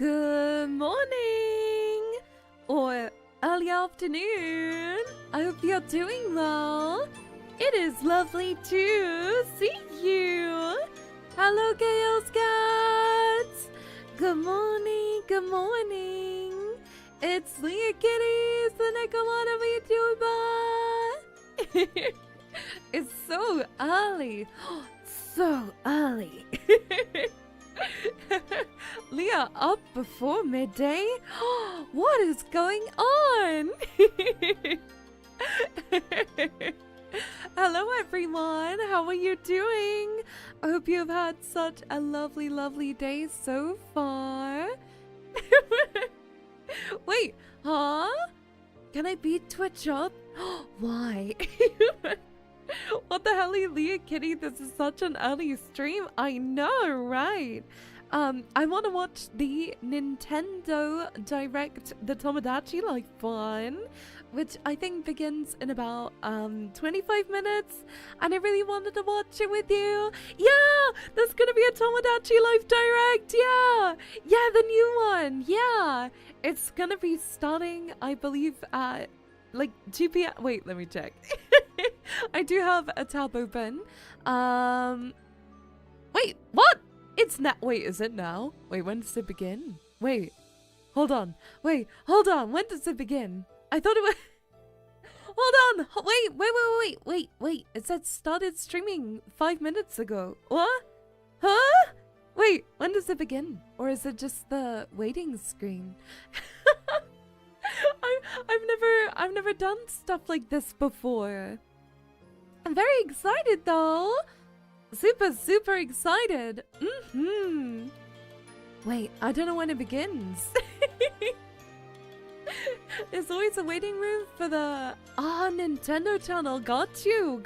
Good morning or early afternoon. I hope you're doing well. It is lovely to see you. Hello, Chaos Cats. Good morning, good morning. It's Leahkitties, the Nekomata Monarch. It's so early. So early. Leah up before midday? What is going on? Hello everyone, how are you doing? I hope you've had such a lovely, lovely day so far. Wait, huh? Can I beat Twitch up? Why? What the hell, Leahkitty? This is such an early stream. I know, right? I want to watch the Nintendo Direct, the Tomodachi Life one, which I think begins in about 25 minutes, and I really wanted to watch it with you. Yeah, there's gonna be a Tomodachi Life Direct. Yeah, the new one. Yeah, it's gonna be starting, I believe, at like 2 p.m. Wait, let me check. I do have a tab open. Wait, what? It's not. Wait, is it now? Wait, when does it begin? Wait, hold on. Wait, hold on. When does it begin? I thought it was. Hold on. Wait. It said started streaming 5 minutes ago. What? Huh? Wait, when does it begin? Or is it just the waiting screen? I've never done stuff like this before. I'm very excited though. Super excited. Wait, I don't know when it begins. There's always a waiting room for the Nintendo channel. Got you.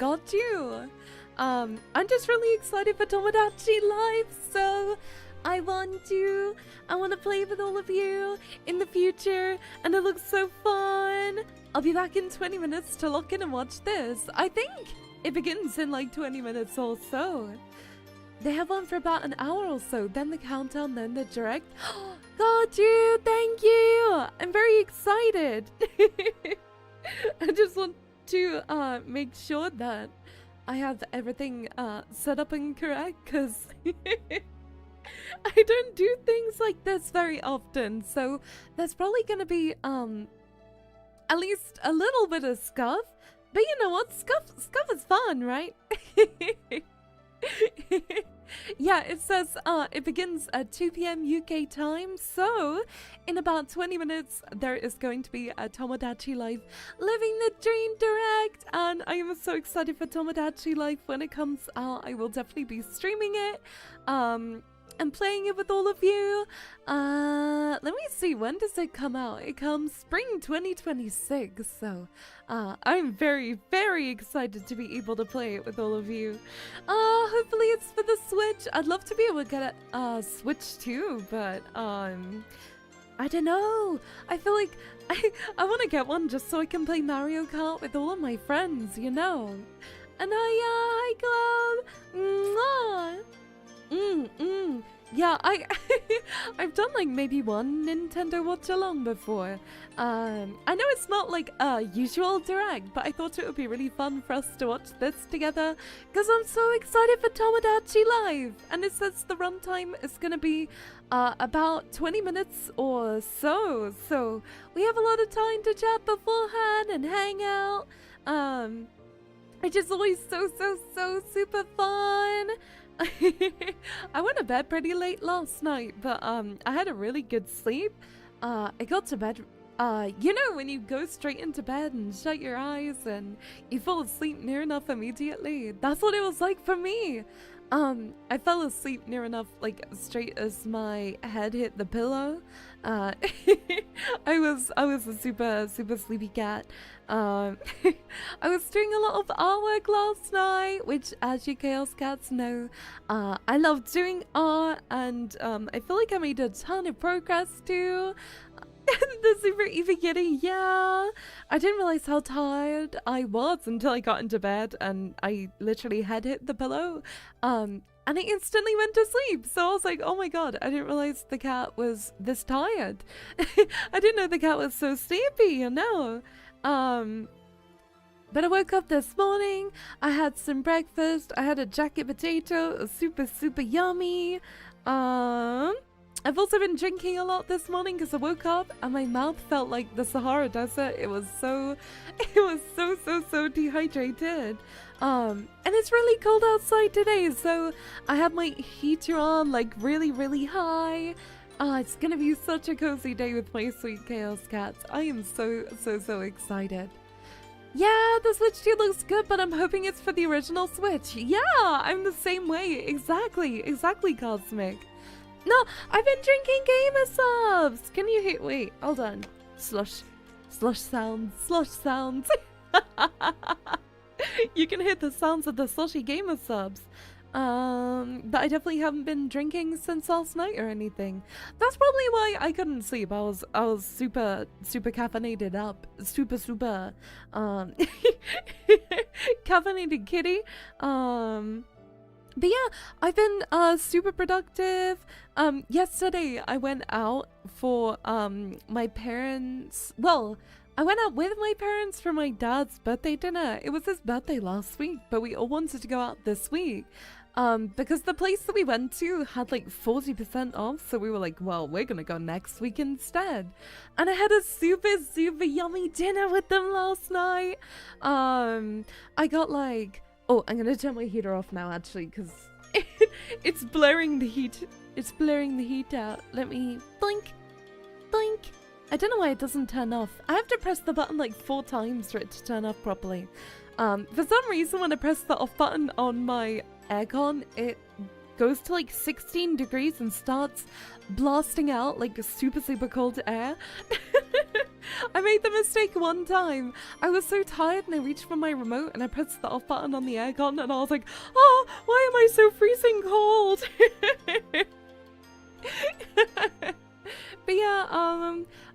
I'm just really excited for Tomodachi Life, so I want to play with all of you in the future, and it looks so fun. I'll be back in 20 minutes to lock in and watch this. I think it begins in like 20 minutes or so. They have one for about an hour or so, then the countdown, then the direct. Got you! Thank you! I'm very excited. I just want to make sure that I have everything set up and correct, because I don't do things like this very often, so there's probably gonna be at least a little bit of scuff. But you know what? Scuff is fun, right? Yeah, it says it begins at 2 p.m. UK time, so in about 20 minutes there is going to be a Tomodachi Life Living the Dream Direct, and I am so excited for Tomodachi Life. When it comes out, I will definitely be streaming it and playing it with all of you. Let me see, when does it come out? It comes spring 2026, so I'm very excited to be able to play it with all of you. Hopefully it's for the Switch. I'd love to be able to get a Switch too, but I don't know. I feel like I want to get one just so I can play Mario Kart with all of my friends, you know. And hi Club. Yeah, I've done like maybe one Nintendo watch along before. I know it's not like a usual direct, but I thought it would be really fun for us to watch this together, because I'm so excited for Tomodachi Live. And it says the runtime is gonna be about 20 minutes or so, so we have a lot of time to chat beforehand and hang out. It's just always so super fun. I went to bed pretty late last night, but I had a really good sleep. I got to bed, you know, when you go straight into bed and shut your eyes and you fall asleep near enough immediately. That's what it was like for me. I fell asleep near enough, like straight as my head hit the pillow. I was a super sleepy cat. I was doing a lot of artwork last night, which, as you Chaos Cats know, I love doing art, and I feel like I made a ton of progress too. The super Evie Kitty, yeah. I didn't realize how tired I was until I got into bed and I literally head hit the pillow. And I instantly went to sleep. So I was like, oh my god, I didn't realize the cat was this tired. I didn't know the cat was so sleepy, you know. But I woke up this morning, I had some breakfast, I had a jacket potato, it was super yummy. I've also been drinking a lot this morning because I woke up and my mouth felt like the Sahara Desert. It was so dehydrated. And it's really cold outside today, so I have my heater on like really high. It's gonna be such a cozy day with my sweet chaos cats. I am so excited. Yeah, the Switch 2 looks good, but I'm hoping it's for the original Switch. Yeah, I'm the same way. Exactly, Cosmic. No, I've been drinking gamer subs. Can you hear? Wait, hold on. Slush sounds. You can hear the sounds of the slushy gamer subs. But I definitely haven't been drinking since last night or anything. That's probably why I couldn't sleep. I was super caffeinated up. Super caffeinated kitty. But yeah, I've been super productive. Yesterday I went out for my parents. Well, I went out with my parents for my dad's birthday dinner. It was his birthday last week, but we all wanted to go out this week. Because the place that we went to had like 40% off, so we were like, well, we're gonna go next week instead. And I had a super yummy dinner with them last night. I got like, oh, I'm gonna turn my heater off now actually, because it's blurring the heat. It's blurring the heat out. Let me blink. I don't know why it doesn't turn off. I have to press the button like 4 times for it to turn off properly. For some reason, when I press the off button on my aircon, it goes to like 16 degrees and starts blasting out like super cold air. I made the mistake one time. I was so tired and I reached for my remote and I pressed the off button on the aircon and I was like, oh, why am I so freezing cold? But yeah,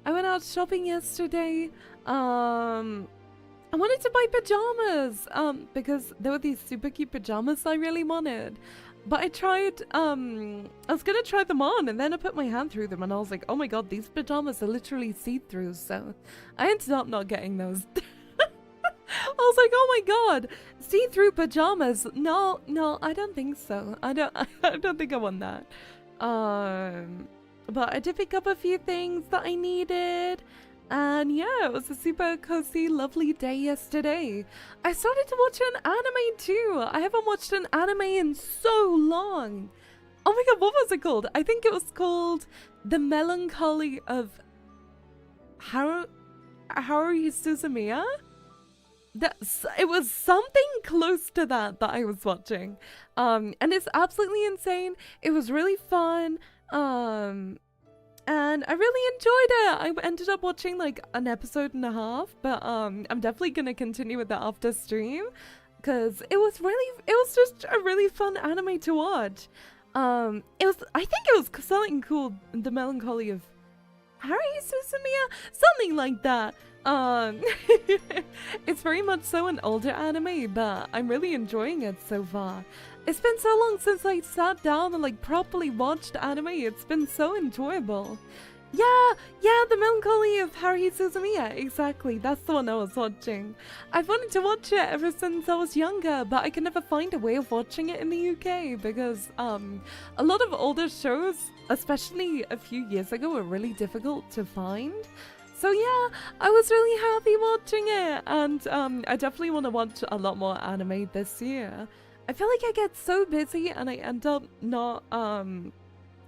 I went out shopping yesterday. I wanted to buy pajamas, because there were these super cute pajamas I really wanted. But I tried, I was gonna try them on and then I put my hand through them and I was like, oh my god, these pajamas are literally see-through, so I ended up not getting those. I was like, oh my god, see-through pajamas. No, I don't think so. I don't think I want that. But I did pick up a few things that I needed. And yeah, it was a super cozy, lovely day yesterday. I started to watch an anime too. I haven't watched an anime in so long. Oh my god, what was it called? I think it was called The Melancholy of Haruhi Suzumiya? It was something close to that I was watching. And it's absolutely insane. It was really fun. And I really enjoyed it. I ended up watching like an episode and a half, but I'm definitely gonna continue with that after stream because it was just a really fun anime to watch. I think it was something called The Melancholy of Haruhi Suzumiya, something like that. It's very much so an older anime, but I'm really enjoying it so far. It's been so long since I sat down and like properly watched anime. It's been so enjoyable. Yeah, The Melancholy of Haruhi Suzumiya. Exactly, that's the one I was watching. I've wanted to watch it ever since I was younger, but I can never find a way of watching it in the UK because a lot of older shows, especially a few years ago, were really difficult to find. So yeah, I was really happy watching it, and I definitely want to watch a lot more anime this year. I feel like I get so busy and I end up not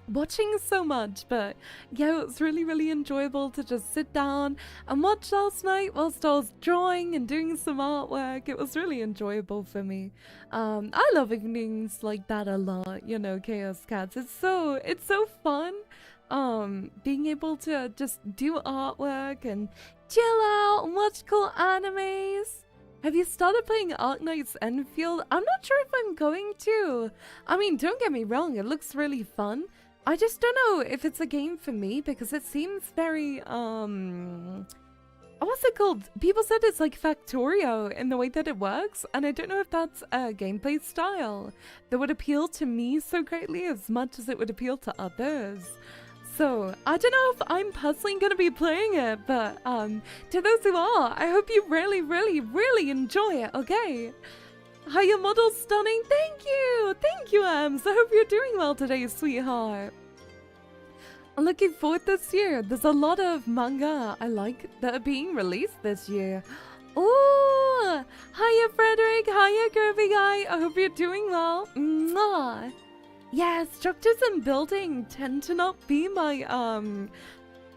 watching so much, but yeah, it was really enjoyable to just sit down and watch last night whilst I was drawing and doing some artwork. It was really enjoyable for me. I love evenings like that a lot, you know, Chaos Cats. It's so fun. Being able to just do artwork and chill out and watch cool animes. Have you started playing Arknight's Enfield? I'm not sure if I'm going to. I mean, don't get me wrong, it looks really fun, I just don't know if it's a game for me because it seems very, what's it called? People said it's like Factorio in the way that it works, and I don't know if that's a gameplay style that would appeal to me so greatly as much as it would appeal to others. So, I don't know if I'm personally going to be playing it, but to those who are, I hope you really, really, really enjoy it, okay? How your model's stunning. Thank you, Ems. I hope you're doing well today, sweetheart. I'm looking forward this year. There's a lot of manga I like that are being released this year. Ooh, hiya, Frederick. Hiya, Kirby Guy. I hope you're doing well. Mwah. Yeah, structures and building tend to not be my,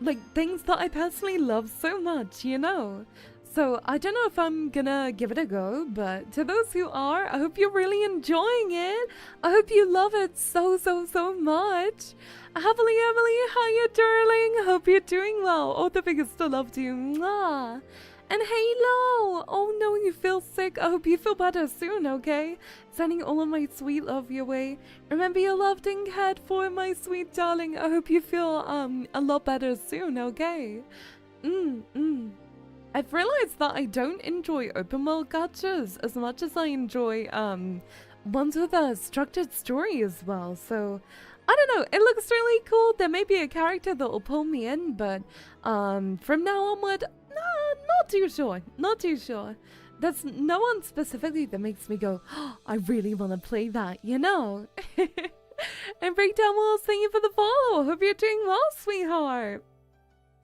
like, things that I personally love so much, you know? So, I don't know if I'm gonna give it a go, but to those who are, I hope you're really enjoying it. I hope you love it so, so, so much. Happily, Emily, hiya, darling. Hope you're doing well. All the biggest of love to you. Mwah. And Halo! Oh no, you feel sick. I hope you feel better soon, okay? Sending all of my sweet love your way. Remember you're loved and cared for, my sweet darling. I hope you feel a lot better soon, okay? I've realized that I don't enjoy open world gachas as much as I enjoy ones with a structured story as well. So I don't know, it looks really cool. There may be a character that will pull me in, but from now onward, not too sure. Not too sure. There's no one specifically that makes me go, oh, I really want to play that, you know? And Breakdown Walls, thank you for the follow. Hope you're doing well, sweetheart.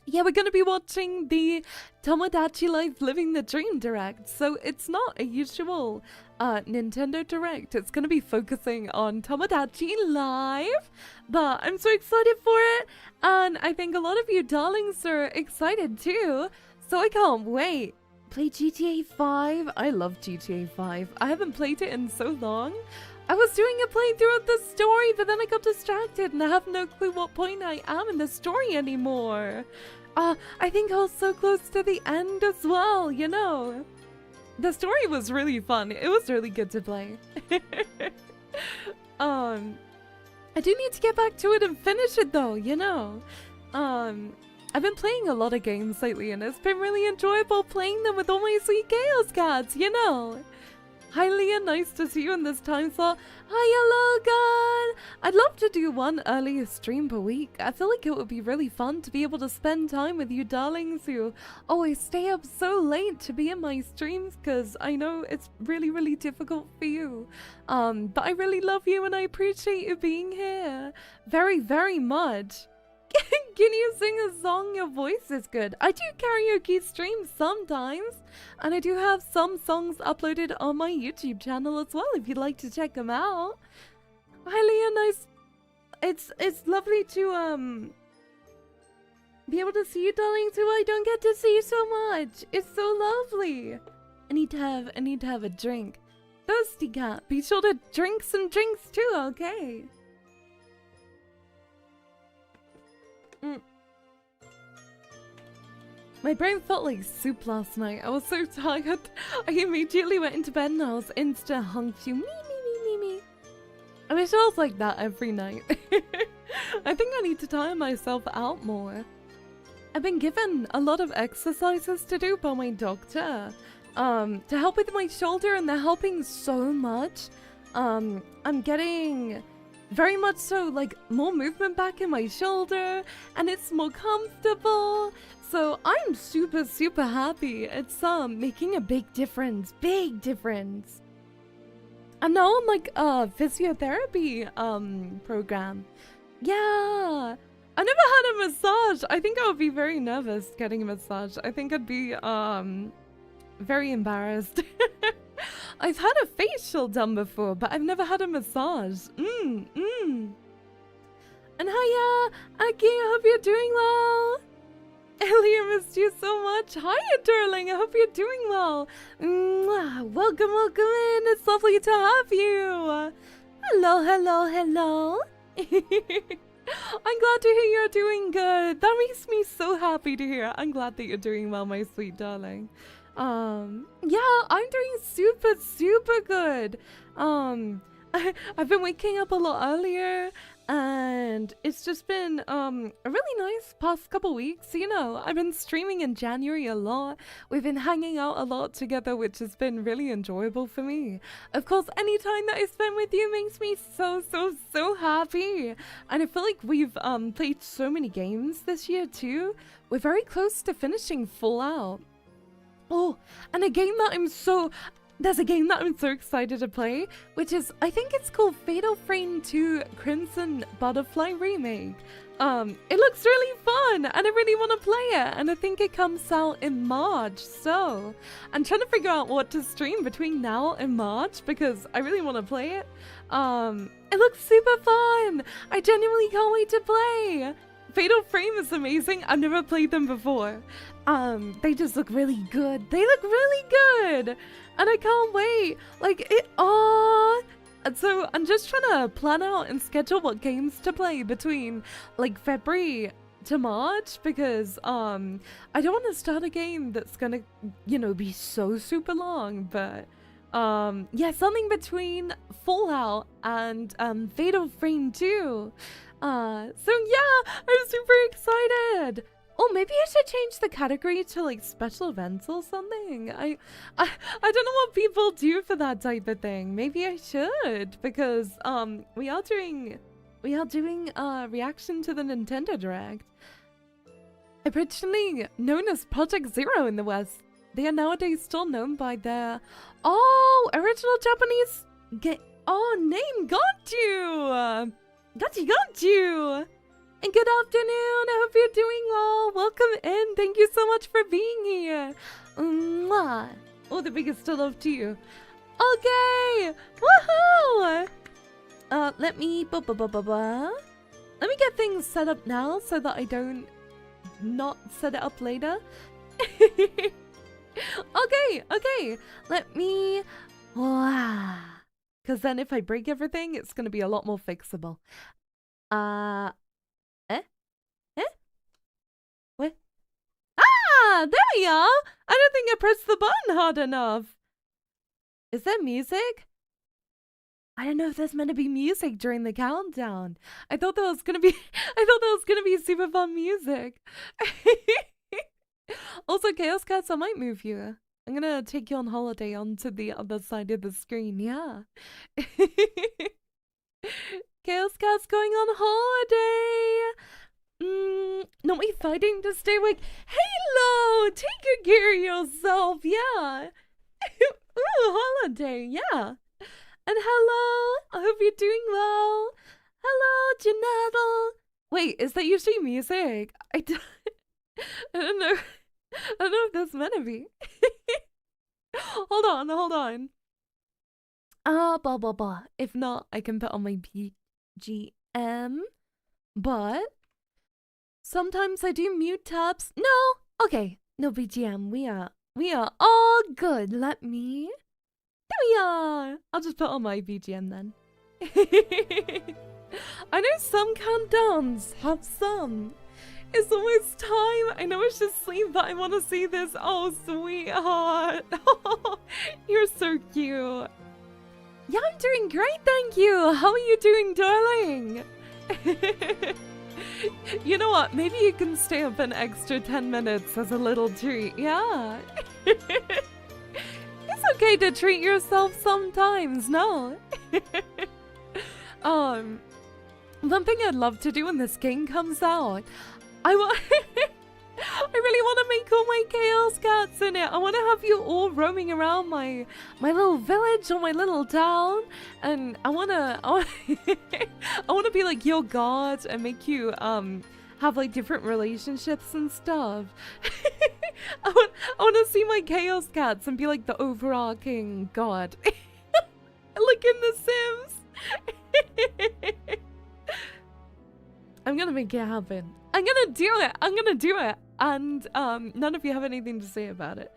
Yeah, we're going to be watching the Tomodachi Life Living the Dream Direct. So it's not a usual Nintendo Direct. It's going to be focusing on Tomodachi Live. But I'm so excited for it. And I think a lot of you darlings are excited too. So I can't wait. Play GTA 5. I love GTA 5. I haven't played it in so long. I was doing a playthrough of the story, but then I got distracted and I have no clue what point I am in the story anymore. I think I was so close to the end as well, you know. The story was really fun. It was really good to play. I do need to get back to it and finish it though, you know. I've been playing a lot of games lately and it's been really enjoyable playing them with all my sweet Chaos Cats, you know. Hi Leah, nice to see you in this time slot. Hi Logan! I'd love to do one earlier stream per week. I feel like it would be really fun to be able to spend time with you darlings who always stay up so late to be in my streams because I know it's really, really difficult for you. But I really love you and I appreciate you being here. Very, very much. Can you sing a song? Your voice is good. I do karaoke streams sometimes, and I do have some songs uploaded on my YouTube channel as well if you'd like to check them out. Hi Leah, nice. It's lovely to be able to see you darlings who I don't get to see so much. It's so lovely. I need to have a drink. Thirsty cat. Be sure to drink some drinks too, okay? My brain felt like soup last night. I was so tired. I immediately went into bed and I was insta hunky. Me. I wish I was like that every night. I think I need to tire myself out more. I've been given a lot of exercises to do by my doctor to help with my shoulder, and they're helping so much. I'm getting very much so like more movement back in my shoulder and it's more comfortable. So I'm super, super happy. It's making a big difference. I'm now on like a physiotherapy program. Yeah. I never had a massage. I think I would be very nervous getting a massage. I think I'd be very embarrassed. I've had a facial done before, but I've never had a massage. And hiya, Aki, I hope you're doing well. Ellie, missed you so much. Hiya, darling, I hope you're doing well. Welcome in. It's lovely to have you. Hello. I'm glad to hear you're doing good. That makes me so happy to hear. I'm glad that you're doing well, my sweet darling. Yeah, I'm doing super, super good. I've been waking up a lot earlier And it's just been a really nice past couple weeks. You know, I've been streaming in January a lot. We've been hanging out a lot together, which has been really enjoyable for me. Of course, any time that I spend with you makes me so happy. And I feel like we've played so many games this year too. We're very close to finishing Fallout. Oh, and a game that there's a game that I'm so excited to play, which is, I think it's called Fatal Frame 2 Crimson Butterfly Remake. It looks really fun, and I really want to play it, and I think it comes out in March, so I'm trying to figure out what to stream between now and March, because I really want to play it. It looks super fun! I genuinely can't wait to play! Fatal Frame is amazing. I've never played them before. They just look really good. They look really good! And I can't wait. Like, and so I'm just trying to plan out and schedule what games to play between, like, February to March, because, I don't want to start a game that's gonna, you know, be so super long, but, yeah, something between Fallout and, Fatal Frame 2. So yeah, I'm super excited. Oh, maybe I should change the category to like special events or something. I don't know what people do for that type of thing. Maybe I should, because we are doing a reaction to the Nintendo Direct. Originally known as Project Zero in the West, they are nowadays still known by their original Japanese name. Got you. Got you! And good afternoon, I hope you're doing well. Welcome in, thank you so much for being here. Mwah. Oh, the biggest love to you. Okay, woohoo! Let me get things set up now so that I don't not set it up later. Okay, let me... Wow. Because then if I break everything, it's going to be a lot more fixable. What? Ah, there we are! I don't think I pressed the button hard enough. Is there music? I don't know if there's meant to be music during the countdown. I thought that was going to be super fun music. Also, Chaos Cats, I might move you. I'm gonna take you on holiday onto the other side of the screen, yeah. Chaos Cat's going on holiday! Not me fighting to stay awake. Hello! Take good care of yourself, yeah! Ooh, holiday, yeah! And hello! I hope you're doing well! Hello, Janelle! Wait, is that usually music? I don't know. I don't know if that's meant to be. Hold on. Blah, blah, blah. If not, I can put on my BGM. But sometimes I do mute tabs. No! Okay, no BGM. We are all good. There we are! I'll just put on my BGM then. I know some countdowns have some. It's almost time. I know it's just sleep, but I want to see this. Oh, sweetheart. Oh, you're so cute. Yeah, I'm doing great, thank you. How are you doing, darling? You know what? Maybe you can stay up an extra 10 minutes as a little treat. Yeah. It's okay to treat yourself sometimes, no? One thing I'd love to do when this game comes out, I really want to make all my Chaos Cats in it. I want to have you all roaming around my little village or my little town, and I want to be like your god and make you have like different relationships and stuff. I want to see my Chaos Cats and be like the overarching god, like in The Sims. I'm gonna make it happen. I'm gonna do it. And none of you have anything to say about it.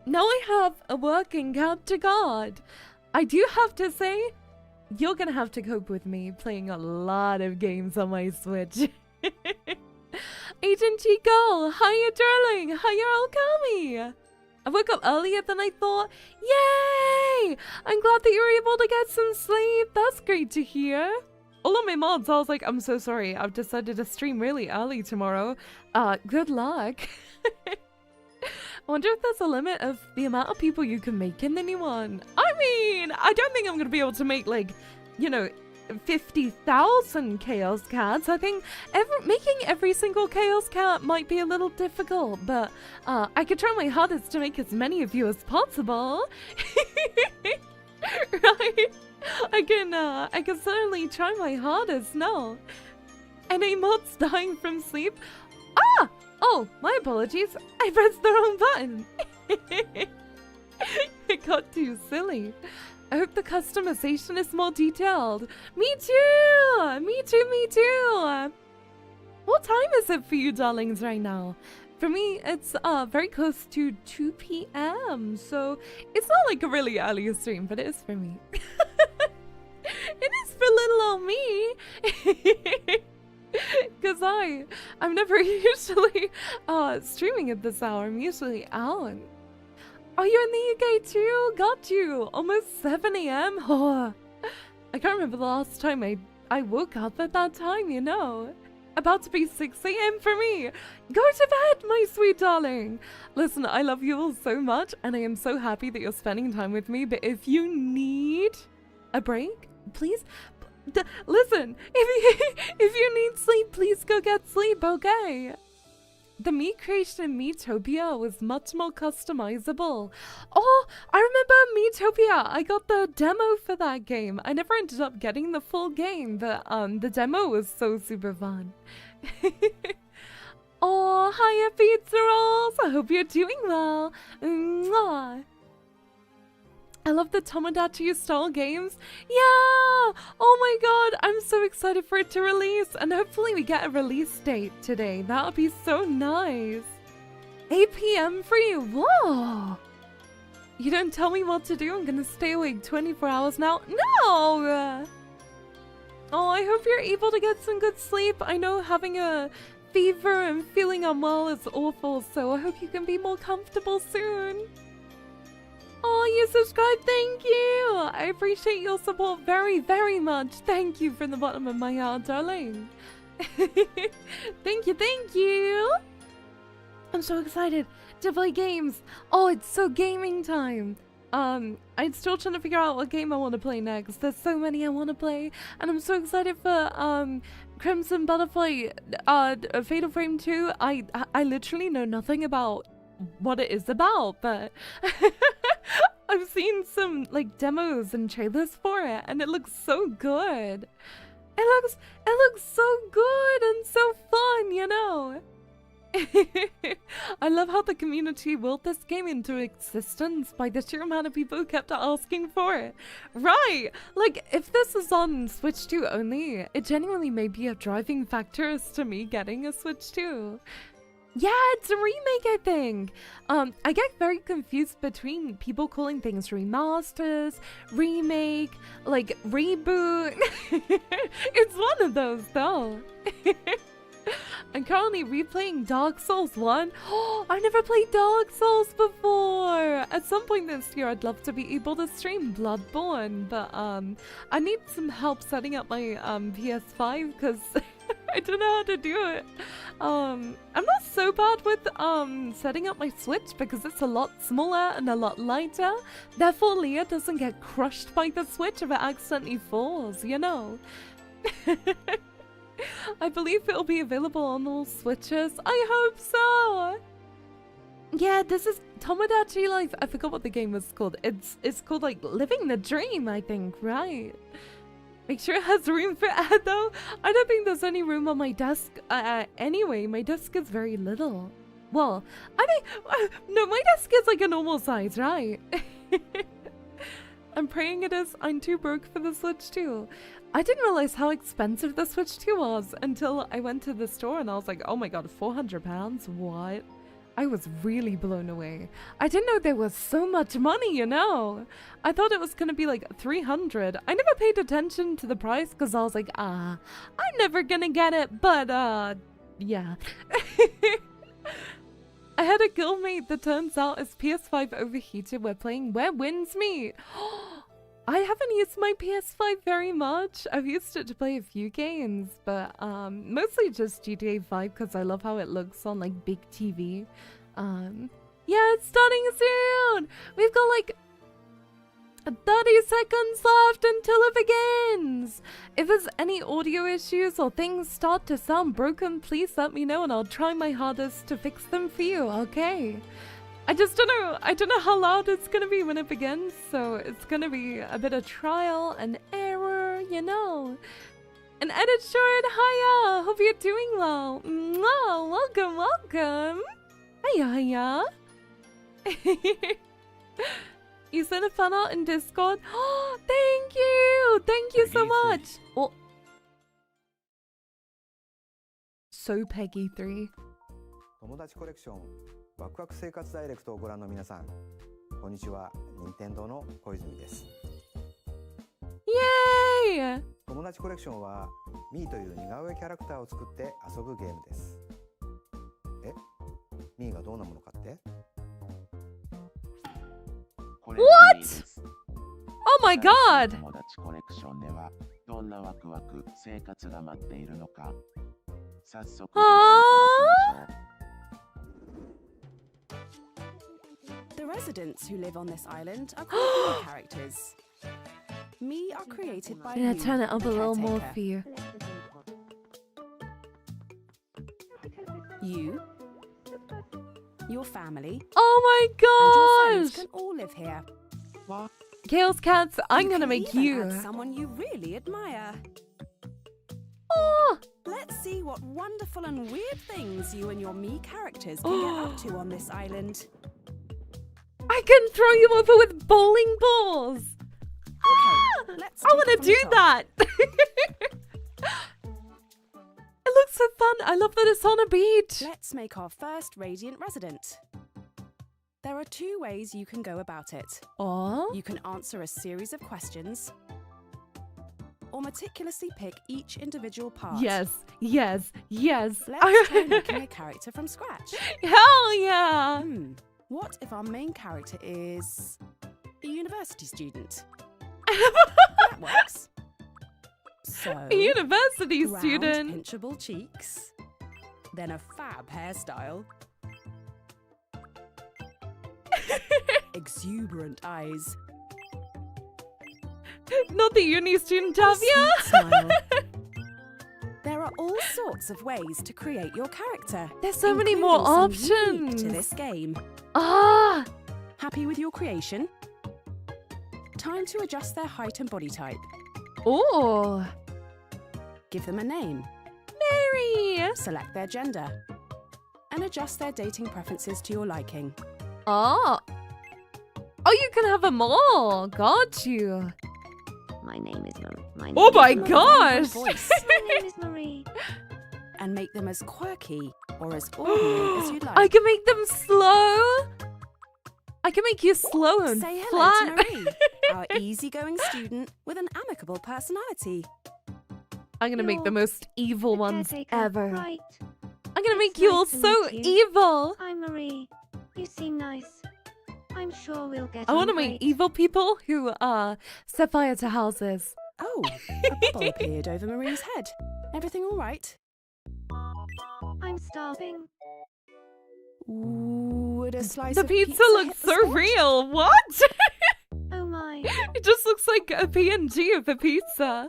Now I have a working capture card. I do have to say, you're gonna have to cope with me playing a lot of games on my Switch. Agent Chico, hiya darling, hiya Alkami. I woke up earlier than I thought. Yay! I'm glad that you were able to get some sleep. That's great to hear. All of my mods, I was like, I'm so sorry. I've decided to stream really early tomorrow. Good luck. I wonder if there's a limit of the amount of people you can make in anyone. I mean, I don't think I'm going to be able to make, like, you know, 50,000 Chaos Cats. I think making every single Chaos Cat might be a little difficult, but I could try my hardest to make as many of you as possible. Right? I can certainly try my hardest, no. Any mods dying from sleep? Ah! Oh, my apologies. I pressed the wrong button. It got too silly. I hope the customization is more detailed. Me too! Me too, me too! What time is it for you darlings right now? For me, it's very close to 2 p.m. So it's not like a really early stream, but it is for me. It is for little old me. Because I'm never usually streaming at this hour. I'm usually out. Are you in the UK too? Got you. Almost 7 a.m. Oh, I can't remember the last time I woke up at that time, you know. About to be 6 a.m. for me. Go to bed, my sweet darling. Listen, I love you all so much, and I am so happy that you're spending time with me. But if you need a break, please, listen. If you need sleep, please go get sleep, okay? The me creation in Miitopia was much more customizable. Oh, I remember Miitopia. I got the demo for that game. I never ended up getting the full game, but the demo was so super fun. Oh, hiya pizza rolls. I hope you're doing well. Mwah. I love the Tomodachi style games. Yeah! Oh my god, I'm so excited for it to release, and hopefully we get a release date today. That would be so nice. 8 p.m. for you. Whoa! You don't tell me what to do. I'm gonna stay awake 24 hours now. No! Oh, I hope you're able to get some good sleep. I know having a fever and feeling unwell is awful, so I hope you can be more comfortable soon. Oh, you subscribed, thank you! I appreciate your support very, very much. Thank you from the bottom of my heart, darling. Thank you, thank you! I'm so excited to play games. Oh, it's so gaming time. I'm still trying to figure out what game I want to play next. There's so many I want to play, and I'm so excited for Crimson Butterfly Fatal Frame 2. I literally know nothing about what it is about, but I've seen some like demos and trailers for it, and it looks so good. It looks so good and so fun, you know. I love how the community willed this game into existence by the sheer amount of people who kept asking for it. Right, like if this is on Switch 2 only, it genuinely may be a driving factor as to me getting a Switch 2. Yeah, it's a remake, I think. I get very confused between people calling things remasters, remake, like reboot. It's one of those though. I'm currently replaying Dark Souls 1. Oh, I've never played Dark Souls before. At some point this year, I'd love to be able to stream Bloodborne, but I need some help setting up my PS5 because I don't know how to do it. I'm not so bad with setting up my Switch because it's a lot smaller and a lot lighter. Therefore, Leah doesn't get crushed by the Switch if it accidentally falls, you know. I believe it'll be available on all Switches. I hope so. Yeah, this is Tomodachi Life. I forgot what the game was called. It's called like Living the Dream, I think, right? Make sure it has room for air though. I don't think there's any room on my desk. Anyway, my desk is very little. Well, I think no, my desk is like a normal size, right? I'm praying it is. I'm too broke for the Switch 2. I didn't realize how expensive the Switch 2 was until I went to the store and I was like, oh my god, £400? What? I was really blown away. I didn't know there was so much money, you know. I thought it was gonna be like 300. I never paid attention to the price because I was like, I'm never gonna get it, but yeah. I had a guildmate that turns out is PS5 overheated. We're playing Where Winds Meet. I haven't used my PS5 very much. I've used it to play a few games, but mostly just GTA 5 because I love how it looks on like big TV. Yeah, it's starting soon. We've got like 30 seconds left until it begins. If there's any audio issues or things start to sound broken, please let me know and I'll try my hardest to fix them for you, okay? I just don't know. I don't know how loud it's gonna be when it begins, so it's gonna be a bit of trial and error, you know. And Edit Short, hiya! Hope you're doing well. Mwah, welcome, welcome. Hiya, hiya. You sent a fan art in Discord. Oh, thank you so much. Oh. So Peggy 3. Tomodachi Collection ワクワク生活ダイレクトをご覧の皆さん、こんにちは。任天堂の小泉です。イエーイ！友達コレクションはミーという似顔絵キャラクターを作って遊ぶゲームです。え、ミーがどんなものかって？ What? Oh my god! 友達コレクションではどんなワクワク生活が待っているのか。早速ご覧いただきましょう。The residents who live on this island are called characters. Me are created by Yeah, you, turn it up a the little more caretaker. for you. You, your family, Oh and your my friends gosh! can all live here. What? Chaos Cats, I'm You gonna can make even you. add someone you really admire. Oh, Let's see what wonderful and weird things you and your me characters can get up to on this island. I can throw you over with bowling balls. Okay, let's I take want it to from do the top. that. It looks so fun. I love that it's on a beach. Let's make our first radiant resident. There are two ways you can go about it. Oh, You can answer a series of questions or meticulously pick each individual part. yes. Let's try making a character from scratch. Hell yeah. What if our main character is a university student? That works. So, A university round, student. pinchable cheeks, then a fab hairstyle, exuberant eyes, Not the uni student, and a Tavia. sweet smile. There are all sorts of ways to create your character. There's so many more including some unique options. to this game. Ah, Happy with your creation? Time to adjust their height and body type. oh, Give them a name, Mary. select their gender, and adjust their dating preferences to your liking. Oh, you can have them all. Got you. My name is Marie. Oh my Give them a gosh. voice My name is Marie. and make them as quirky or as ordinary as you'd like. I can make them slow. I can make you slow and Say hello flat. to Marie, our easygoing student with an amicable personality. I'm gonna make the You're most evil The ones caretaker, ever. Right. I'm gonna make It's you all nice to so meet you. evil. I'm Marie. You seem nice. I'm sure we'll get I on want to make great. evil people who set fire to houses. Oh, a bubble appeared over Marie's head. Everything all right? I'm starving. Would a slice The of pizza hit looks the so spot? real. What? Oh my. It just looks like a PNG of a pizza.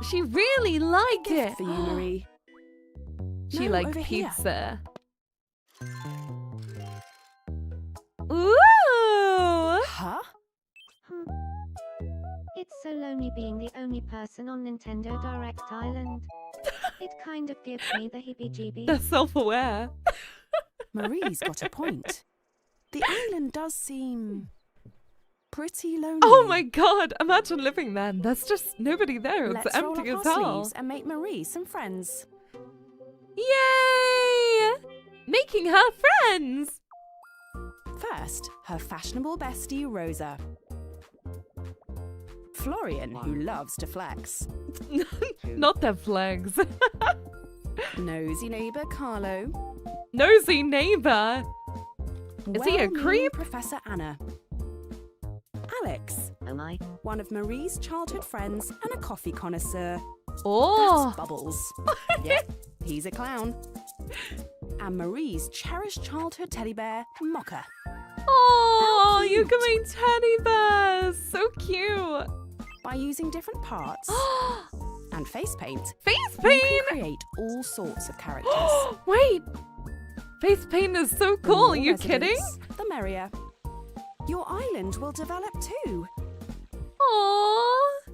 She really liked Gift it. for you, Marie. She No, liked over here. pizza. Ooh! Huh? It's so lonely being the only person on Nintendo Direct Island. It kind of gives me the heebie-jeebies. They're self-aware. Marie's got a point. The island does seem pretty lonely. Oh my god, imagine living there. There's just nobody there. It's Let's roll empty up as our hell. sleeves and make Marie some friends. Yay! Making her friends! First, her fashionable bestie, Rosa. Florian, who loves to flex. Not their flags. Nosy neighbour Carlo. Nosy neighbor. Is he a Well-meaning creep? Professor Anna. Alex, Oh my. one of Marie's childhood friends and a coffee connoisseur. Oh. That's Bubbles. Yep, he's a clown. And Marie's cherished childhood teddy bear, Mocha. Oh, How you can cute. make teddy bears. So cute. By using different parts and face paint, Face you paint. can create all sorts of characters. Wait. Face paint is so The cool. more Are you kidding? residents, the merrier. Your island will develop too. Aww.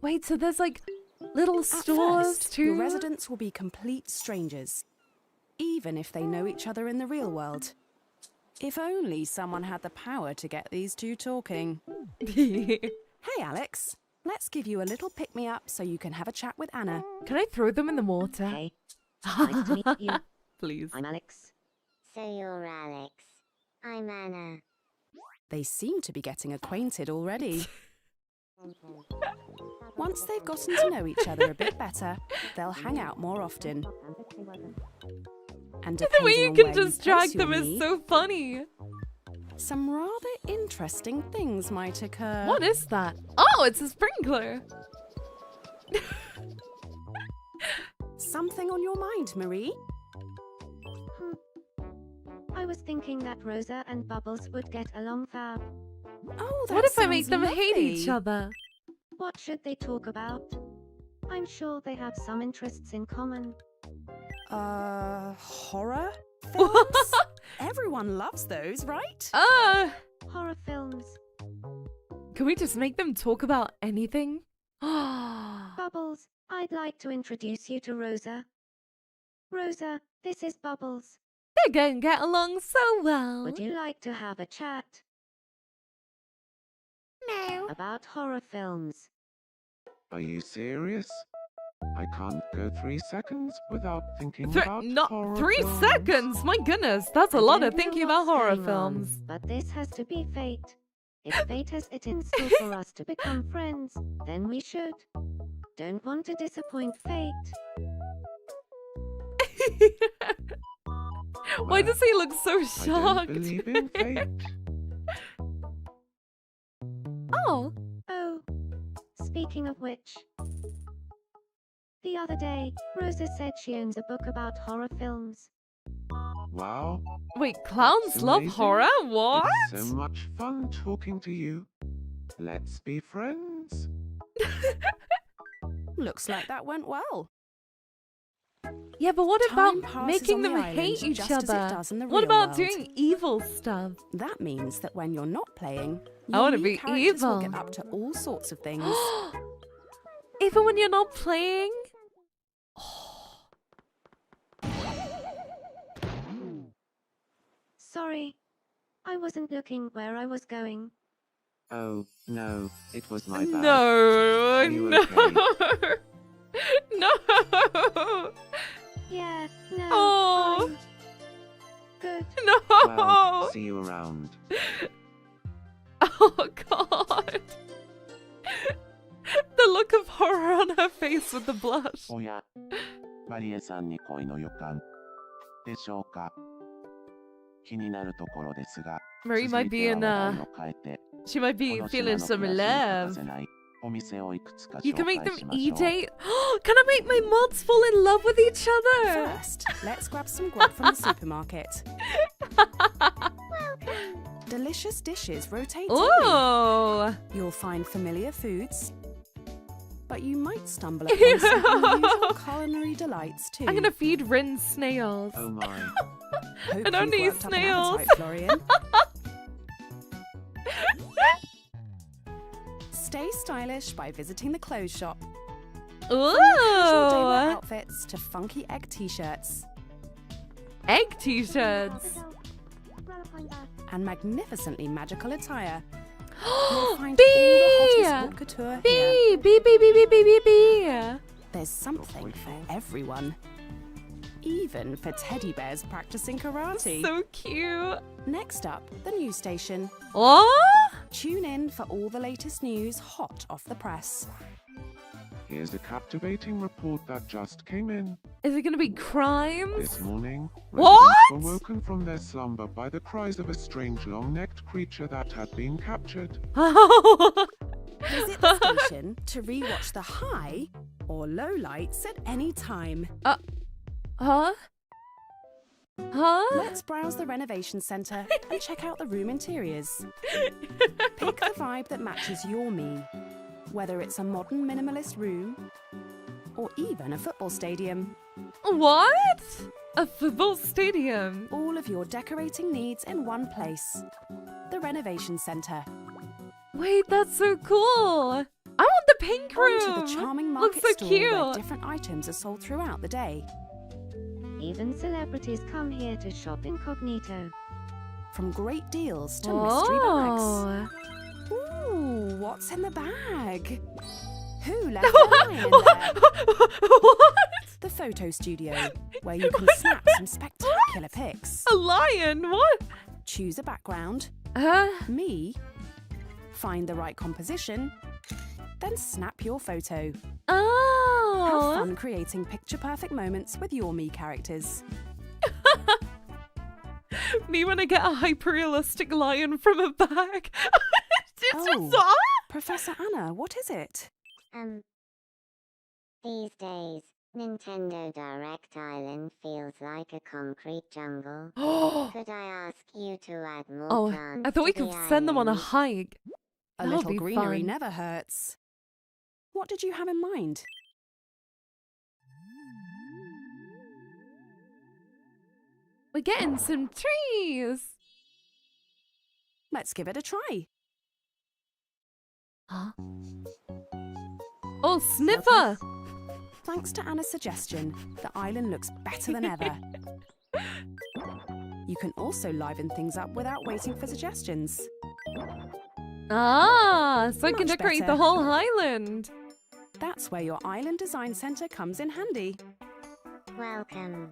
Wait, so there's like little At stores first, too? your residents will be complete strangers, even if they know each other in the real world. If only someone had the power to get these two talking. Hey, Alex, let's give you a little pick-me-up so you can have a chat with Anna. Can I throw them in the water? Hey. Nice to meet you. Please. I'm Alex. So you're Alex. I'm Anna. They seem to be getting acquainted already. Once they've gotten to know each other a bit better, they'll hang out more often. And The way you depending on can where just place drag your them is knee, so funny. some rather interesting things might occur. What is that? Oh, it's a sprinkler. Something on your mind, Marie? I was thinking that Rosa and Bubbles would get along fab. Oh, that What if I make sounds them hate each lovely. other? What should they talk about? I'm sure they have some interests in common. Horror films? Everyone loves those, right? Horror films. Can we just make them talk about anything? They're Bubbles, I'd like to introduce you to Rosa. Rosa, this is Bubbles. gonna get along so well. Would you like to have a chat No. about horror films? Are you serious? I can't go 3 seconds without thinking about Not horror 3 films. seconds! My goodness, that's a I lot don't of thinking know about what's horror going on, films. but this has to be fate. If fate has it in store for us to become friends, then we should. Don't want to disappoint fate. Why does he look so I don't shocked? believe in fate. Oh, Oh, speaking of which, the other day, Rosa said she owns a book about horror films. Wow, wait, clowns love Amazing. horror? What? it's so much fun talking to you. Let's be friends. Looks like that went well. Yeah, but what Time about passes making on the them island hate each just as it other? does in the What real about world. doing evil stuff? That means that when you're not playing, I your wanna new be characters will evil. get up to all sorts of things. Even when you're not playing? Sorry, I wasn't looking where I was going. Oh, no, it was my bad. No, you no. okay? No. Yeah, no. Oh. I'm good. No. Well, see you around. Oh god. The look of horror on her face with the blush. おや、マリエさんに恋の予感でしょうか。気になるところですが、 Marie 続 might い be ては in 話題を変えて、 she might こ be の feeling 島 some の暮らしに欠か love. せないお店をいくつか You 紹 can make 介 them しましょう。 e-date. Can I make my mods fall in love with each other? First, let's grab some grub from the supermarket. Delicious dishes rotate daily. Oh. You'll find familiar foods, but you might stumble upon some unusual culinary delights too. I'm gonna feed Rin snails. Oh my. Hope and only you've worked up an snails. appetite, Florian. Stay stylish by visiting the clothes shop. Casual day-wear Ooh. outfits to funky egg t-shirts Egg t-shirts. and magnificently magical attire. You'll find all the Bee! hottest haute couture here. Bee, bee, bee, bee, bee, bee, bee, bee. There's something for everyone. Even for teddy bears practicing karate. So cute. Next up, the news station. Oh? Tune in for all the latest news hot off the press. Here's a captivating report that just came in. Is it gonna be crimes? This morning, What? residents were woken from their slumber by the cries of a strange long-necked creature that had been captured. Visit the station to rewatch the high or low lights at any time. Huh? Huh? Let's browse the renovation centre and check out the room interiors. Pick the vibe that matches your me, whether it's a modern minimalist room or even a football stadium. What? A football stadium? All of your decorating needs in one place. The renovation centre. Wait, that's so cool. I want the pink room. On to the charming Looks market so store cute. where different items are sold throughout the day. Even celebrities come here to shop incognito. From great deals to mystery bags. Oh. Ooh, what's in the bag? Who left their lion in there? What? The photo studio, where you can snap some spectacular pics. A lion? What? Choose a background, me, find the right composition, then snap your photo. Oh. Have fun creating picture-perfect moments with your me characters. Me when I get a hyper-realistic lion from a bag. It's Oh. just Professor Anna, what is it? These days, Nintendo Direct Island feels like a concrete jungle. Could I ask you to add more Oh, plants I thought we to could the send them on a island? hike. A That'll little be greenery fun. never hurts. What did you have in mind? We're getting some trees. Let's give it a try. Huh? Oh, sniffer. Thanks to Anna's suggestion, the island looks better than ever. You can also liven things up without waiting for suggestions. Ah, so I can Much decorate better. the whole island. That's where your island design centre comes in handy. Welcome.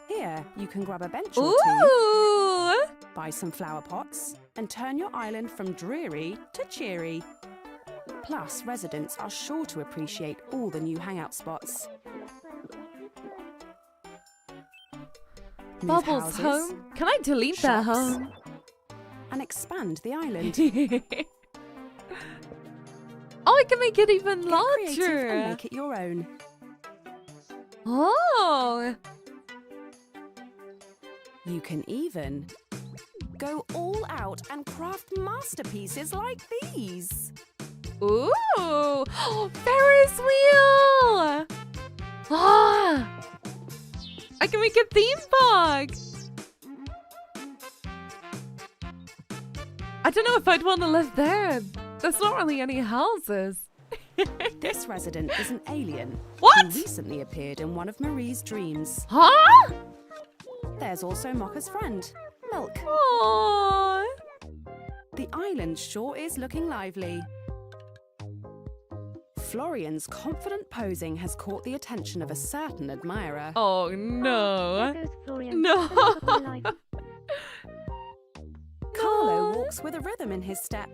Here, you can grab a bench or two, Ooh. buy some flower pots, and turn your island from dreary to cheery. Plus, residents are sure to appreciate all the new hangout spots. Move Bubbles houses, home. Can I delete their shops, home? and expand the island. Oh, I can make it even Get creative and larger. make it your own. Oh. You can even go all out and craft masterpieces like these. Ooh. Ferris wheel. Ah. I can make a theme park. I don't know if I'd want to live there. There's not really any houses. This resident is an alien What? who recently appeared in one of Marie's dreams. Huh? There's also Mocha's friend, Milk. Aww. The island sure is looking lively. Florian's confident posing has caught the attention of a certain admirer. Oh no. There goes Florian. No. The love of my life. Carlo No. walks with a rhythm in his step,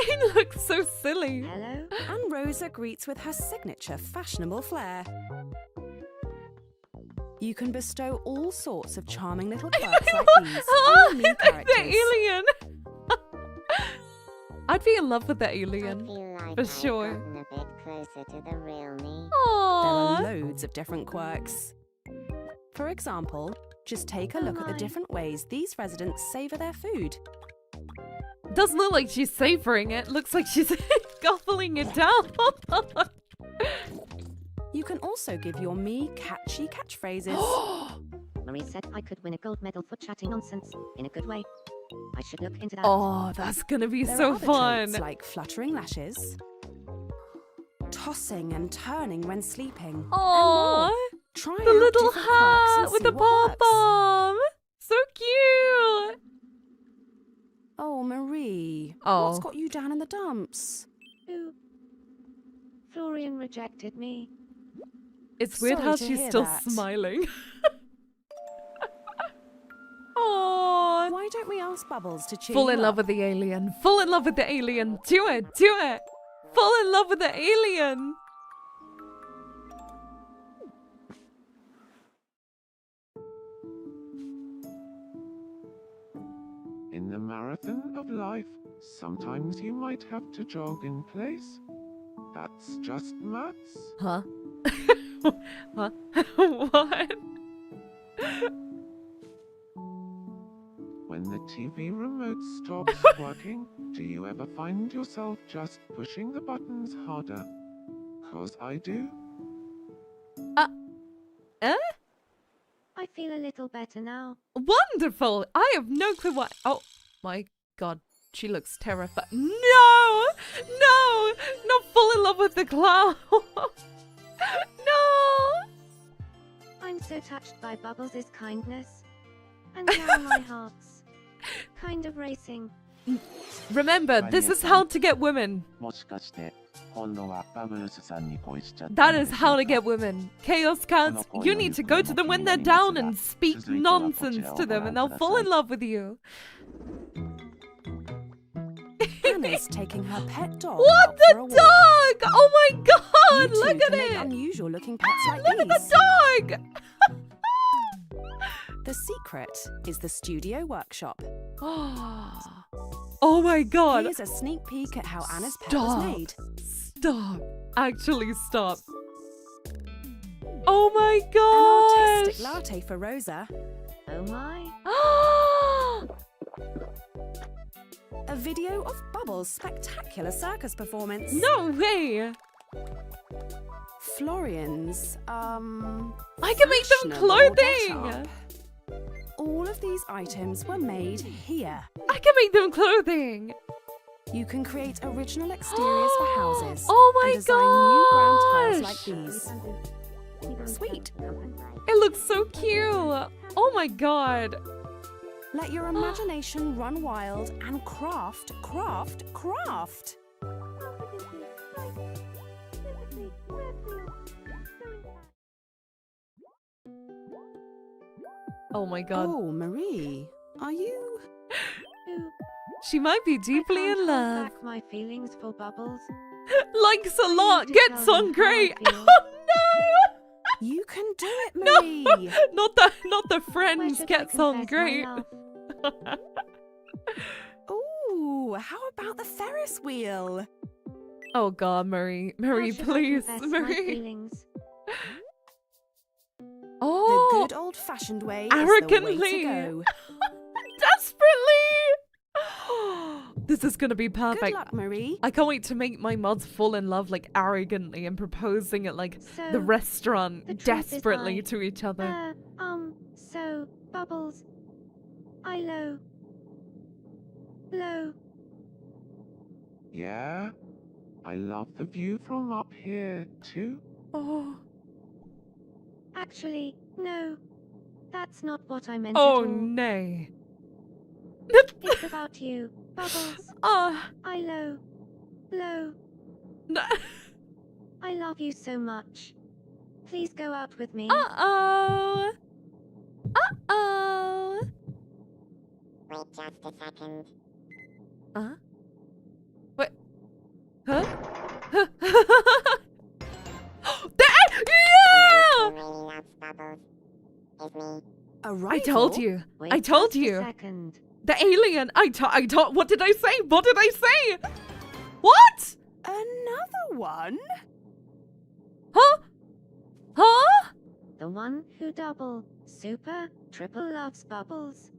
He looks so silly. Hello? and Rosa greets with her signature fashionable flair. You can bestow all sorts of charming little quirks like these on Oh, your new the characters. alien. I'd be in love with the I alien. feel like For I've sure. gotten a bit closer to the real me. There are Aww. loads of different quirks. For example, just take a look at the my. different ways these residents savour their food. Doesn't look like she's savoring it. Looks like she's gobbling it down. You can also give your me catchy catchphrases. Marie said I could win a gold medal for chatting nonsense. In a good way. I should look into that. Oh, that's gonna be There so are other fun. traits like fluttering lashes, tossing and turning when sleeping. Aww. Try The out little different quirks and hat with see the what works. pom-pom. So cute. Oh, Marie. Oh. What's got you down in the dumps? Ooh. Florian rejected me. It's weird Sorry how to she's hear still that. smiling. Aww. Why don't we ask Bubbles to cheer Fall you in love up? with the alien. Fall in love with the alien. Do it. Do it. Fall in love with the alien. marathon of life. Sometimes you might have to jog in place. That's just maths. Huh? Huh? What? When the TV remote stops working, do you ever find yourself just pushing the buttons harder? 'Cause I do. I feel a little better now. Wonderful! I have no clue what. Oh my god, she looks terrified. No! No! Not fall in love with the clown! No! I'm so touched by Bubbles' kindness. And now my heart's kind of racing. Remember, this is how to get women. もしかして今度はバブルスさんに恋しちゃった That の is でしょ how う to か get women. Chaos cats, you need to go to them when they're down and speak nonsense to them and they'll fall in love with you. Anna's taking her pet dog. What out the for a walk. dog? Oh my You god, two look at can make it! unusual looking pets like Look at these. the dog! The secret is the studio workshop. Oh my god. Here's a sneak peek at how Anna's pet Stop. was made. Stop. Actually stop. Oh my An gosh! artistic latte for Rosa. Oh my. A video of Bubbles' spectacular circus performance. No way! Florian's, I can make them fashionable clothing! getup. All of these items were made here. I can make them clothing! You can create original exteriors for houses. Oh my and design new grand gosh! tiles like these. Sweet. It looks so cute! Oh my god! Let your imagination run wild and craft, craft, craft. Oh my god. Oh, Marie, are you? She might be I deeply can't in hold love. back my feelings for Bubbles. Likes a lot, to gets tell on them how I great. feel. Oh no! You can do it, No! Marie. Not the Where friends should I gets on confess my great. love? Ooh, how about the Ferris wheel? Oh god, Marie. Marie, How should I please. confess my Marie. feelings? The Oh! good old-fashioned way Arrogantly. is the way to go. Desperately! This is gonna be Good perfect. luck, Marie. I can't wait to make my mods fall in love like arrogantly and proposing at like So, the restaurant the truth is desperately I- to each other. So, Bubbles. Low. Yeah? I love the view from up here, too. Oh. Actually, no. That's not what I meant Oh at all. nay. It's about you, Bubbles. Ah. Low. No. I love you so much. Please go out with me. Uh-oh. Uh-oh. Wait just a second. What? Huh? Who Yeah! really loves Bubbles is me. A I told rival? you. Wait I told just a you. second. The alien. I told. What did I say? What did I say? What? Another one? Huh? Huh? The one who double, super, triple loves Bubbles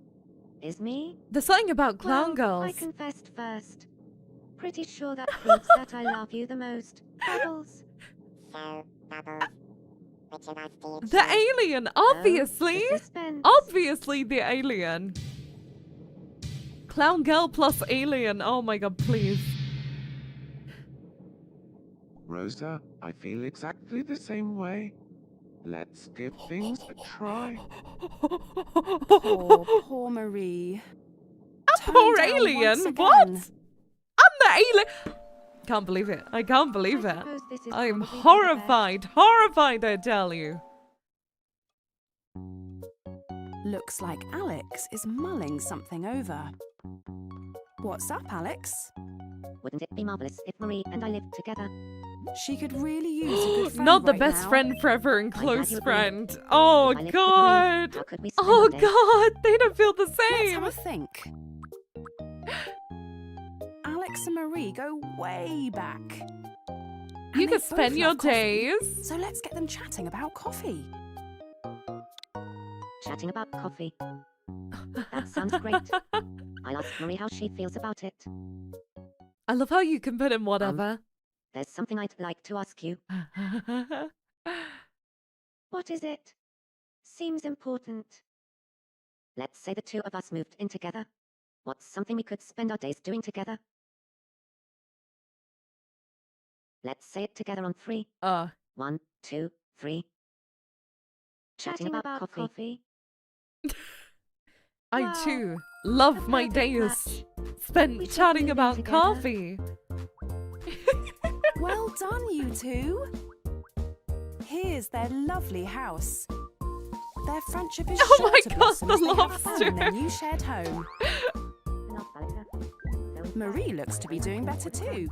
is me. There's something about clown Well, I girls. confessed first. Pretty sure that proves that I love you the most, Bubbles. So, Bubbles, which of us do you The choose? alien, Oh, obviously. the suspense. Obviously the alien. Clown girl plus alien. Oh my god, please. Rosa, I feel exactly the same way. Let's give things a try. Poor Marie. A Turned poor down alien? once What? again. I'm the alien. Can't believe it. I can't believe I it. suppose this is I'm probably for the horrified. Horrified, I tell you. Looks like Alex is mulling something over. What's up, Alex? best. Wouldn't it be marvelous if Marie and I lived together? She could really use a good friend Not the right best now. friend forever and glad close you agreed. friend. Oh If I lived with Marie, god. how could we spend Oh our days? god, they don't feel the Let's have same. a think. Alex and Marie go way back. You And can they spend both your love coffee, days. So let's get them chatting about coffee. Chatting about coffee. That sounds great. I'll ask Marie how she feels about it. I love how you can put in whatever. There's something I'd like to ask you. What is it? Seems important. Let's say the two of us moved in together. What's something we could spend our days doing together? Let's say it together on 3. 1, 2, 3. Chatting about coffee. I Wow, too love a my perfect days match. spent We should chatting move in about together. coffee. Well done, you two. Here's their lovely house. Their friendship is Oh sure my to God, blossom the as they have fun in their lobster. new shared home. Marie looks to be doing better too.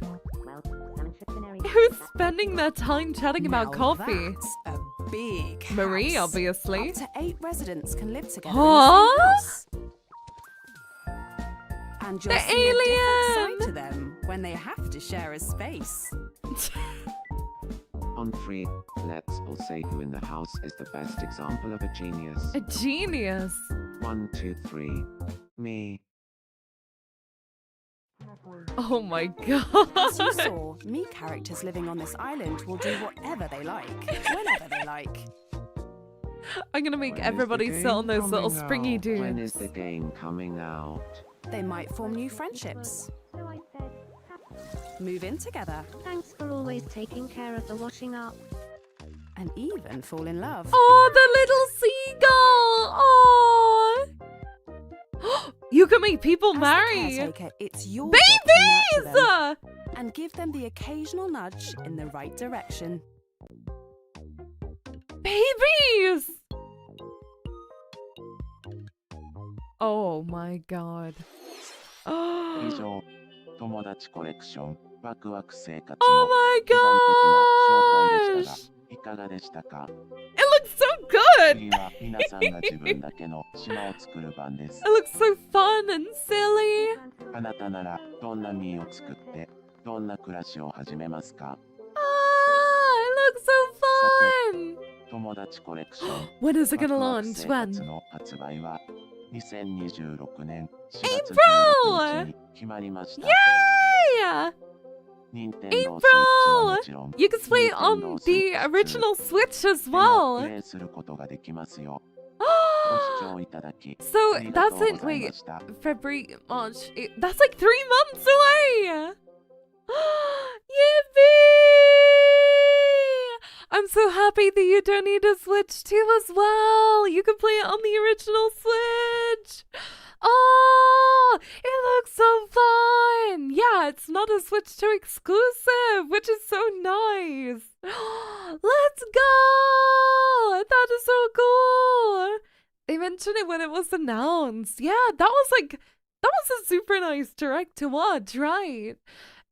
Who's spending their time chatting about Now coffee? That's a big Marie, house. obviously. Up to 8 residents can live together Huh? in the same house. And you'll The see a different alien! side to them when they have to share a space. On 3, let's all say who in the house is the best example of a genius. A genius. 1, 2, 3. Me. Oh my As you God. saw, me characters living on this island will do whatever they like, whenever they like. I'm gonna make When is the everybody sit on game those little coming springy out? dudes. When is the game coming out? They might form new friendships, So I said, move in together, thanks for always taking care of the washing up. and even fall in love. Oh, the little seagull! Oh, you can make people As the marry caretaker, it's your job to nurture them babies. and give them the occasional nudge in the right direction. Babies. Oh my God. 以 Oh 上、友達コレクション、ワクワク生活の my 基本的な紹介でした gosh. が、いかがでしたか？ It looks so good. 次は皆さんが自分だけの島を作る番です。 It looks so fun and silly. あなたならどんなミーを作ってどんな暮らしを始めますか？ Ah, it looks so fun. 友達コレクション When is it ワ gonna クワク launch? 生 When? 活の発売は2026年4月 April! 16日に決まりました。 Yay! 任天堂スイッチはもちろん You can play it on 任天堂 the スイッチ original Switch as でもプ well. レイすることができますよ。ご視聴いただき So ありがと that's う it. ございま Wait, した。 February, March. That's like 3 months away. Yippee! I'm so happy that you don't need a Switch 2 as well. You can play it on the original Switch. Oh, it looks so fun. Yeah, it's not a Switch 2 exclusive, which is so nice. Let's go. That is so cool. They mentioned it when it was announced. Yeah, that was a super nice direct to watch, right?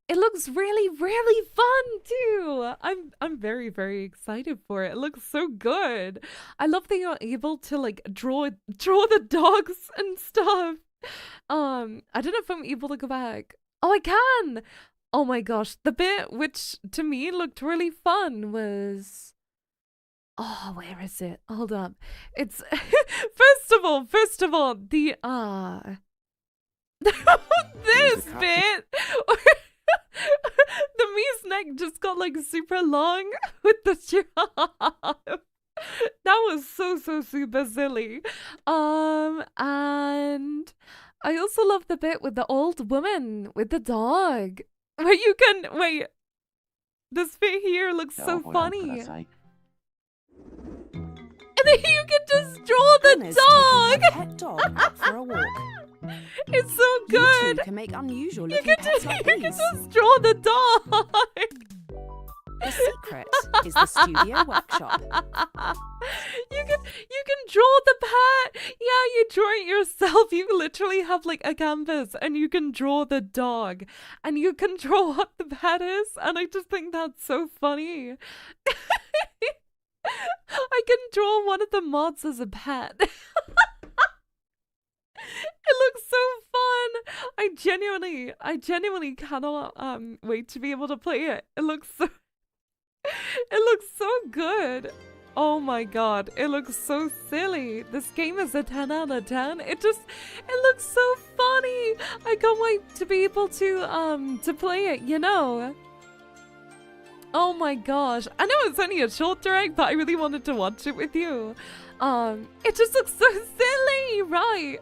It looks really, really fun too. I'm very, very excited for it. It looks so good. I love that you're able to like draw the dogs and stuff. I don't know if I'm able to go back. Oh, I can. Oh my gosh, the bit which to me looked really fun was. Oh, where is it? Hold up. It's first of all, the this bit. The Mii's neck just got like super long with the giraffe. That was so super silly. And I also love the bit with the old woman with the dog. Where you can wait. This bit here looks じゃあ so ご覧く funny. ださい。 And then you can just draw the Anna's dog. taking her pet dog out for a walk. It's so You good. two can make unusual You looking can pets like these. just draw the dog. The secret is the studio workshop. You can draw the pet. Yeah, you draw it yourself. You literally have like a canvas and you can draw the dog and you can draw what the pet is, and I just think that's so funny. I can draw one of the mods as a pet. It looks so fun. I genuinely cannot wait to be able to play it. It looks so good. Oh my god, it looks so silly. This game is a 10 out of 10. It looks so funny. I can't wait to be able to play it, you know. Oh my gosh. I know it's only a short direct, but I really wanted to watch it with you. It just looks so silly, right?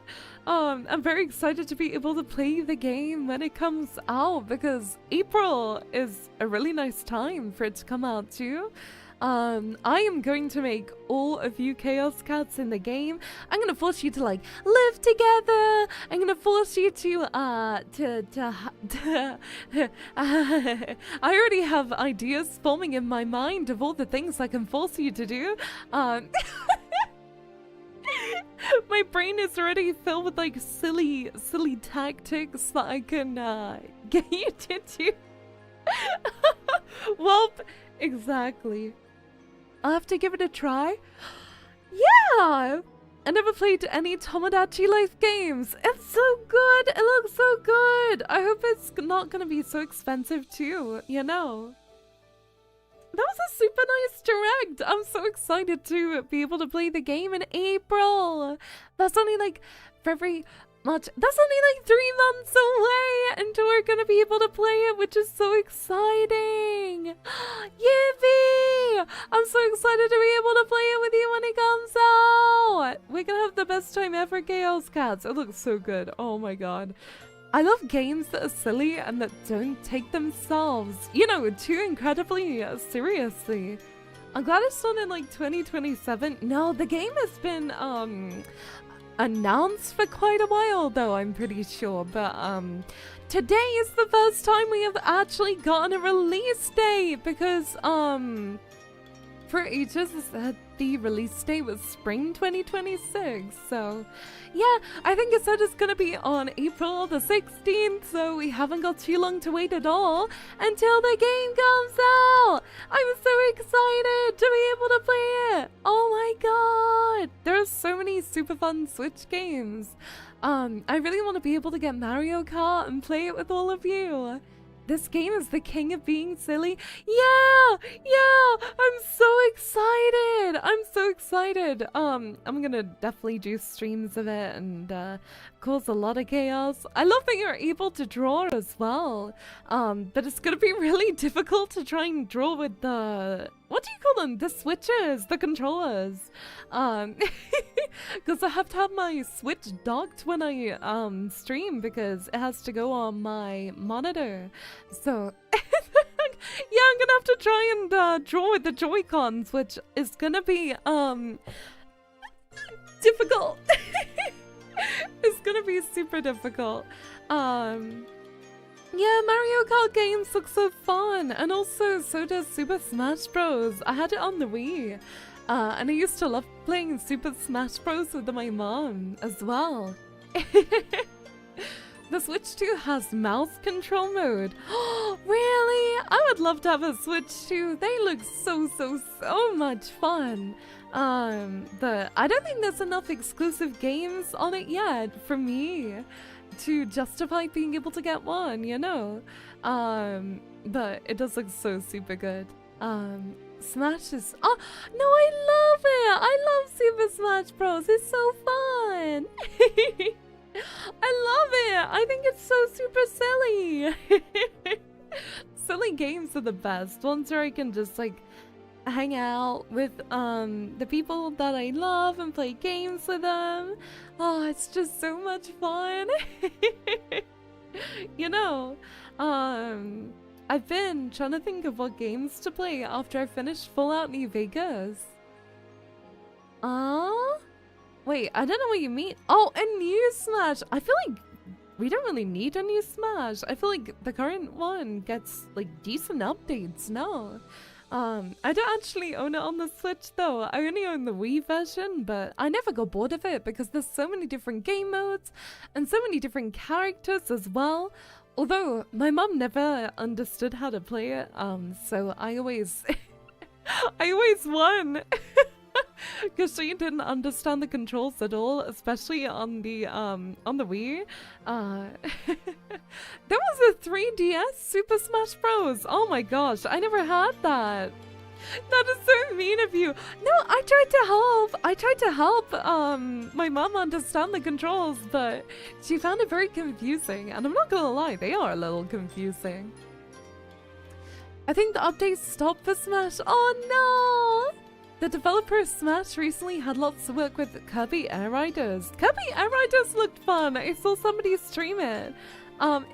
I'm very excited to be able to play the game when it comes out because April is a really nice time for it to come out too. I am going to make all of you Chaos Cats in the game. I'm gonna force you to like live together. I'm gonna force you to I already have ideas forming in my mind of all the things I can force you to do. My brain is already filled with like silly tactics that I can get you to do. Well, exactly. I'll have to give it a try. Yeah! I never played any Tomodachi Life games. It's so good. It looks so good. I hope it's not gonna be so expensive too, you know. That was a super nice direct. I'm so excited to be able to play the game in April. That's only like that's only like 3 months away until we're gonna be able to play it, which is so exciting. Yippee! I'm so excited to be able to play it with you when it comes out. We're gonna have the best time ever, Chaos Cats. It looks so good. Oh my god. I love games that are silly and that don't take themselves, you know, too incredibly seriously. I'm glad it's not in like 2027. No, the game has been announced for quite a while though, I'm pretty sure, but today is the first time we have actually gotten a release date because for ages the release date was spring 2026, so yeah, I think it said it's gonna be on April the 16th, so we haven't got too long to wait at all until the game comes out. I'm so excited to be able to play it. Oh my god, there are so many super fun Switch games. I really want to be able to get Mario Kart and play it with all of you. This game is the king of being silly. Yeah, I'm so excited. I'm so excited. I'm gonna definitely do streams of it and cause a lot of chaos. I love that you're able to draw as well. But it's gonna be really difficult to try and draw with the, what do you call them? The switches, the controllers. Because I have to have my Switch docked when I stream because it has to go on my monitor. So yeah, I'm gonna have to try and draw with the Joy-Cons, which is gonna be difficult. It's gonna be super difficult. Yeah, Mario Kart games look so fun, and also so does Super Smash Bros. I had it on the Wii, and I used to love playing Super Smash Bros. With my mom as well. The Switch 2 has mouse control mode. Really? I would love to have a Switch 2. They look so much fun. But I don't think there's enough exclusive games on it yet for me to justify being able to get one, you know? But it does look so super good. Smash is, oh no, I love it. I love Super Smash Bros. It's so fun. I love it. I think it's so super silly. Silly games are the best. Ones where I can just like hang out with the people that I love and play games with them. Oh, it's just so much fun. You know, I've been trying to think of what games to play after I finished Fallout New Vegas. Wait, I don't know what you mean. Oh, a new Smash. I feel like we don't really need a new Smash. I feel like the current one gets like decent updates now. I don't actually own it on the Switch though. I only own the Wii version, but I never got bored of it because there's so many different game modes and so many different characters as well. Although my mom never understood how to play it, so I always I always won. Because she didn't understand the controls at all, especially on the Wii. There was a 3DS Super Smash Bros. Oh my gosh, I never had that. That is so mean of you. No, I tried to help. My mom understand the controls, but she found it very confusing. And I'm not gonna lie, they are a little confusing. I think the updates stopped for Smash. Oh no! The developer of Smash recently had lots of work with Kirby Air Riders. Kirby Air Riders looked fun. I saw somebody stream it.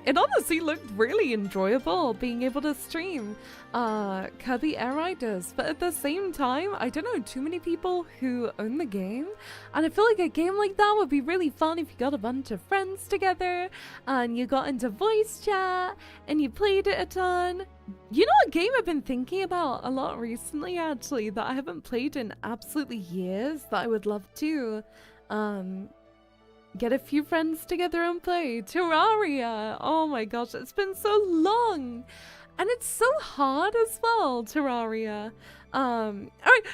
It honestly looked really enjoyable being able to stream Kirby Air Riders, but at the same time, I don't know too many people who own the game, and I feel like a game like that would be really fun if you got a bunch of friends together and you got into voice chat and you played it a ton. You know a game I've been thinking about a lot recently, actually, that I haven't played in absolutely years, that I would love to get a few friends together and play? Terraria! Oh my gosh, it's been so long! And it's so hard as well, Terraria. Alright,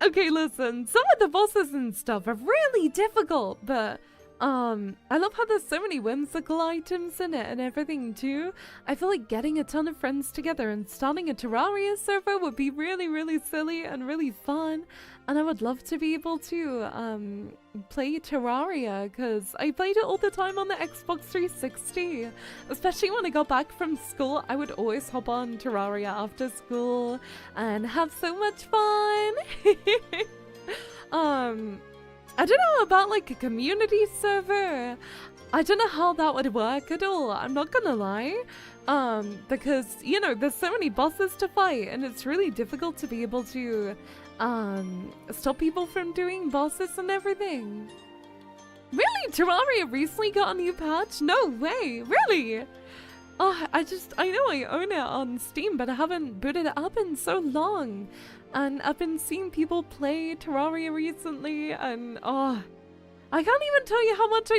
okay, listen, some of the bosses and stuff are really difficult, but I love how there's so many whimsical items in it and everything too. I feel like getting a ton of friends together and starting a Terraria server would be really, really silly and really fun. And I would love to be able to play Terraria, because I played it all the time on the Xbox 360. Especially when I got back from school, I would always hop on Terraria after school and have so much fun. I don't know about like a community server. I don't know how that would work at all. I'm not gonna lie. Because, you know, there's so many bosses to fight and it's really difficult to be able to stop people from doing bosses and everything. Really? Terraria recently got a new patch? No way! Really? Oh, I know I own it on Steam, but I haven't booted it up in so long. And I've been seeing people play Terraria recently, and oh, I can't even tell you how much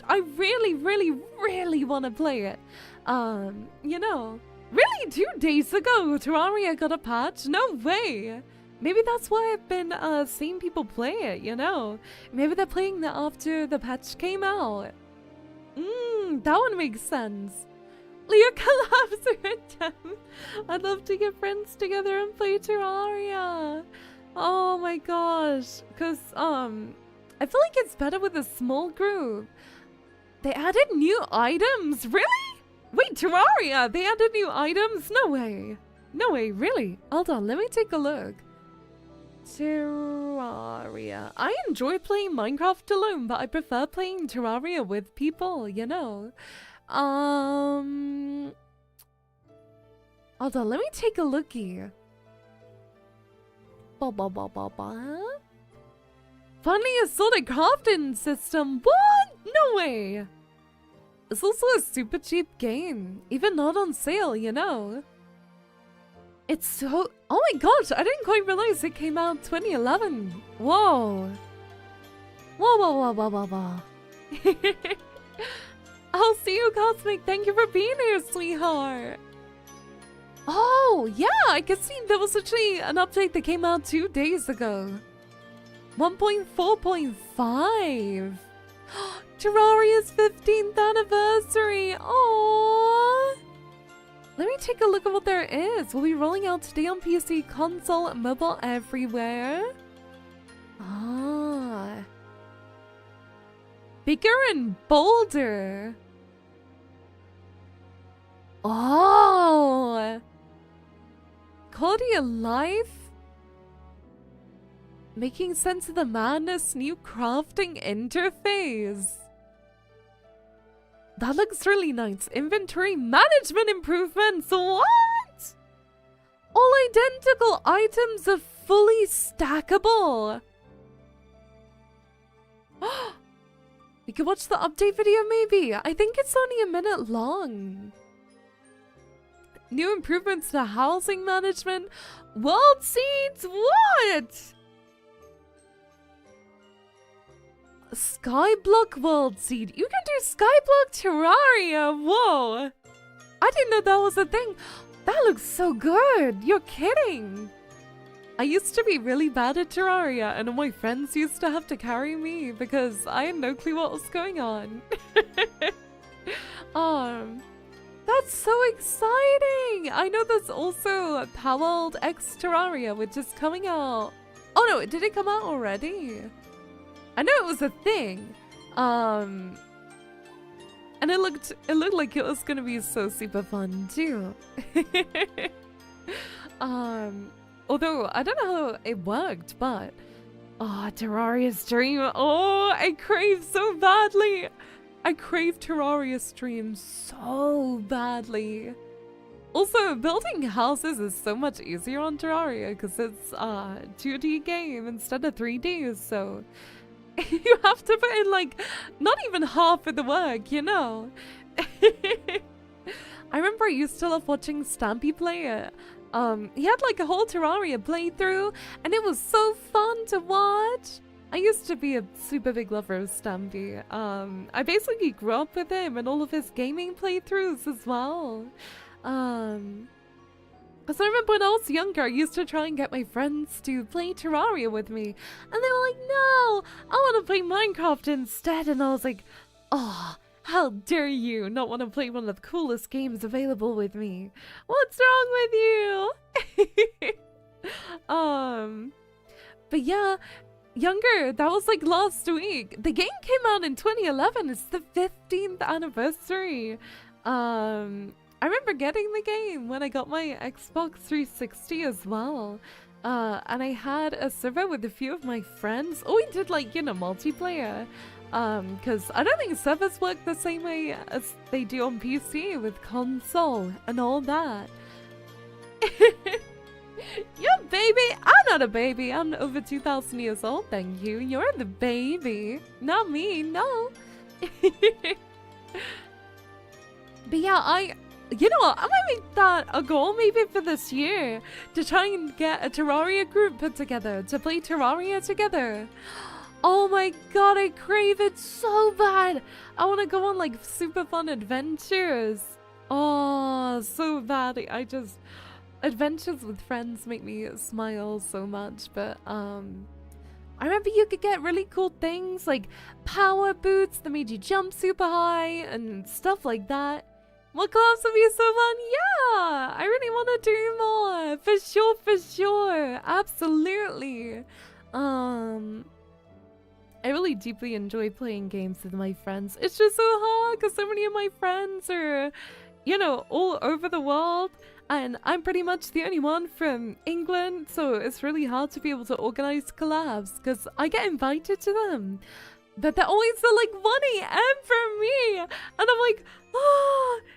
I really, really, really want to play it. You know, really 2 days ago, Terraria got a patch? No way! Maybe that's why I've been seeing people play it, you know? Maybe they're playing that after the patch came out. That one makes sense. Leah collabs with them. I'd love to get friends together and play Terraria. Oh my gosh. Because, I feel like it's better with a small group. They added new items? Really? Wait, Terraria, they added new items? No way. No way, really? Hold on, let me take a look. Terraria. I enjoy playing Minecraft alone, but I prefer playing Terraria with people, you know. Hold on, let me take a looky. Finally a sorted crafting system. What? No way. It's also a super cheap game, even not on sale, you know. It's so... Oh my gosh, I didn't quite realize it came out 2011. Whoa. Whoa. I'll see you, Cosmic. Thank you for being here, sweetheart. Oh, yeah, I can see there was actually an update that came out 2 days ago. 1.4.5. Terraria's 15th anniversary. Aww. Let me take a look at what there is. We'll be rolling out today on PC, console, mobile, everywhere. Ah. Bigger and bolder. Oh. Quality of life. Making sense of the madness, new crafting interface. That looks really nice. Inventory management improvements. What? All identical items are fully stackable. We could watch the update video maybe. I think it's only a minute long. New improvements to housing management. World seeds. What? Skyblock World Seed. You can do Skyblock Terraria. Whoa. I didn't know that was a thing. That looks so good. You're kidding. I used to be really bad at Terraria, and all my friends used to have to carry me because I had no clue what was going on. That's so exciting! I know there's also Palworld X Terraria, which is coming out. Oh no, did it come out already? I know it was a thing. And it looked like it was gonna be so super fun too. Although I don't know how it worked, but Terraria stream. Oh, I crave so badly. I crave Terraria stream so badly. Also, building houses is so much easier on Terraria because it's a 2D game instead of 3D, so you have to put in like not even half of the work, you know. I remember I used to love watching Stampy play it. He had like a whole Terraria playthrough and it was so fun to watch. I used to be a super big lover of Stampy. I basically grew up with him and all of his gaming playthroughs as well. Because I remember when I was younger, I used to try and get my friends to play Terraria with me. And they were like, no, I want to play Minecraft instead. And I was like, oh, how dare you not want to play one of the coolest games available with me? What's wrong with you? But yeah, younger, that was like last week. The game came out in 2011. It's the 15th anniversary. I remember getting the game when I got my Xbox 360 as well. And I had a server with a few of my friends. Oh, we did like, you know, multiplayer. Because I don't think servers work the same way as they do on PC with console and all that. You're a baby? I'm not a baby. I'm over 2,000 years old, thank you. You're the baby. Not me, no. But yeah, you know what, I might make that a goal maybe for this year. To try and get a Terraria group put together. To play Terraria together. Oh my god, I crave it so bad. I want to go on like super fun adventures. Oh, so bad. Adventures with friends make me smile so much. But I remember you could get really cool things like power boots that made you jump super high and stuff like that. What clubs would be so fun? Yeah, I really want to do more. For sure. Absolutely. I really deeply enjoy playing games with my friends. It's just so hard because so many of my friends are, you know, all over the world. And I'm pretty much the only one from England. So it's really hard to be able to organize collabs because I get invited to them. But they're always at like 1 AM for me. And I'm like,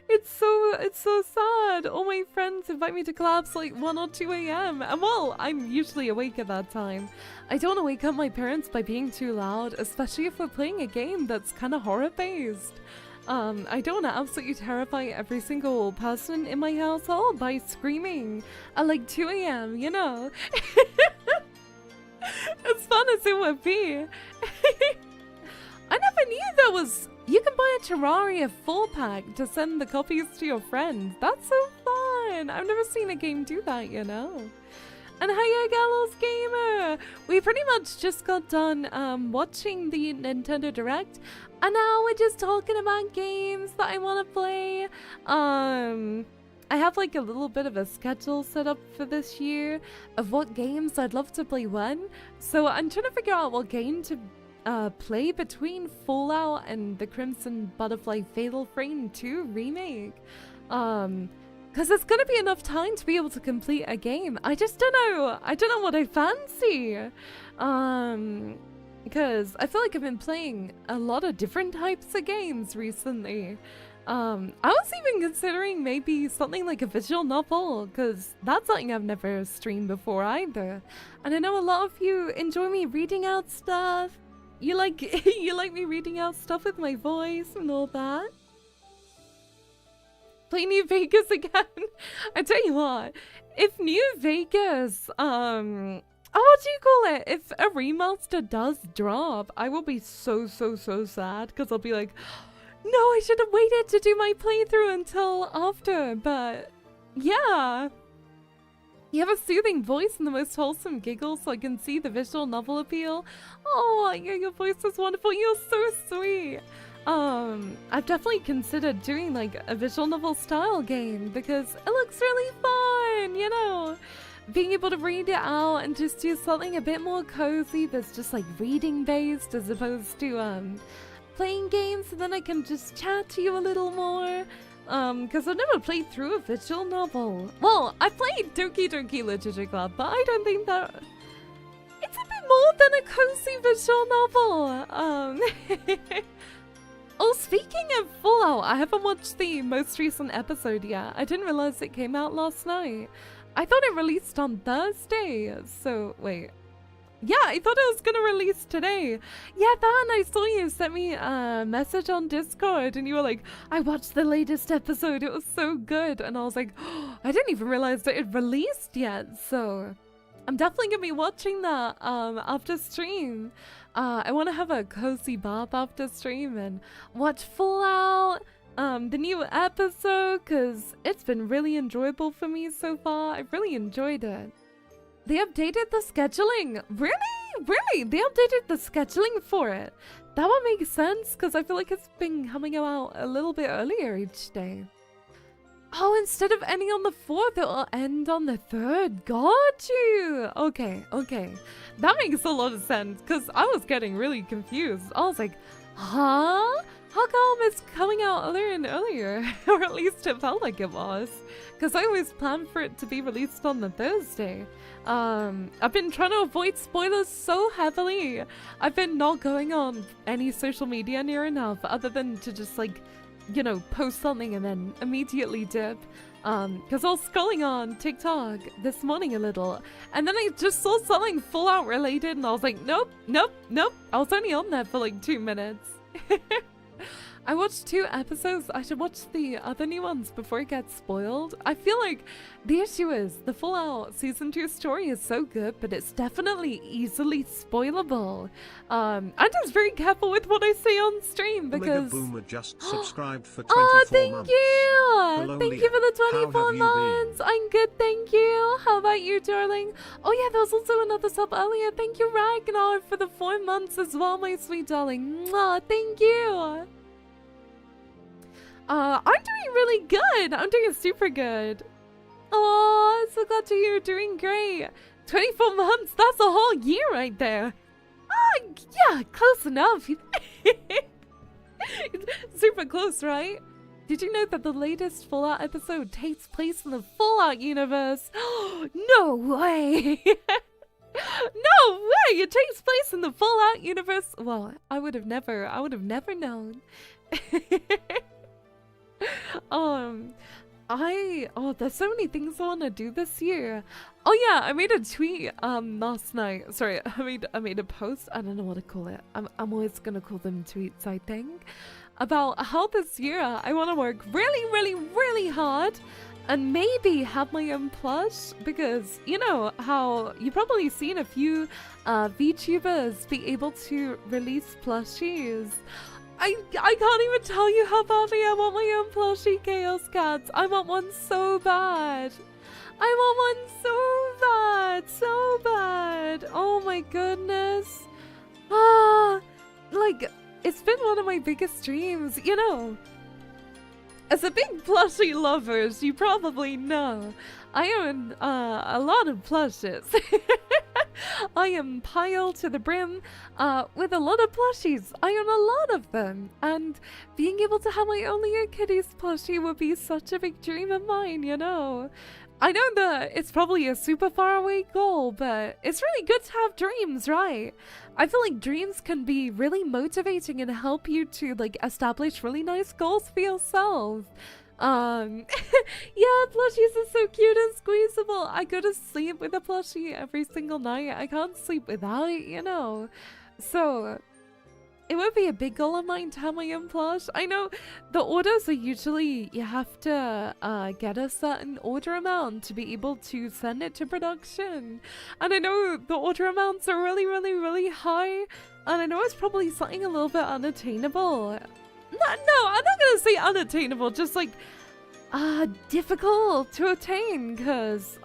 it's so sad. All my friends invite me to collabs like 1 or 2 AM. And well, I'm usually awake at that time. I don't want to wake up my parents by being too loud, especially if we're playing a game that's kind of horror-based. I don't want to absolutely terrify every single person in my household by screaming at like 2 AM, you know? As fun as it would be. I never knew there was... You can buy a Terraria full pack to send the copies to your friends. That's so fun. I've never seen a game do that, you know. And hiya, Gallows Gamer. We pretty much just got done watching the Nintendo Direct. And now we're just talking about games that I want to play. I have like a little bit of a schedule set up for this year of what games I'd love to play when. So I'm trying to figure out what game to play between Fallout and the Crimson Butterfly Fatal Frame 2 remake. Because it's gonna be enough time to be able to complete a game. I just don't know. I don't know what I fancy. Because I feel like I've been playing a lot of different types of games recently. I was even considering maybe something like a visual novel, because that's something I've never streamed before either. And I know a lot of you enjoy me reading out stuff. You like me reading out stuff with my voice and all that. Play New Vegas again. I tell you what, if New Vegas, what do you call it? If a remaster does drop, I will be so sad, because I'll be like, no, I should have waited to do my playthrough until after. But yeah, You have a soothing voice and the most wholesome giggle, so I can see the visual novel appeal. Oh, yeah, your voice is wonderful. You're so sweet. I've definitely considered doing like a visual novel style game because it looks really fun, you know? Being able to read it out and just do something a bit more cozy that's just like reading based as opposed to playing games, so then I can just chat to you a little more. Because I've never played through a visual novel. Well, I played Doki Doki Literature Club, but I don't think that... It's a bit more than a cozy visual novel. Oh, speaking of Fallout, I haven't watched the most recent episode yet. I didn't realize it came out last night. I thought it released on Thursday, so wait. Yeah, I thought it was gonna release today. Yeah, then I saw you sent me a message on Discord and you were like, I watched the latest episode, it was so good. And I was like, oh, I didn't even realize that it released yet, so I'm definitely gonna be watching that after stream. I want to have a cozy bath after stream and watch Fallout, the new episode, because it's been really enjoyable for me so far. I've really enjoyed it. They updated the scheduling. Really? Really? They updated the scheduling for it. That would make sense because I feel like it's been coming out a little bit earlier each day. Oh, instead of ending on the 4th, it'll end on the 3rd. Got you. Okay, okay. That makes a lot of sense because I was getting really confused. I was like, huh? How come it's coming out earlier and earlier? Or at least it felt like it was. Because I always planned for it to be released on the Thursday. I've been trying to avoid spoilers so heavily. I've been not going on any social media near enough other than to just like, you know, post something and then immediately dip. Because I was scrolling on TikTok this morning a little, and then I just saw something Fallout related and I was like, nope, nope, nope. I was only on there for like 2 minutes. I watched 2 episodes. I should watch the other new ones before it gets spoiled. I feel like the issue is the Fallout Season 2 story is so good, but it's definitely easily spoilable. I'm just very careful with what I say on stream because... Omega Boomer just subscribed for 24 oh, thank months. you! Hello, Thank Leah. you for the How 24 have you months! been? I'm good, thank you! How about you, darling? Oh yeah, there was also another sub earlier. Thank you, Ragnar, for the 4 months as well, my sweet darling. Mwah, thank you! I'm doing really good. I'm doing super good. Oh, I'm so glad to hear you're doing great. 24 months, that's a whole year right there. Ah, yeah, close enough. Super close, right? Did you know that the latest Fallout episode takes place in the Fallout universe? No way! No way! It takes place in the Fallout universe. Well, I would have never known. There's so many things I want to do this year. Oh yeah, I made a tweet last night. Sorry, I made a post. I don't know what to call it. I'm always gonna call them tweets, I think, about how this year I want to work really, really, really hard and maybe have my own plush, because you know how you've probably seen a few VTubers be able to release plushies. I can't even tell you how badly I want my own plushie Chaos Cats. I want one so bad. I want one so bad. So bad. Oh my goodness. Like, it's been one of my biggest dreams, you know. As a big plushie lover, as you probably know, I own a lot of plushes. I am piled to the brim with a lot of plushies. I own a lot of them. And being able to have my own Leahkitties plushie would be such a big dream of mine, you know. I know that it's probably a super far away goal, but it's really good to have dreams, right? I feel like dreams can be really motivating and help you to like establish really nice goals for yourself. Yeah, plushies are so cute and squeezable. I go to sleep with a plushie every single night. I can't sleep without it, you know. So it would be a big goal of mine to have my own plush. I know the orders are usually, you have to get a certain order amount to be able to send it to production. And I know the order amounts are really, really, really high. And I know it's probably something a little bit unattainable. No, I'm not gonna say unattainable, just like difficult to attain, because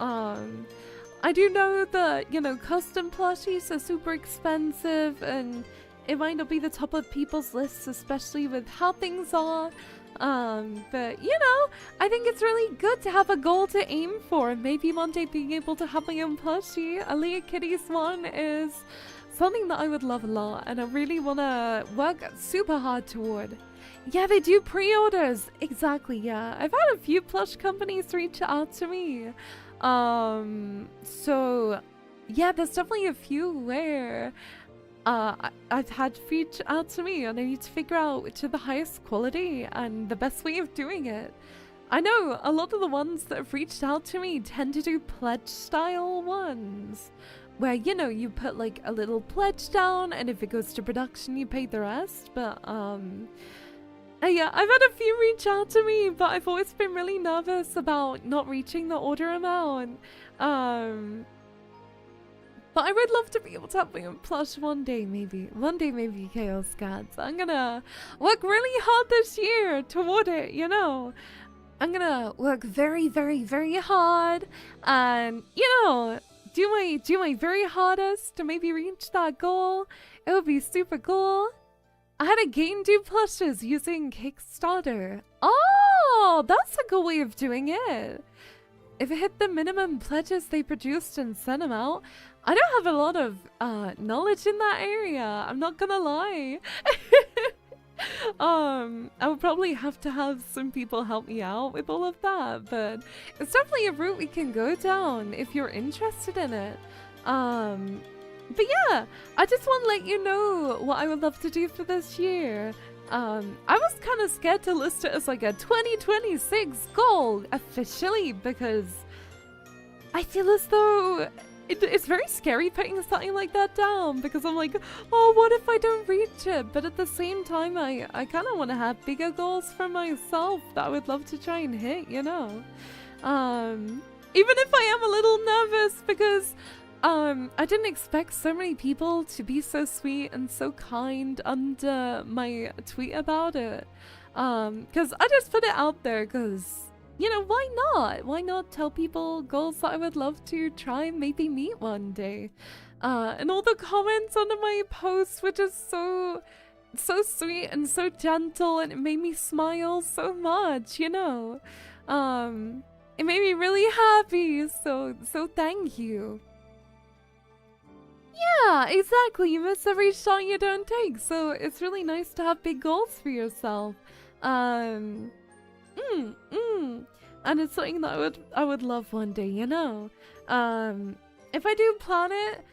I do know that, you know, custom plushies are super expensive and it might not be the top of people's lists, especially with how things are. But, you know, I think it's really good to have a goal to aim for. Maybe one day being able to have my own plushie. A Leahkitties1 is something that I would love a lot and I really want to work super hard toward. Yeah, they do pre-orders. Exactly, yeah. I've had a few plush companies reach out to me. So, yeah, there's definitely a few where I've had reach out to me and I need to figure out which are the highest quality and the best way of doing it. I know a lot of the ones that have reached out to me tend to do pledge style ones where, you know, you put like a little pledge down and if it goes to production you pay the rest. But yeah, I've had a few reach out to me, but I've always been really nervous about not reaching the order amount. But I would love to be able to have my own plush one day, maybe. One day, maybe, Chaos Cats. I'm gonna work really hard this year toward it, you know. I'm gonna work very, very, very hard and, you know, do my very hardest to maybe reach that goal. It would be super cool. I had a game do plushes using Kickstarter. Oh, that's a good way of doing it. If it hit the minimum pledges they produced and sent them out, I don't have a lot of knowledge in that area. I'm not gonna lie. I would probably have to have some people help me out with all of that, but it's definitely a route we can go down if you're interested in it. But yeah, I just want to let you know what I would love to do for this year. I was kind of scared to list it as like a 2026 goal officially because I feel as though it's very scary putting something like that down because I'm like, oh, what if I don't reach it? But at the same time, I kind of want to have bigger goals for myself that I would love to try and hit, you know? Even if I am a little nervous because I didn't expect so many people to be so sweet and so kind under my tweet about it. Because I just put it out there because, you know, why not? Why not tell people goals that I would love to try and maybe meet one day? And all the comments under my post were just so sweet and so gentle and it made me smile so much, you know? It made me really happy, so thank you. Yeah, exactly. You miss every shot you don't take, so it's really nice to have big goals for yourself. And it's something that I would love one day, you know. If I do plan it,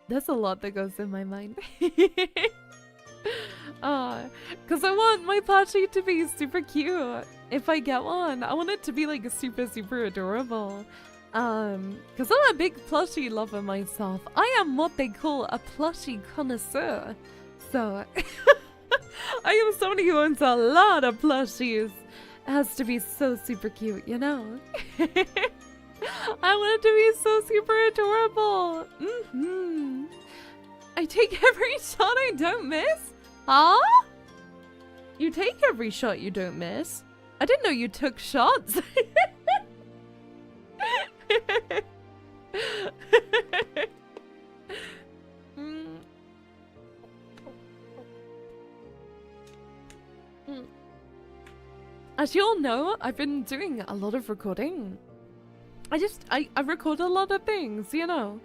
there's a lot that goes in my mind. Cause I want my plushie to be super cute. If I get one, I want it to be like super adorable. Cause I'm a big plushie lover myself. I am what they call a plushie connoisseur. So I am somebody who owns a lot of plushies. It has to be so super cute, you know? I want it to be so super adorable. I take every shot I don't miss? Huh? You take every shot you don't miss? I didn't know you took shots. As you all know, I've been doing a lot of recording. I record a lot of things, you know,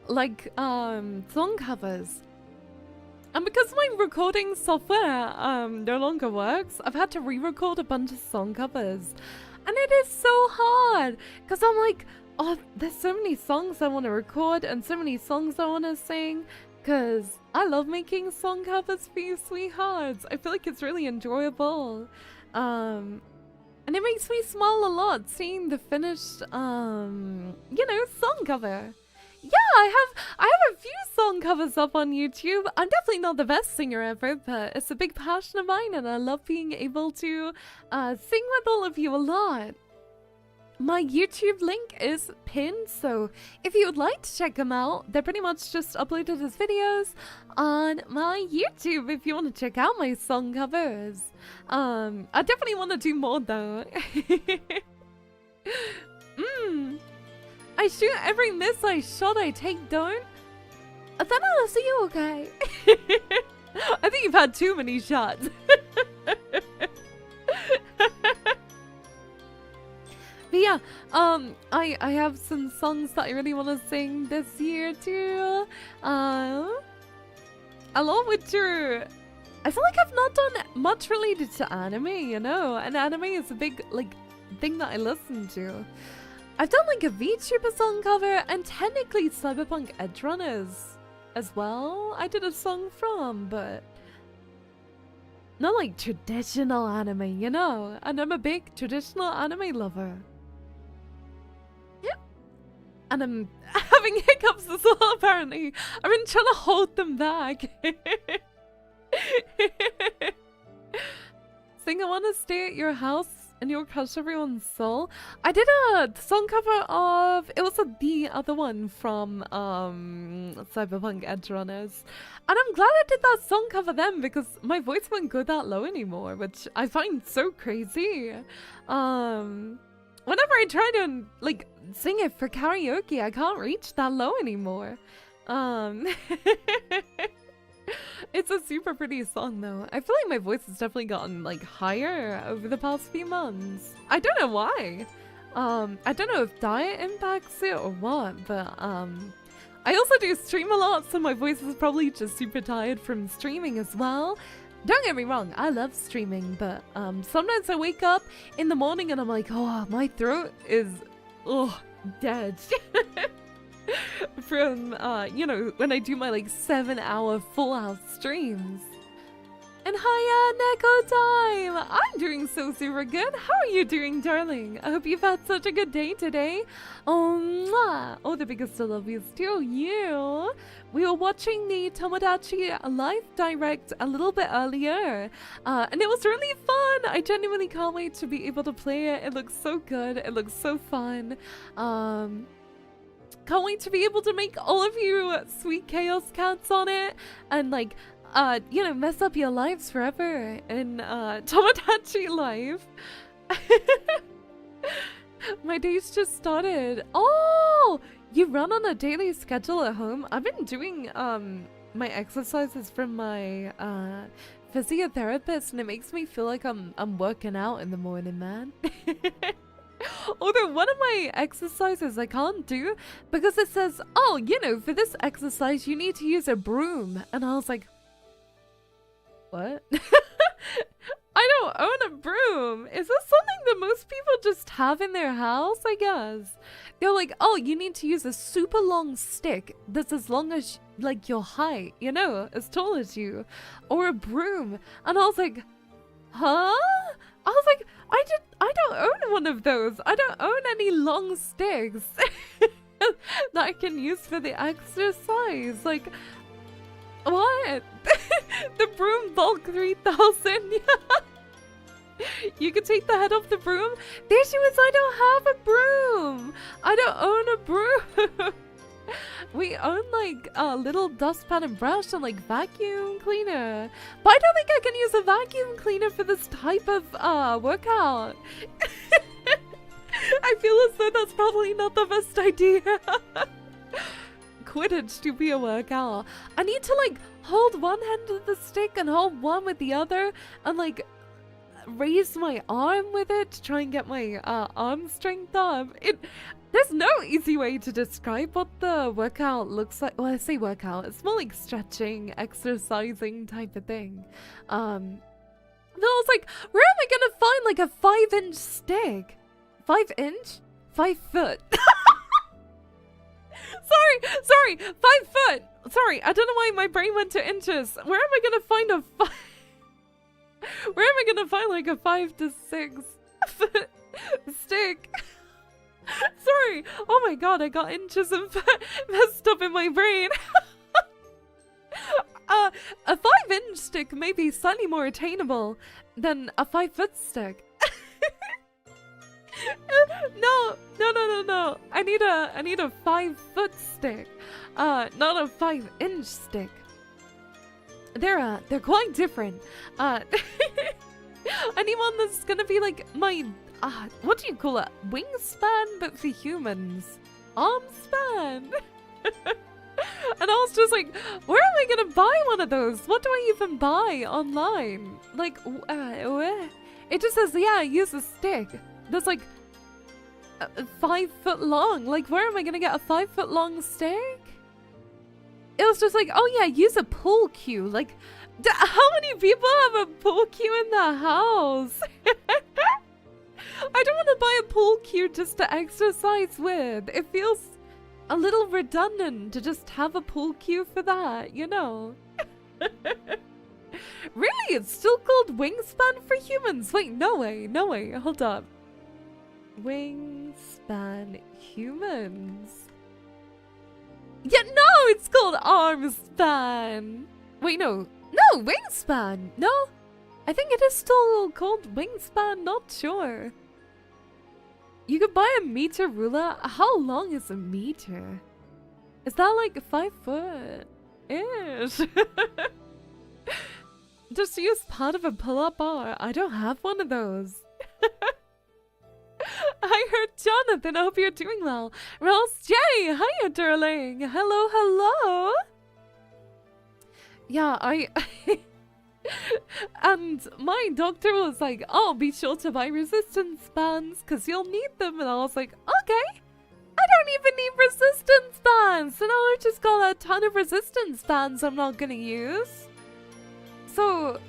like song covers. And because my recording software no longer works, I've had to re-record a bunch of song covers. And it is so hard because I'm like, oh, there's so many songs I want to record and so many songs I want to sing because I love making song covers for you sweethearts. I feel like it's really enjoyable. And it makes me smile a lot seeing the finished, you know, song cover. Yeah, I have a few song covers up on YouTube. I'm definitely not the best singer ever, but it's a big passion of mine and I love being able to sing with all of you a lot. My YouTube link is pinned, so if you would like to check them out, they're pretty much just uploaded as videos on my YouTube if you want to check out my song covers. I definitely want to do more though. I shoot every miss I shot I take, don't? Thanos, are you okay? I think you've had too many shots. But yeah, I have some songs that I really want to sing this year too. Along with your... I feel like I've not done much related to anime, you know? And anime is a big, like, thing that I listen to. I've done, like, a VTuber song cover and technically Cyberpunk Edgerunners as well. I did a song from, but... not, like, traditional anime, you know? And I'm a big traditional anime lover. Yep. And I'm having hiccups as well, apparently. I've been trying to hold them back. Sing I Wanna Stay at Your House and You'll Crush Everyone's Soul. I did a song cover of... it was the other one from Cyberpunk Edgerunners. And I'm glad I did that song cover then because my voice won't go that low anymore, which I find so crazy. Whenever I try to, like, sing it for karaoke, I can't reach that low anymore. It's a super pretty song though. I feel like my voice has definitely gotten, like, higher over the past few months. I don't know why. I don't know if diet impacts it or what, but I also do stream a lot, so my voice is probably just super tired from streaming as well. Don't get me wrong, I love streaming, but sometimes I wake up in the morning and I'm like, oh, my throat is, dead. From, you know, when I do my, like, 7-hour full-house streams. And hiya, Neko Time! I'm doing so super good. How are you doing, darling? I hope you've had such a good day today. Oh, mwah! Oh, the biggest of love is to you. We were watching the Tomodachi Life Direct a little bit earlier, and it was really fun. I genuinely can't wait to be able to play it. It looks so good. It looks so fun. Can't wait to be able to make all of you sweet chaos cats on it and, like, you know, mess up your lives forever in Tomodachi Life. My day's just started. Oh, you run on a daily schedule at home? I've been doing my exercises from my physiotherapist, and it makes me feel like I'm working out in the morning, man. Although one of my exercises I can't do because it says, oh, you know, for this exercise you need to use a broom. And I was like, what? I don't own a broom. Is this something that most people just have in their house, I guess? They're like, oh, you need to use a super long stick that's as long as, like, your height, you know, as tall as you. Or a broom. And I was like, huh? I was like, I don't own one of those. I don't own any long sticks that I can use for the exercise. Like, what? The broom bulk 3000. You can take the head off the broom. The issue is I don't have a broom. I don't own a broom. We own, like, a little dustpan and brush and, like, vacuum cleaner. But I don't think I can use a vacuum cleaner for this type of workout. I feel as though that's probably not the best idea. Quidditch to be a workout. I need to, like, hold one hand of the stick and hold one with the other and, like, raise my arm with it to try and get my arm strength up. There's no easy way to describe what the workout looks like. Well, I say workout, it's more like stretching, exercising type of thing. Then I was like, where am I gonna find, like, a 5-inch stick? 5 inch? 5 foot. Sorry, 5 foot. Sorry, I don't know why my brain went to inches. Where am I gonna find where am I gonna find, like, a 5 to 6 foot stick? Sorry. Oh my god, I got inches and messed up in my brain. A 5-inch stick may be slightly more attainable than a 5-foot stick. No. I need a 5-foot stick. Not a 5-inch stick. They're quite different. I need one that's gonna be like my what do you call it? Wingspan, but for humans. arm span. And I was just like, where am I gonna buy one of those? What do I even buy online? Like, where? It just says, yeah, use a stick. That's like 5 foot long. Like, where am I gonna get a 5 foot long stick? It was just like, oh yeah, use a pool cue. Like, how many people have a pool cue in their house? I don't want to buy a pool cue just to exercise with. It feels a little redundant to just have a pool cue for that, you know? Really? It's still called wingspan for humans? Wait, no way, no way. Hold up. Wingspan humans. Yeah, no, it's called arm span. Wait, no. No, wingspan. No, I think it is still called wingspan. Not sure. You could buy a meter ruler. How long is a meter? Is that like 5 foot-ish? Just use part of a pull-up bar. I don't have one of those. I heard Jonathan. I hope you're doing well. Rose J, hiya, darling. Hello, hello. Yeah, and my doctor was like, oh, be sure to buy resistance bands because you'll need them. And I was like, okay, I don't even need resistance bands. So now I've just got a ton of resistance bands I'm not gonna use. So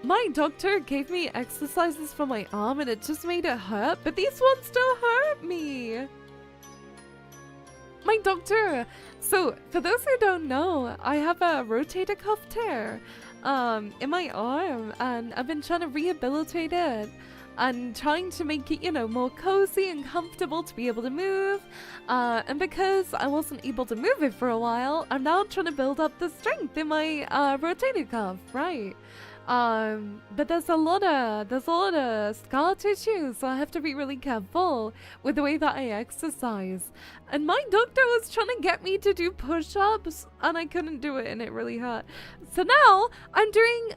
my doctor gave me exercises for my arm and it just made it hurt, but these ones don't hurt me. My doctor. So, for those who don't know, I have a rotator cuff tear in my arm, and I've been trying to rehabilitate it and trying to make it, you know, more cozy and comfortable to be able to move. And because I wasn't able to move it for a while, I'm now trying to build up the strength in my rotator cuff, right? But there's a lot of scar tissue, so I have to be really careful with the way that I exercise. And my doctor was trying to get me to do push-ups, and I couldn't do it, and it really hurt. So now I'm doing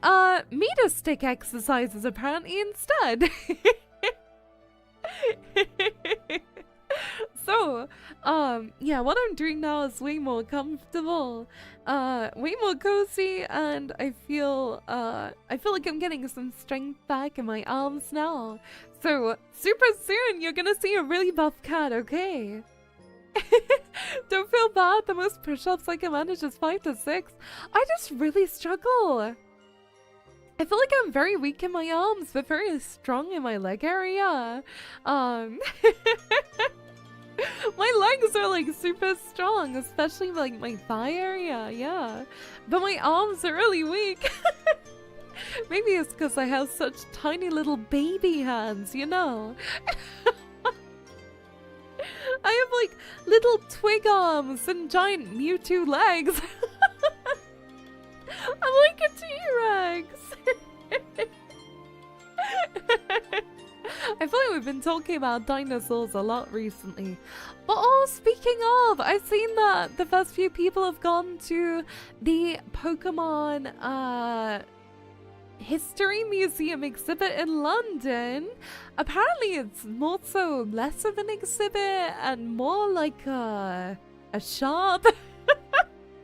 meter stick exercises apparently instead. So, yeah, what I'm doing now is way more comfortable, way more cozy, and I feel like I'm getting some strength back in my arms now. So, super soon, you're gonna see a really buff cat, okay? Don't feel bad, the most push-ups I can manage is 5 to 6. I just really struggle. I feel like I'm very weak in my arms, but very strong in my leg area. My legs are like super strong, especially like my thigh area, yeah. But my arms are really weak. Maybe it's because I have such tiny little baby hands, you know. I have like little twig arms and giant Mewtwo legs. I'm like a T-Rex. I feel like we've been talking about dinosaurs a lot recently. But oh, speaking of, I've seen that the first few people have gone to the Pokemon History Museum exhibit in London. Apparently it's more so less of an exhibit and more like a shop.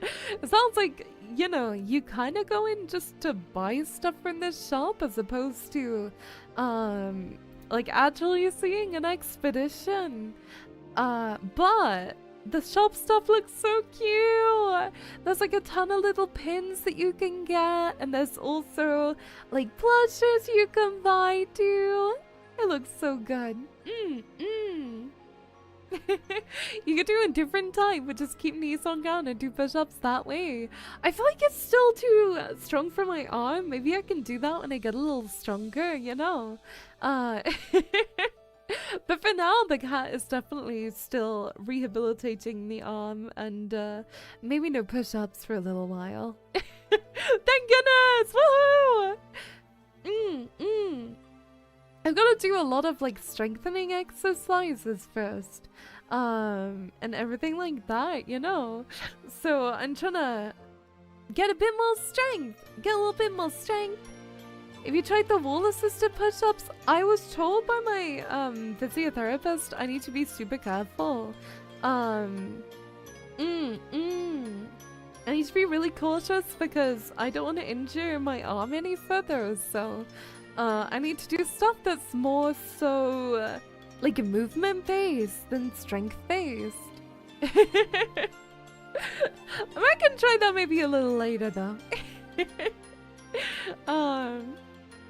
It sounds like, you know, you kind of go in just to buy stuff from this shop as opposed to like actually seeing an expedition. But the shop stuff looks so cute. There's like a ton of little pins that you can get, and there's also like plushes you can buy too. It looks so good. You could do a different type, but just keep knees on ground and do push-ups that way. I feel like it's still too strong for my arm. Maybe I can do that when I get a little stronger, you know. But for now, the cat is definitely still rehabilitating the arm, and maybe no push-ups for a little while. Thank goodness! Woohoo! I've got to do a lot of like strengthening exercises first, and everything like that, you know. So I'm trying to get a bit more strength, get a little bit more strength. If you tried the wall-assisted push-ups, I was told by my physiotherapist I need to be super careful. I need to be really cautious because I don't want to injure my arm any further. So, I need to do stuff that's more so like movement-based than strength-based. I can try that maybe a little later though.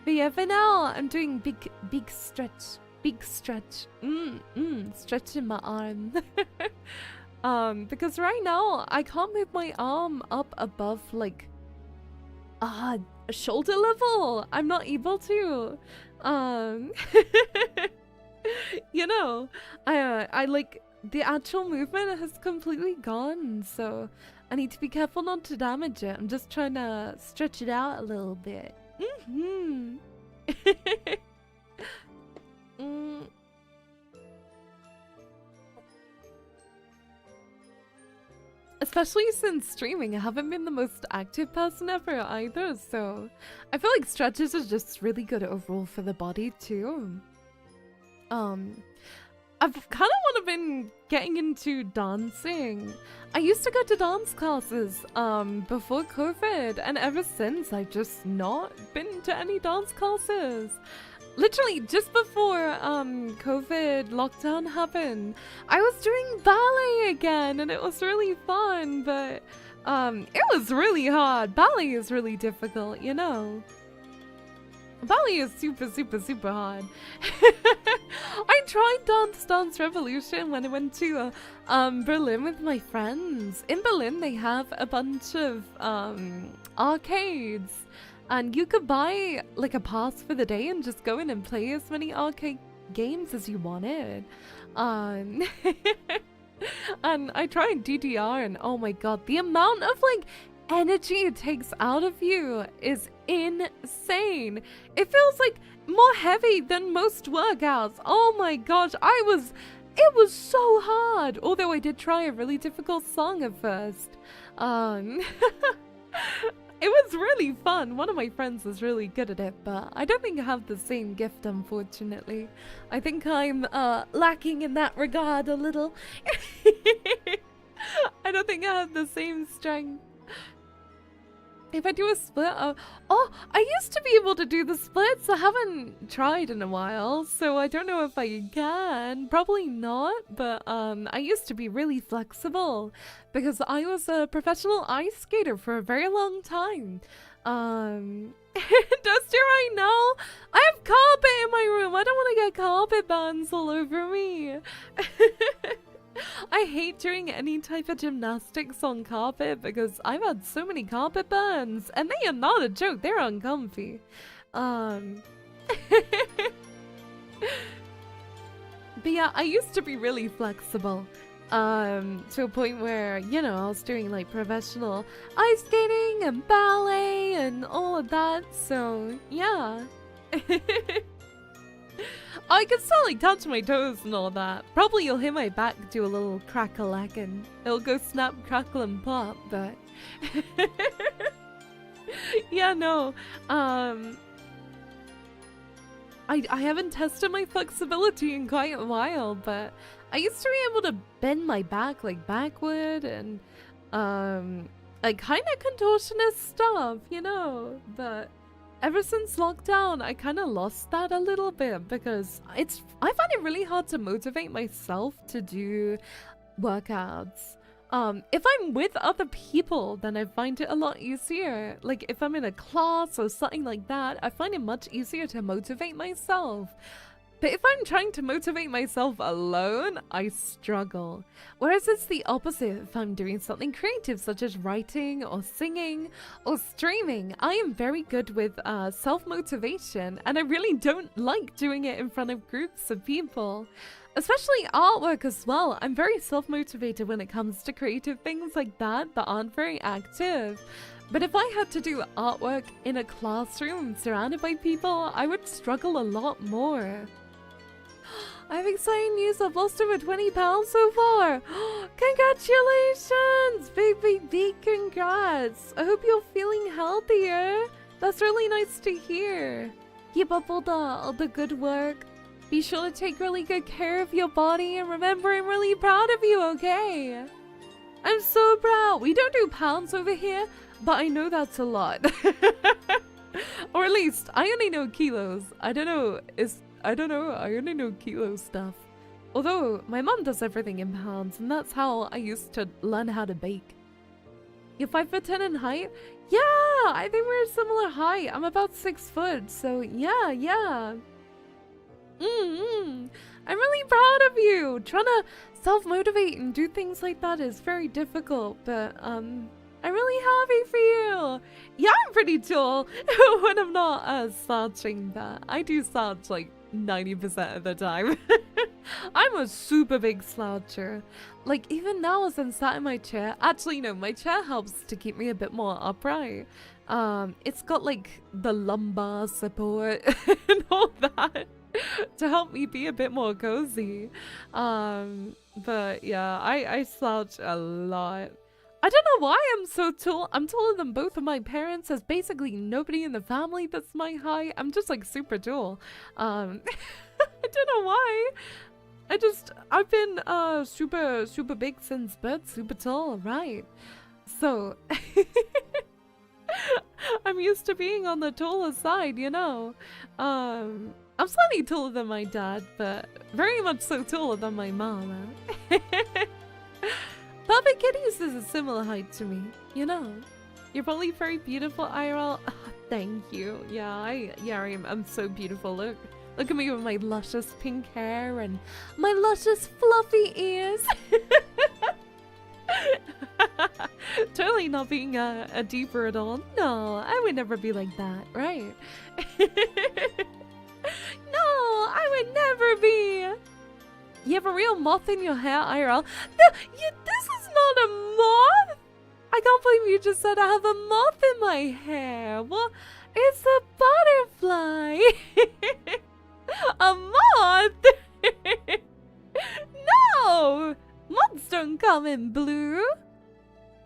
But yeah, for now I'm doing big stretch, stretching my arm. Because right now I can't move my arm up above like shoulder level. I'm not able to. You know, I like the actual movement has completely gone, so I need to be careful not to damage it. I'm just trying to stretch it out a little bit. Especially since streaming, I haven't been the most active person ever either, so I feel like stretches are just really good overall for the body too. I've kind of been getting into dancing. I used to go to dance classes before COVID, and ever since I've just not been to any dance classes. Literally just before COVID lockdown happened, I was doing ballet again and it was really fun, but it was really hard. Ballet is really difficult, you know. Ballet is super hard. I tried Dance Revolution when I went to Berlin with my friends. In Berlin they have a bunch of arcades, and you could buy like a pass for the day and just go in and play as many arcade games as you wanted. And I tried DDR, and oh my god, the amount of like energy it takes out of you is insane. It feels like more heavy than most workouts. Oh my gosh, it was so hard. Although I did try a really difficult song at first. It was really fun. One of my friends was really good at it, but I don't think I have the same gift, unfortunately. I think I'm lacking in that regard a little. I don't think I have the same strength. If I do a split, oh, I used to be able to do the splits. I haven't tried in a while, so I don't know if I can. Probably not, but I used to be really flexible because I was a professional ice skater for a very long time. Dusty right now, I have carpet in my room. I don't want to get carpet burns all over me. I hate doing any type of gymnastics on carpet because I've had so many carpet burns, and they are not a joke. They're uncomfy. But yeah, I used to be really flexible. To a point where, you know, I was doing like professional ice skating and ballet and all of that. So yeah. I can still like touch my toes and all that. Probably you'll hear my back do a little crack-a-lack and it'll go snap, crackle, and pop, but yeah, no. I haven't tested my flexibility in quite a while, but I used to be able to bend my back like backward and like kind of contortionist stuff, you know, but ever since lockdown, I kind of lost that a little bit because I find it really hard to motivate myself to do workouts. If I'm with other people, then I find it a lot easier. Like if I'm in a class or something like that, I find it much easier to motivate myself. But if I'm trying to motivate myself alone, I struggle. Whereas it's the opposite if I'm doing something creative such as writing or singing or streaming. I am very good with self-motivation, and I really don't like doing it in front of groups of people. Especially artwork as well. I'm very self-motivated when it comes to creative things like that aren't very active. But if I had to do artwork in a classroom surrounded by people, I would struggle a lot more. I have exciting news. I've lost over 20 pounds so far. Congratulations! Big congrats. I hope you're feeling healthier. That's really nice to hear. Keep up all the good work. Be sure to take really good care of your body, and remember, I'm really proud of you, okay? I'm so proud. We don't do pounds over here, but I know that's a lot. Or at least, I only know kilos. I don't know, I only know kilo stuff. Although, my mom does everything in pounds, and that's how I used to learn how to bake. You're 5'10" in height? Yeah, I think we're a similar height. I'm about 6 foot, so yeah. I'm really proud of you. Trying to self-motivate and do things like that is very difficult, but I'm really happy for you. Yeah, I'm pretty tall when I'm not slouching, but I do slouch like 90% of the time. I'm a super big sloucher. Like, even now as I'm sat in my chair, actually no, my chair helps to keep me a bit more upright. It's got like the lumbar support and all that to help me be a bit more cozy. But yeah, I slouch a lot. I don't know why I'm so tall. I'm taller than both of my parents. There's basically nobody in the family that's my height. I'm just like super tall. I don't know why. I've been super big since birth, super tall, right? So I'm used to being on the taller side, you know. I'm slightly taller than my dad, but very much so taller than my mama. Leahkitties is a similar height to me, you know. You're probably very beautiful, IRL. Oh, thank you. Yeah, I'm so beautiful. Look at me with my luscious pink hair and my luscious fluffy ears. Totally not being a deeper at all. No, I would never be like that, right? No, I would never be. You have a real moth in your hair, IRL. This is not a moth. I can't believe you just said I have a moth in my hair. Well, it's a butterfly. A moth? No! Moths don't come in blue.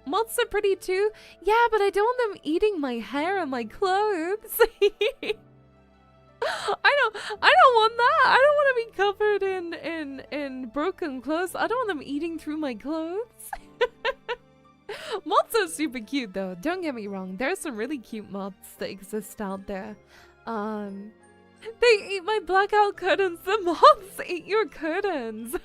Moths are pretty too. Yeah, but I don't want them eating my hair and my clothes. I don't want that. I don't want to be covered in broken clothes. I don't want them eating through my clothes. Moths are super cute though. Don't get me wrong. There are some really cute moths that exist out there. They ate my blackout curtains. The moths ate your curtains.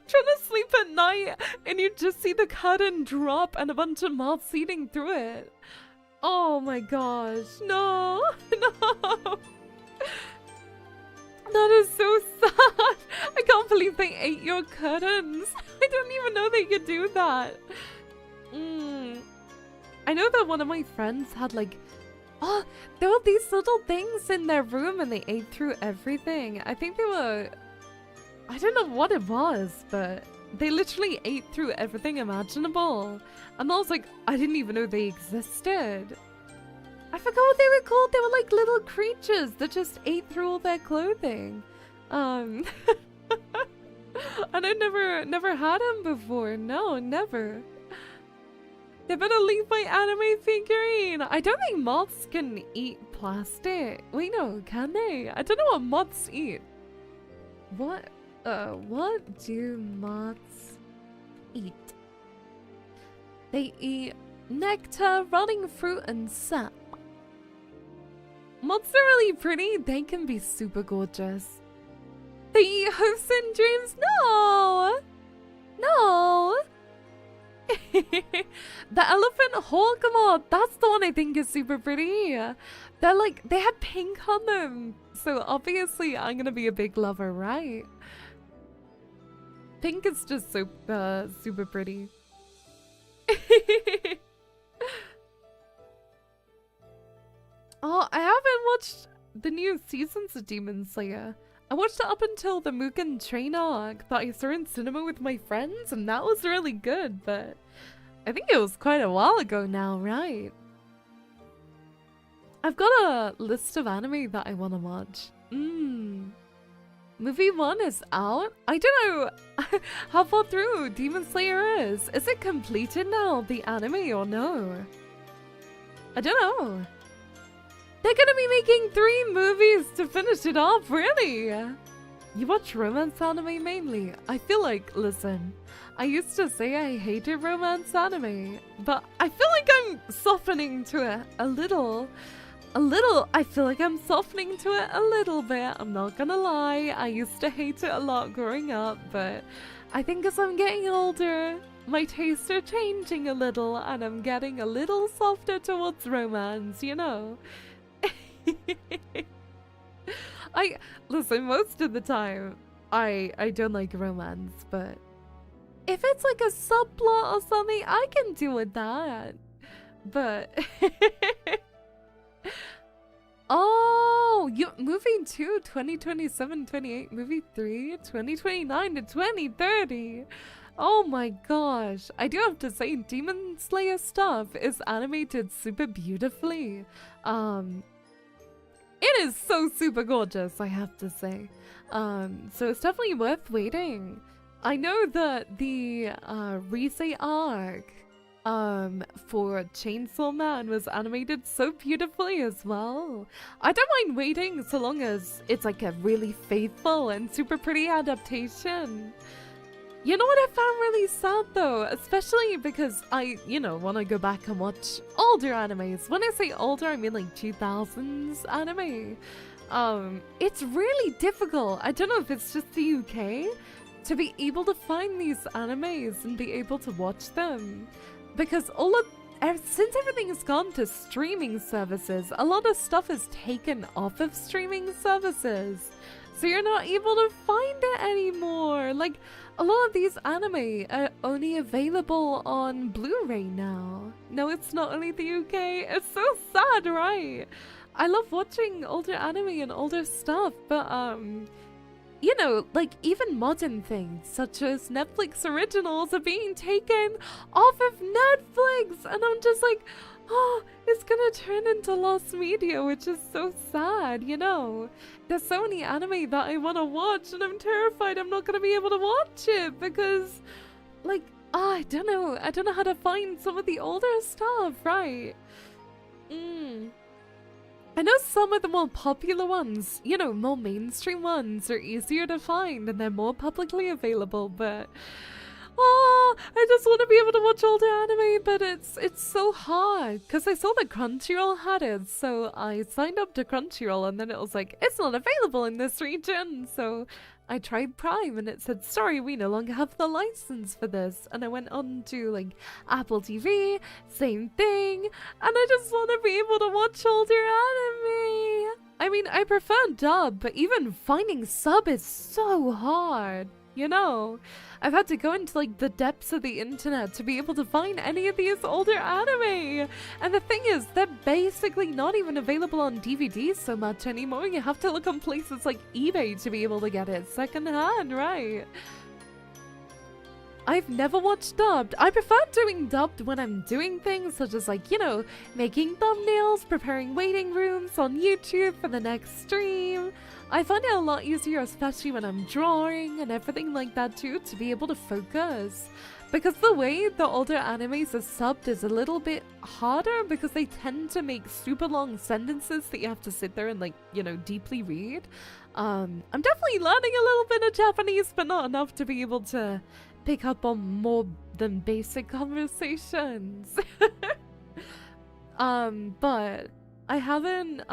Trying to sleep at night and you just see the curtain drop and a bunch of moths eating through it. Oh my gosh, no. That is so sad. I can't believe they ate your curtains. I didn't even know they could do that. I know that one of my friends had like, there were these little things in their room and they ate through everything. I think they were, I don't know what it was, but they literally ate through everything imaginable. And I was like, I didn't even know they existed. I forgot what they were called. They were like little creatures that just ate through all their clothing. And I never had them before. No, never. They better leave my anime figurine. I don't think moths can eat plastic. Wait, no, can they? I don't know what moths eat. What do moths eat? They eat nectar, rotting fruit, and sap. Moths are really pretty. They can be super gorgeous. They eat hopes and dreams. No! The elephant hawk moth. That's the one I think is super pretty. They're like, they have pink on them. So obviously I'm gonna be a big lover, right? Pink is just so super pretty. Oh, I haven't watched the new seasons of Demon Slayer. I watched it up until the Mugen Train arc that I saw in cinema with my friends, and that was really good, but I think it was quite a while ago now, right? I've got a list of anime that I want to watch. Movie 1 is out? I don't know how far through Demon Slayer is. Is it completed now, the anime, or no? I don't know. They're gonna be making 3 movies to finish it off, really? You watch romance anime mainly? I feel like, listen, I used to say I hated romance anime, but I feel like I'm softening to it a little. I feel like I'm softening to it a little bit. I'm not gonna lie. I used to hate it a lot growing up, but I think as I'm getting older, my tastes are changing a little, and I'm getting a little softer towards romance, you know? Listen, most of the time, I don't like romance, but if it's like a subplot or something, I can deal with that. But oh, movie 2, 2027, 28, movie 3, 2029 to 2030. Oh my gosh. I do have to say, Demon Slayer stuff is animated super beautifully. It is so super gorgeous, I have to say. So it's definitely worth waiting. I know that the Rise arc for Chainsaw Man was animated so beautifully as well. I don't mind waiting so long as it's like a really faithful and super pretty adaptation. You know what I found really sad though, especially because I, want to go back and watch older animes. When I say older, I mean like 2000s anime. It's really difficult. I don't know if it's just the UK to be able to find these animes and be able to watch them, because since everything has gone to streaming services, a lot of stuff is taken off of streaming services, so you're not able to find it anymore. Like, a lot of these anime are only available on Blu-ray now. No, it's not only the UK. It's so sad, right? I love watching older anime and older stuff, but like even modern things such as Netflix originals are being taken off of Netflix, and I'm just like, oh, it's gonna turn into lost media, which is so sad, There's so many anime that I want to watch, and I'm terrified I'm not gonna be able to watch it because, I don't know how to find some of the older stuff, right? I know some of the more popular ones, more mainstream ones are easier to find and they're more publicly available, but I just want to be able to watch older anime, but it's so hard because I saw that Crunchyroll had it, so I signed up to Crunchyroll and then it was like, it's not available in this region, so I tried Prime and it said, sorry, we no longer have the license for this. And I went on to Apple TV, same thing, and I just want to be able to watch older anime. I mean, I prefer dub, but even finding sub is so hard, I've had to go into the depths of the internet to be able to find any of these older anime. And the thing is, they're basically not even available on DVD so much anymore. You have to look on places like eBay to be able to get it secondhand, right? I've never watched dubbed. I prefer doing dubbed when I'm doing things such as making thumbnails, preparing waiting rooms on YouTube for the next stream. I find it a lot easier, especially when I'm drawing and everything like that too, to be able to focus. Because the way the older animes are subbed is a little bit harder because they tend to make super long sentences that you have to sit there and deeply read. I'm definitely learning a little bit of Japanese, but not enough to be able to pick up on more than basic conversations. But I haven't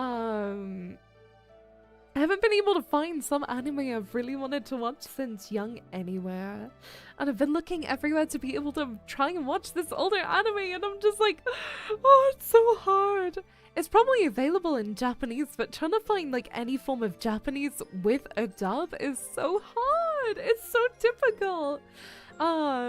been able to find some anime I've really wanted to watch since Young anywhere. And I've been looking everywhere to be able to try and watch this older anime, and I'm just like, oh, it's so hard. It's probably available in Japanese, but trying to find any form of Japanese with a dub is so hard. It's so difficult. Anime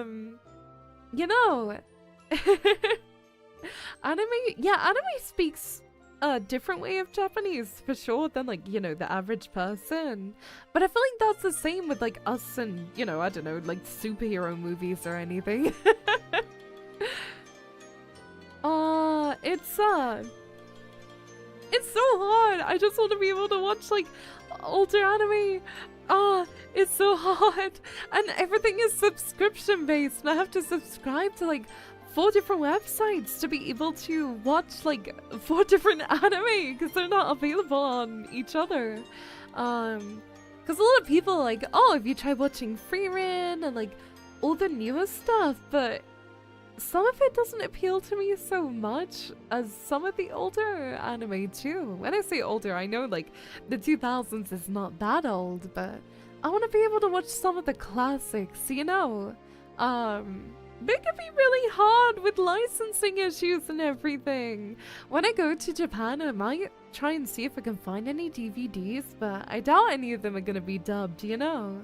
speaks a different way of Japanese for sure than the average person, but I feel like that's the same with us and I don't know, superhero movies or anything. It's so hard. I just want to be able to watch older anime. It's so hard, and everything is subscription based, and I have to subscribe to 4 different websites to be able to watch like 4 different anime because they're not available on each other. Because a lot of people are like, oh, have you tried watching Freerin and like all the newest stuff, but some of it doesn't appeal to me so much as some of the older anime too. When I say older, I know like the 2000s is not that old, but I want to be able to watch some of the classics, you know? But it can be really hard with licensing issues and everything. When I go to Japan, I might try and see if I can find any DVDs, but I doubt any of them are gonna be dubbed, you know?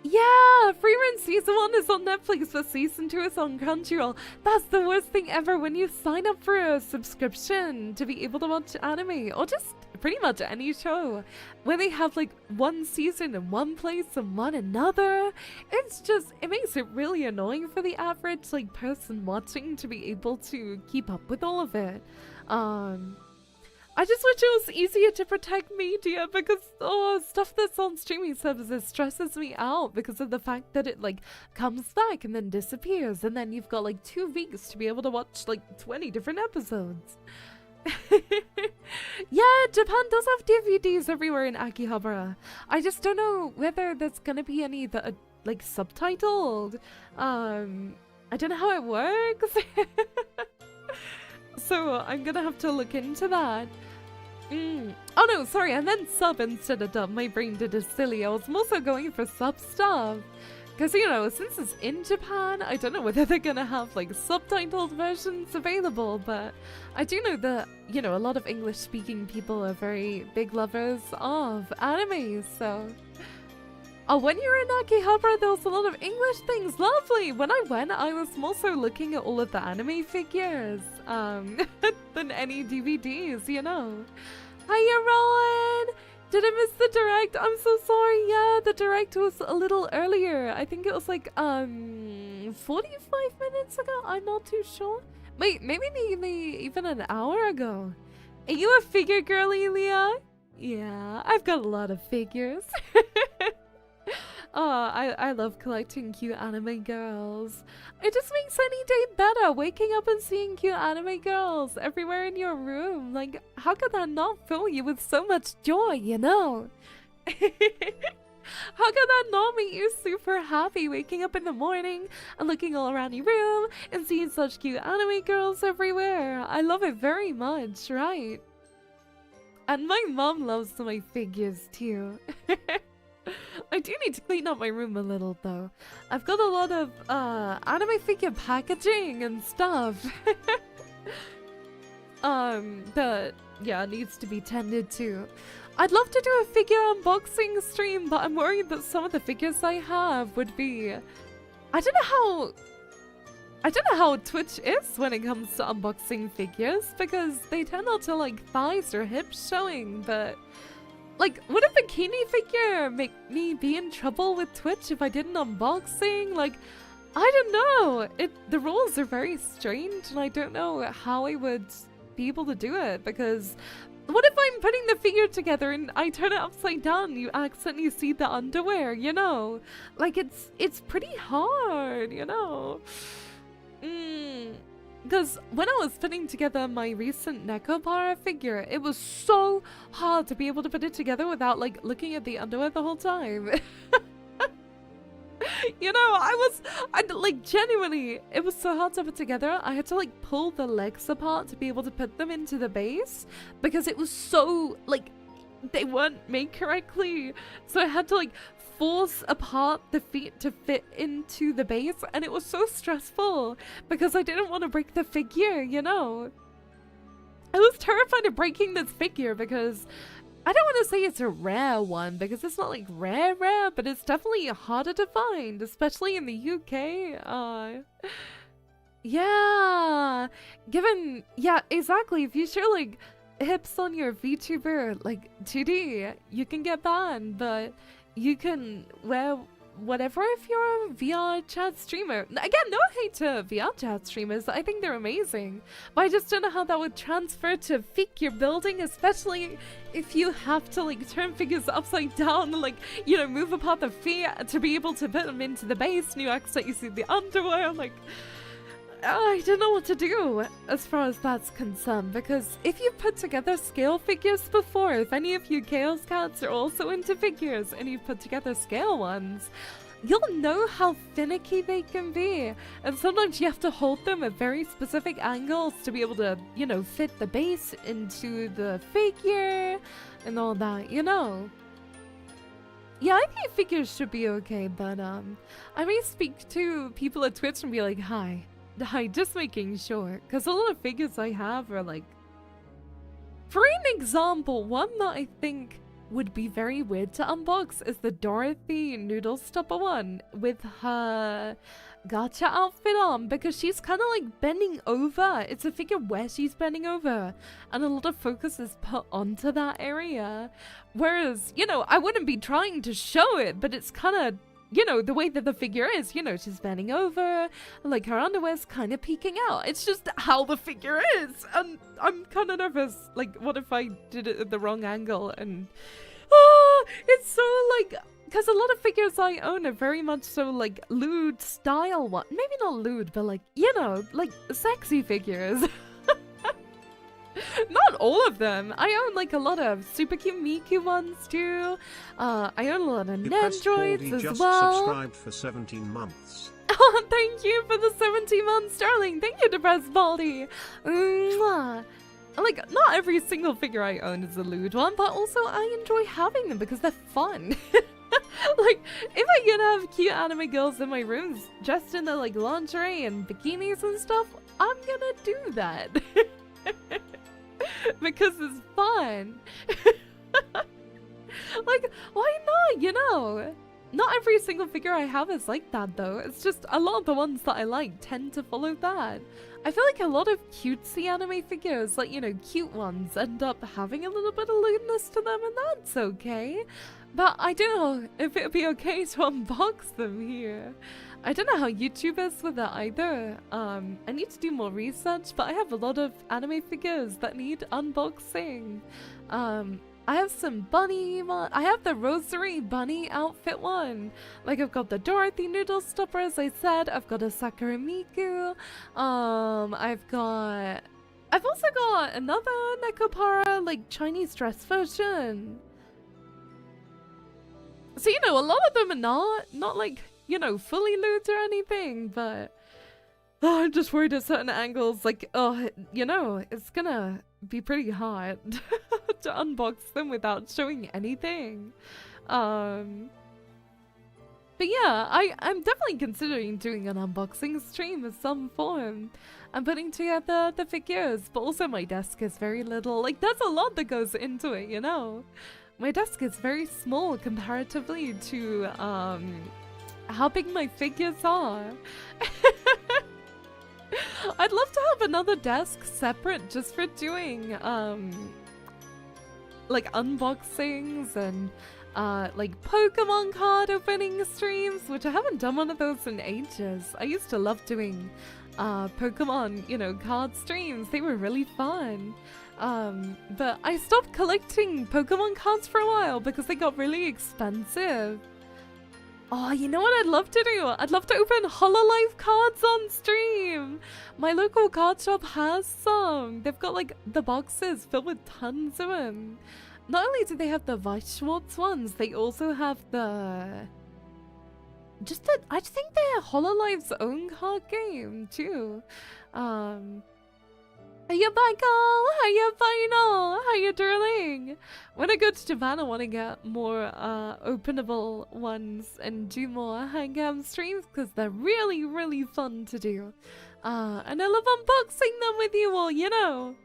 Yeah, Freeman Season 1 is on Netflix, but Season 2 is on Crunchyroll. That's the worst thing ever when you sign up for a subscription to be able to watch anime, or just pretty much any show. When they have like one season in one place and one another, it's just, it makes it really annoying for the average like person watching to be able to keep up with all of it. I just wish it was easier to protect media because stuff that's on streaming services stresses me out because of the fact that it like comes back and then disappears, and then you've got like 2 weeks to be able to watch like 20 different episodes. Yeah, Japan does have DVDs everywhere in Akihabara. I just don't know whether there's gonna be any that are like subtitled. I don't know how it works. So I'm gonna have to look into that. Oh no, sorry, I meant sub instead of dub. My brain did a silly. I was more so going for sub stuff. Because, you know, since it's in Japan, I don't know whether they're gonna have like subtitled versions available, but I do know that, you know, a lot of English speaking people are very big lovers of anime, so. Oh, when you were in Akihabara, there was a lot of English things. Lovely! When I went, I was more so looking at all of the anime figures than any DVDs, you know. Hiya, Rowan! Did I miss the direct? I'm so sorry. Yeah, the direct was a little earlier. I think it was like 45 minutes ago. I'm not too sure. Wait, maybe even an hour ago. Are you a figure girly, Leah? Yeah, I've got a lot of figures. Oh, I love collecting cute anime girls. It just makes any day better, waking up and seeing cute anime girls everywhere in your room. Like, how could that not fill you with so much joy, you know? How could that not make you super happy waking up in the morning and looking all around your room and seeing such cute anime girls everywhere? I love it very much, right? And my mom loves my figures too. I do need to clean up my room a little though. I've got a lot of anime figure packaging and stuff that needs to be tended to. I'd love to do a figure unboxing stream, but I'm worried that some of the figures I have would be, I don't know how Twitch is when it comes to unboxing figures, because they tend not to like thighs or hips showing, but like, would a bikini figure make me be in trouble with Twitch if I did an unboxing? Like, I don't know. The rules are very strange, and I don't know how I would be able to do it, because what if I'm putting the figure together and I turn it upside down and you accidentally see the underwear, you know? Like, it's pretty hard, you know? Because when I was putting together my recent Nekomata figure, it was so hard to be able to put it together without like looking at the underwear the whole time. You know, I like genuinely, it was so hard to put together. I had to like pull the legs apart to be able to put them into the base because it was so like, they weren't made correctly. So I had to like force apart the feet to fit into the base, and it was so stressful because I didn't want to break the figure, you know. I was terrified of breaking this figure because I don't want to say it's a rare one because it's not like rare, but it's definitely harder to find, especially in the UK. Yeah, exactly. If you show like hips on your VTuber like 2D, you can get banned, but you can wear whatever if you're a VR chat streamer. Again, no hate to VR chat streamers, I think they're amazing. But I just don't know how that would transfer to figure building, especially if you have to like turn figures upside down and like, you know, move apart the feet to be able to put them into the base and you accidentally see the underwear. Like, I don't know what to do as far as that's concerned, because if you've put together scale figures before, if any of you Chaos Cats are also into figures and you've put together scale ones, you'll know how finicky they can be. And sometimes you have to hold them at very specific angles to be able to, you know, fit the base into the figure and all that, you know. Yeah, I think figures should be okay, but I may speak to people at Twitch and be like, hi, just making sure, because a lot of figures I have are like, for an example, one that I think would be very weird to unbox is the Dorothy Noodle Stopper one with her gacha outfit on, because she's kind of like bending over. It's a figure where she's bending over and a lot of focus is put onto that area, whereas, you know, I wouldn't be trying to show it, but it's kind of, you know, the way that the figure is, you know, she's bending over, like her underwear's kind of peeking out. It's just how the figure is, and I'm kind of nervous, like, what if I did it at the wrong angle? And it's so like, because a lot of figures I own are very much so like lewd style one. Maybe not lewd, but like, you know, like sexy figures. Not all of them. I own like a lot of super cute Miku ones too. I own a lot of Nendroids as just well. subscribed for 17 months. Oh, thank you for the 17 months, darling. Thank you, Depressed Baldy. Mwah. Like, not every single figure I own is a lewd one, but also I enjoy having them because they're fun. Like, if I can have cute anime girls in my rooms dressed in their like lingerie and bikinis and stuff, I'm gonna do that. Because it's fun. Like, why not, you know? Not every single figure I have is like that though. It's just a lot of the ones that I like tend to follow that. I feel like a lot of cutesy anime figures, like, you know, cute ones, end up having a little bit of lewdness to them, and that's okay. But I don't know if it would be okay to unbox them here. I don't know how YouTube is with that either. I need to do more research, but I have a lot of anime figures that need unboxing. I have some bunny one. I have the Rosary bunny outfit one. Like, I've got the Dorothy Noodle Stopper, as I said. I've got a Sakura Miku. I've also got another Nekopara, like, Chinese dress version. So, you know, a lot of them are not like, you know, fully lewd or anything, but I'm just worried at certain angles, like, you know, it's gonna be pretty hard to unbox them without showing anything. But yeah, I'm definitely considering doing an unboxing stream of some form. I'm putting together the figures, but also my desk is very little. Like, there's a lot that goes into it, you know? My desk is very small comparatively to how big my figures are. I'd love to have another desk separate just for doing like unboxings and like Pokemon card opening streams, which I haven't done one of those in ages. I used to love doing Pokemon, you know, card streams. They were really fun. But I stopped collecting Pokemon cards for a while because they got really expensive. Oh, you know what I'd love to do? I'd love to open HoloLive cards on stream! My local card shop has some! They've got like the boxes filled with tons of them. Not only do they have the Weiss Schwartz ones, they also have the... I think they're HoloLive's own card game too. Hiya Michael! Hiya Final! Hiya darling! When I go to Japan, I want to get more openable ones and do more hangam streams because they're really, really fun to do. And I love unboxing them with you all, you know!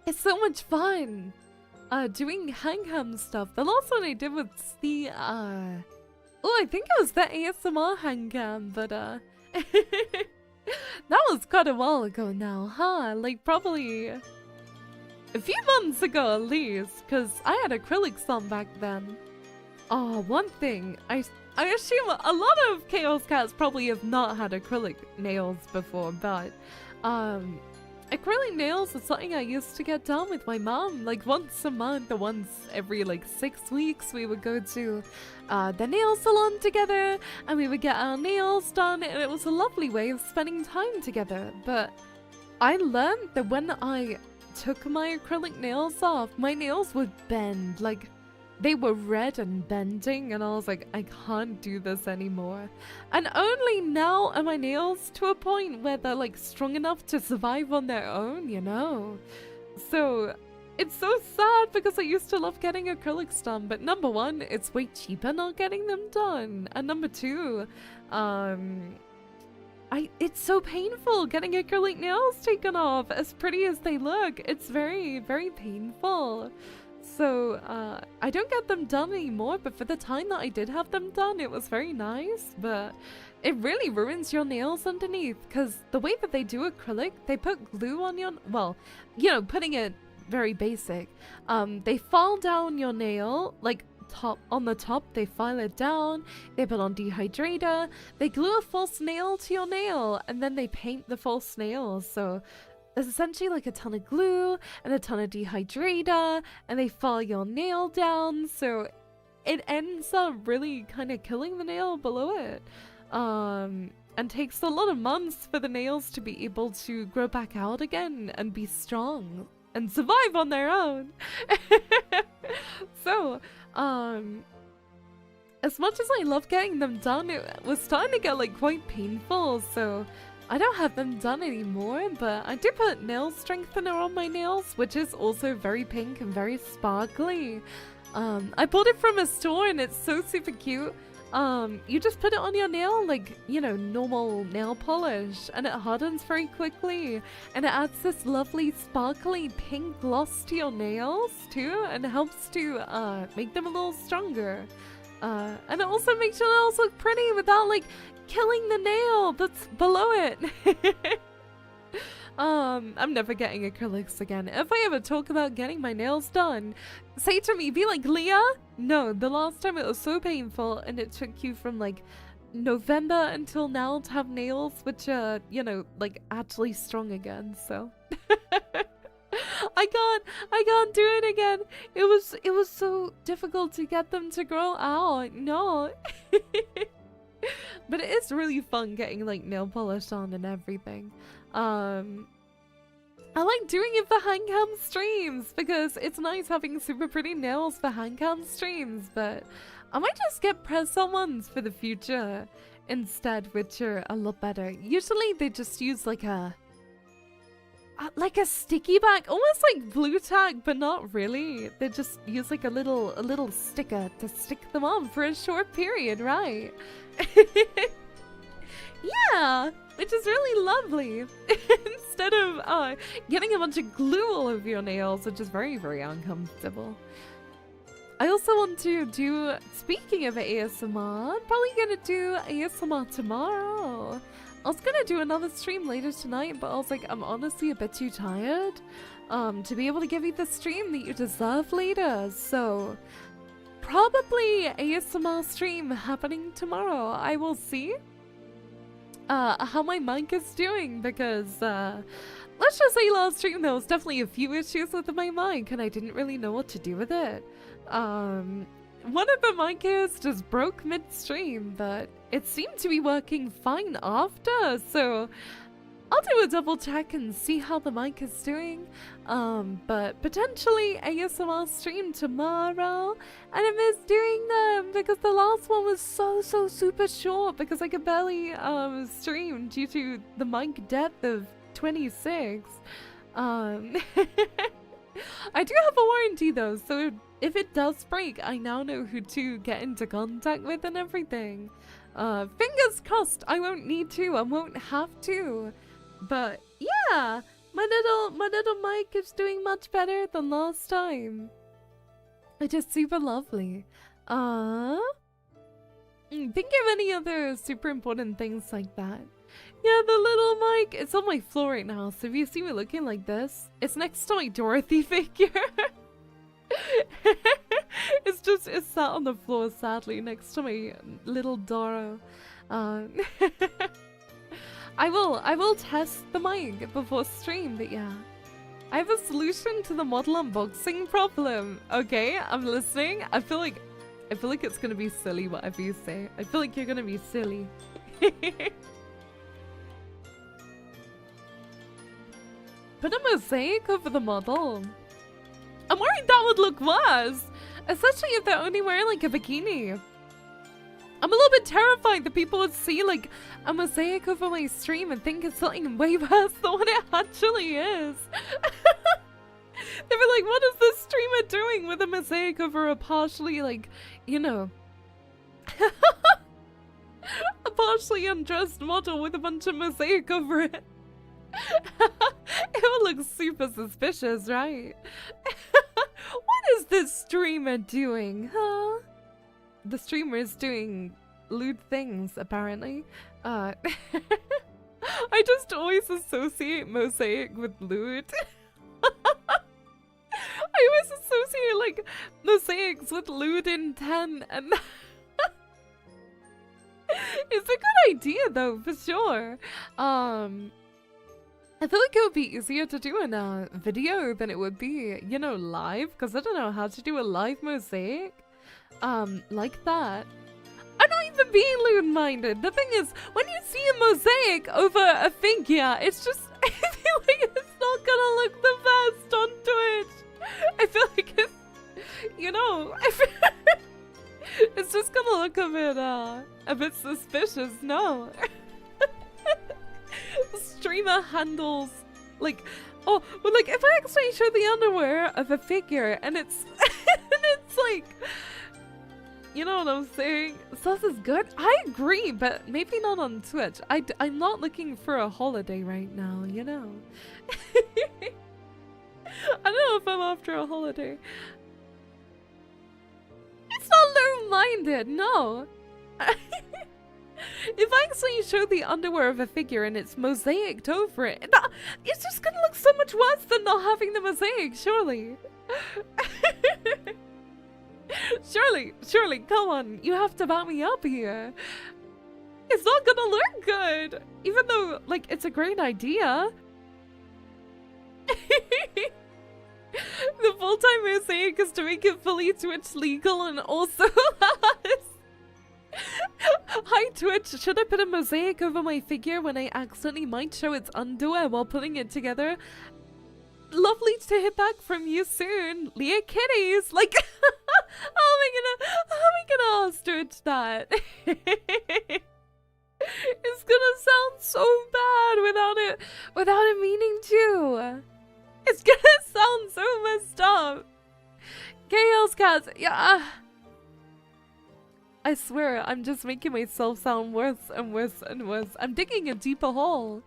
It's so much fun! Doing hangam stuff. The last one I did was the, oh, I think it was the ASMR hangam, but, that was quite a while ago now, huh? Like, probably a few months ago at least, because I had acrylics on back then. Oh, one thing, I assume a lot of Chaos Cats probably have not had acrylic nails before, but, acrylic nails is something I used to get done with my mom, like once a month or once every like 6 weeks. We would go to the nail salon together and we would get our nails done, and it was a lovely way of spending time together. But I learned that when I took my acrylic nails off, my nails would bend, like they were red and bending, and I was like, I can't do this anymore. And only now are my nails to a point where they're like strong enough to survive on their own, you know? So it's so sad because I used to love getting acrylics done, but number one, it's way cheaper not getting them done. And number two, it's so painful getting acrylic nails taken off. As pretty as they look, it's very, very painful. So, I don't get them done anymore, but for the time that I did have them done, it was very nice, but it really ruins your nails underneath, because the way that they do acrylic, they put glue on your, well, you know, putting it very basic, they file down your nail, like, on the top, they file it down, they put on dehydrator, they glue a false nail to your nail, and then they paint the false nail. So there's essentially like a ton of glue and a ton of dehydrator, and they file your nail down, so it ends up really kind of killing the nail below it, and takes a lot of months for the nails to be able to grow back out again and be strong and survive on their own. So as much as I love getting them done, it was starting to get like quite painful, so I don't have them done anymore, but I do put nail strengthener on my nails, which is also very pink and very sparkly. I bought it from a store and it's so super cute. You just put it on your nail like, you know, normal nail polish, and it hardens very quickly, and it adds this lovely sparkly pink gloss to your nails too, and helps to make them a little stronger. And it also makes your nails look pretty without like killing the nail that's below it. I'm never getting acrylics again. If I ever talk about getting my nails done, say to me, be like, Leah, no, the last time it was so painful, and it took you from like November until now to have nails which are, you know, like actually strong again, so I can't do it again. It was so difficult to get them to grow out. No. But it is really fun getting like nail polish on and everything. I like doing it for handcam streams because it's nice having super pretty nails for handcam streams, but I might just get press-on ones for the future instead, which are a lot better. Usually they just use like a sticky back, almost like blue tack, but not really. They just use like a little sticker to stick them on for a short period, right? Yeah, which is really lovely. Instead of getting a bunch of glue all over your nails, which is very, very uncomfortable. I also want to do, speaking of ASMR, I'm probably gonna do ASMR tomorrow. I was gonna do another stream later tonight, but I was like, I'm honestly a bit too tired to be able to give you the stream that you deserve later. So probably ASMR stream happening tomorrow. I will see how my mic is doing, because let's just say last stream there was definitely a few issues with my mic and I didn't really know what to do with it. One of the mic ears just broke mid-stream, but it seemed to be working fine after, so I'll do a double check and see how the mic is doing. But potentially ASMR stream tomorrow, and I miss doing them because the last one was so super short because I could barely stream due to the mic depth of 26. I do have a warranty though, so if it does break, I now know who to get into contact with and everything. Fingers crossed I won't need to, I won't have to. But yeah, my little mic is doing much better than last time. It is super lovely. Think of any other super important things like that. Yeah, the little mic, it's on my floor right now, so if you see me looking like this, it's next to my Dorothy figure. It's sat on the floor, sadly, next to my little Doro. I will test the mic before stream, but yeah. I have a solution to the model unboxing problem. Okay, I'm listening. I feel like it's gonna be silly whatever you say. I feel like you're gonna be silly. Put a mosaic over the model. I'm worried that would look worse, especially if they're only wearing like a bikini. I'm a little bit terrified that people would see like a mosaic over my stream and think it's something way worse than what it actually is. They'd be like, what is this streamer doing with a mosaic over a partially like, you know, a partially undressed model with a bunch of mosaic over it? It would look super suspicious, right? What is this streamer doing, huh? The streamer is doing lewd things, apparently. I just always associate mosaic with lewd. I always associate, like, mosaics with lewd intent, and it's a good idea, though, for sure. I feel like it would be easier to do in a video than it would be, you know, live, because I don't know how to do a live mosaic. Like that. I'm not even being lewd-minded. The thing is, when you see a mosaic over a figure, it's just, I feel like it's not gonna look the best on Twitch. I feel like it's, you know, it's just gonna look a bit suspicious, no? Streamer handles, like, oh, well, like, if I actually show the underwear of a figure, and it's, and it's like, you know what I'm saying? Sus is good? I agree, but maybe not on Twitch. I'm not looking for a holiday right now, you know? I don't know if I'm after a holiday. It's not low-minded, no. If I actually show the underwear of a figure and it's mosaicked over it, it's just gonna look so much worse than not having the mosaic, surely. Surely, come on, you have to back me up here. It's not gonna look good, even though, like, it's a great idea. The full-time mosaic is to make it fully Twitch legal and also Hi Twitch, should I put a mosaic over my figure when I accidentally might show its underwear while putting it together? Lovely to hear back from you soon, Leahkitties. Like, how am I gonna ask Twitch that? It's gonna sound so bad without it meaning to. It's gonna sound so messed up. Chaos Cats, yeah. I swear, I'm just making myself sound worse and worse and worse. I'm digging a deeper hole.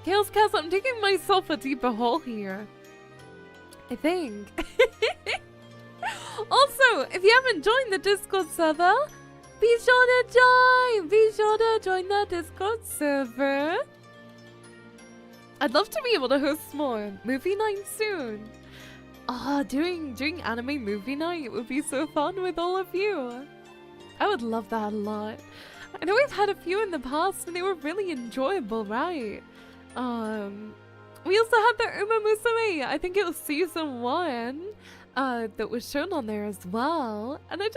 Chaos Cats, I'm digging myself a deeper hole here. I think. Also, if you haven't joined the Discord server, be sure to join! Be sure to join the Discord server. I'd love to be able to host more movie night soon. Ah, doing anime movie night would be so fun with all of you. I would love that a lot. I know we've had a few in the past and they were really enjoyable, right? We also had the Uma Musume, I think it was season 1, that was shown on there as well. And I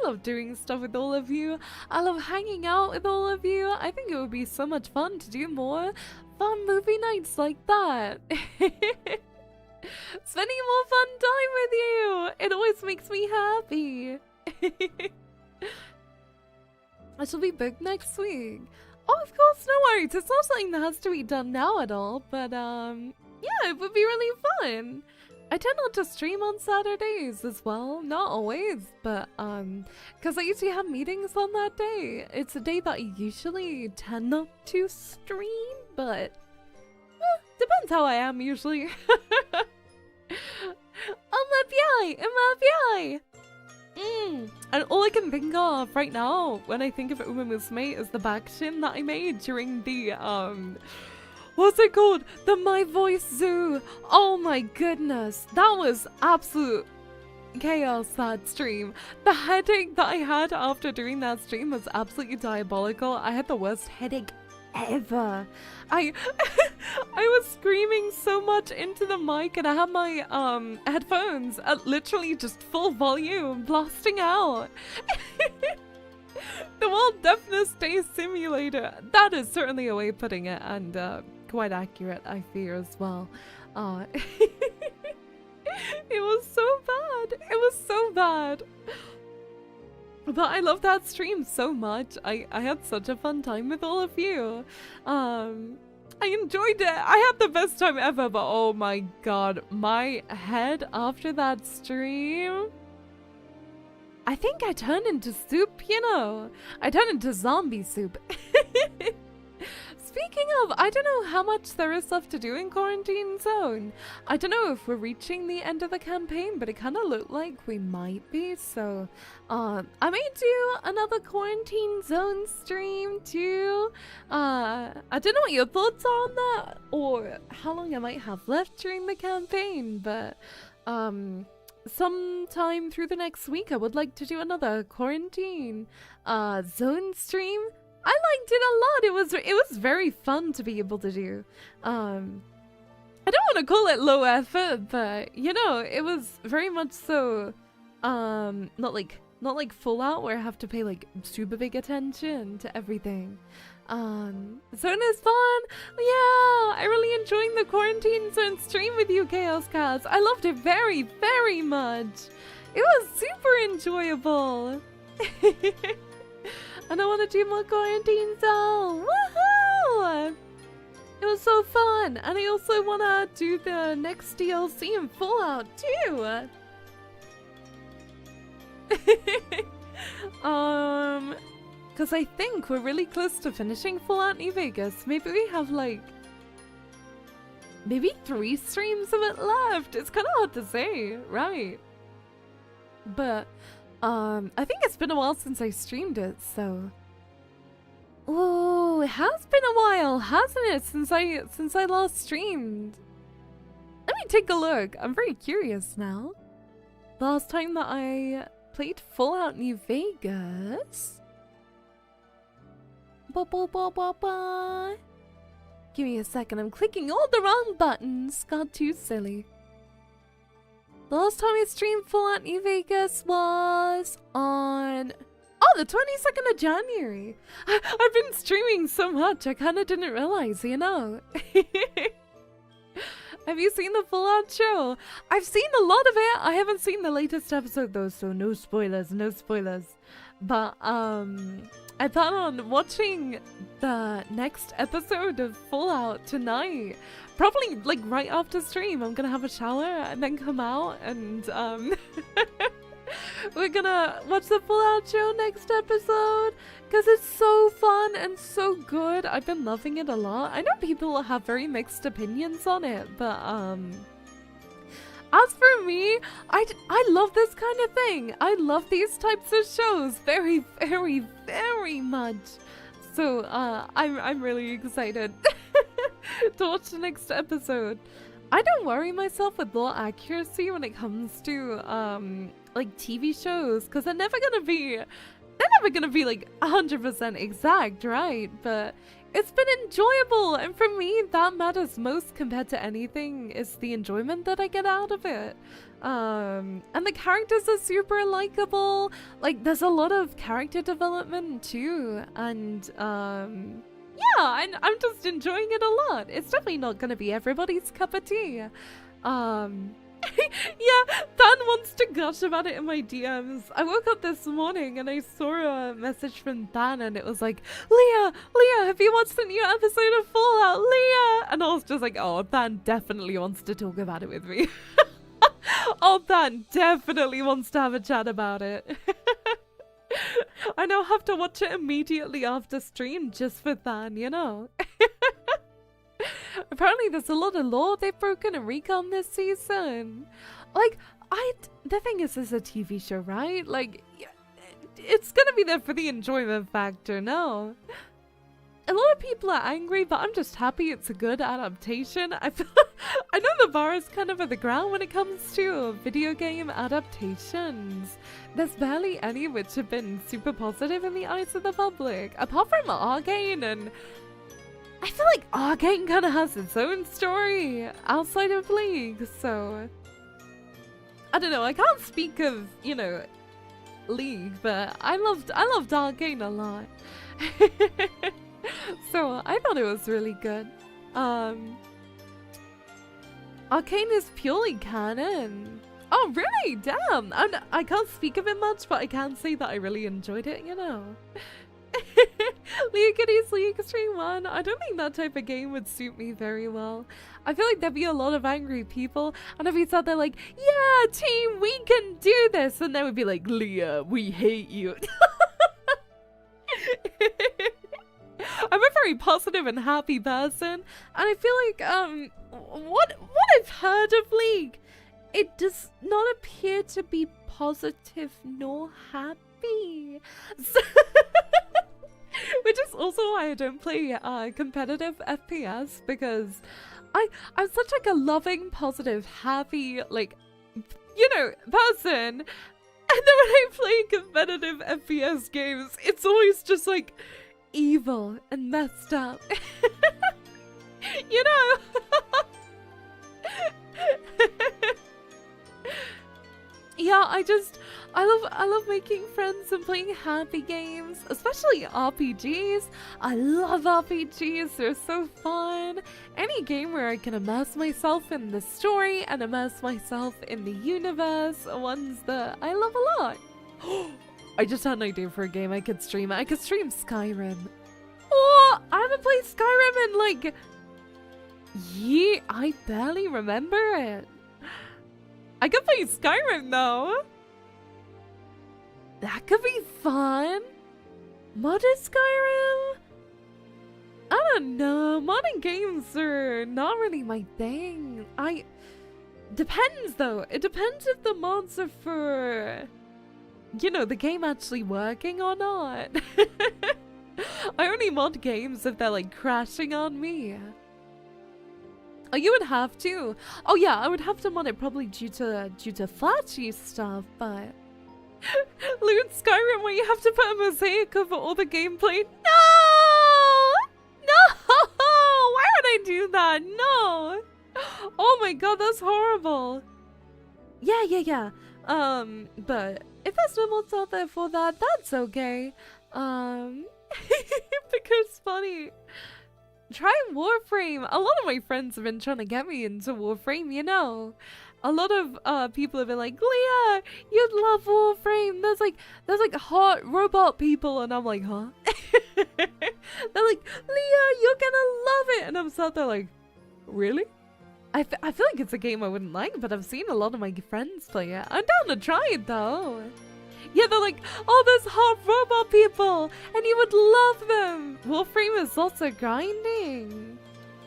love doing stuff with all of you. I love hanging out with all of you. I think it would be so much fun to do more fun movie nights like that. Spending more fun time with you! It always makes me happy. I shall be booked next week. Oh, of course, no worries. It's not something that has to be done now at all, but yeah, it would be really fun. I tend not to stream on Saturdays as well. Not always, but because I usually have meetings on that day. It's a day that I usually tend not to stream, but depends how I am usually. And all I can think of right now when I think of Uma Musume is the backshin that I made during the what's it called? The My Voice Zoo. Oh my goodness, that was absolute chaos that stream. The headache that I had after doing that stream was absolutely diabolical. I had the worst headache ever. I was screaming so much into the mic, and I had my headphones at literally just full volume blasting out. The World Deafness Day Simulator. That is certainly a way of putting it, and quite accurate, I fear, as well. It was so bad. It was so bad. But I love that stream so much. I had such a fun time with all of you. I enjoyed it. I had the best time ever, but oh my god, my head after that stream... I think I turned into soup, you know. I turned into zombie soup. Speaking of, I don't know how much there is left to do in Quarantine Zone. I don't know if we're reaching the end of the campaign, but it kind of looked like we might be. So, I may do another Quarantine Zone stream too. I don't know what your thoughts are on that, or how long I might have left during the campaign, but, sometime through the next week, I would like to do another Quarantine Zone stream. I liked it a lot. It was very fun to be able to do. I don't want to call it low effort, but you know, it was very much so not like Fallout where I have to pay like super big attention to everything. Zone is fun. Yeah, I really enjoyed the Quarantine Zone stream with you, Chaos Cats. I loved it very, very much. It was super enjoyable. And I want to do more Quarantine Zone. Woohoo! It was so fun. And I also want to do the next DLC in Fallout too. Because I think we're really close to finishing Fallout New Vegas. Maybe we have like... maybe 3 streams of it left. It's kind of hard to say, right? But, I think it's been a while since I streamed it, so... Oh, it has been a while, hasn't it, since I last streamed? Let me take a look. I'm very curious now. The last time that I played Fallout New Vegas... Give me a second, I'm clicking all the wrong buttons. Got too silly. The last time I streamed Fallout New Vegas was on... oh, the 22nd of January. I've been streaming so much, I kind of didn't realize, you know. Have you seen the Fallout show? I've seen a lot of it. I haven't seen the latest episode though, so no spoilers, no spoilers. But, I plan on watching the next episode of Fallout tonight. Probably, like, right after stream. I'm gonna have a shower and then come out and, we're gonna watch the Fallout show next episode. Because it's so fun and so good. I've been loving it a lot. I know people have very mixed opinions on it, but, as for me, I love this kind of thing. I love these types of shows very, very, very much. So, I'm really excited to watch the next episode. I don't worry myself with law accuracy when it comes to, like, TV shows, because they're never gonna be like 100% exact, right? But it's been enjoyable, and for me, that matters most compared to anything, is the enjoyment that I get out of it. And the characters are super likable. Like, there's a lot of character development too, and yeah, I'm just enjoying it a lot. It's definitely not gonna be everybody's cup of tea. Yeah, Dan wants to gush about it in my DMs. I woke up this morning and I saw a message from Dan and it was like, Leah, have you watched the new episode of Fallout, Leah? And I was just like, oh, Dan definitely wants to talk about it with me. Oh, Dan definitely wants to have a chat about it. I now have to watch it immediately after stream just for Dan, you know? Apparently there's a lot of lore they've broken in Recon this season. Like, the thing is, it's a TV show, right? Like, it's gonna be there for the enjoyment factor, no? a lot of people are angry, but I'm just happy it's a good adaptation. I know the bar is kind of at the ground when it comes to video game adaptations. There's barely any which have been super positive in the eyes of the public, apart from Arcane, and I feel like Arcane kind of has its own story outside of League, so I don't know, I can't speak of, you know, League, but I loved Arcane a lot. So I thought it was really good. Arcane is purely canon. Oh really? Damn! I can't speak of it much, but I can say that I really enjoyed it, you know. Leahkitties Leahkitties1, I don't think that type of game would suit me very well. I feel like there'd be a lot of angry people, and I'd be sat there like, yeah, team, we can do this, and they would be like, Leah, we hate you. I'm a very positive and happy person, and I feel like what I've heard of League, it does not appear to be positive nor happy. So which is also why I don't play competitive FPS, because I'm such like a loving, positive, happy, like, you know, person, and then when I play competitive FPS games, it's always just like evil and messed up. You know? Yeah, I love making friends and playing happy games, especially RPGs. I love RPGs, they're so fun. Any game where I can immerse myself in the story and immerse myself in the universe are ones that I love a lot. I just had an idea for a game I could stream. I could stream Skyrim. Oh, I haven't played Skyrim in like... yeah, I barely remember it. I could play Skyrim though. That could be fun. Modded Skyrim? I don't know. Modding games are not really my thing. Depends though. It depends if the mods are for, you know, the game actually working or not. I only mod games if they're like crashing on me. Oh, you would have to. Oh yeah, I would have to mod it probably due to flashy stuff, but Loot Skyrim where you have to put a mosaic over all the gameplay. No! No! Why would I do that? No! Oh my god, that's horrible. Yeah. But if there's no mods out there for that, that's okay. Because funny. Try Warframe. A lot of my friends have been trying to get me into Warframe, you know. A lot of people have been like, Leah, you'd love Warframe. There's like hot robot people, and I'm like, huh? They're like, Leah, you're gonna love it, and I'm sat there like, really? I feel like it's a game I wouldn't like, but I've seen a lot of my friends play it. I'm down to try it though. Yeah, they're like, oh, there's hot robot people, and you would love them. Warframe is lots of grinding.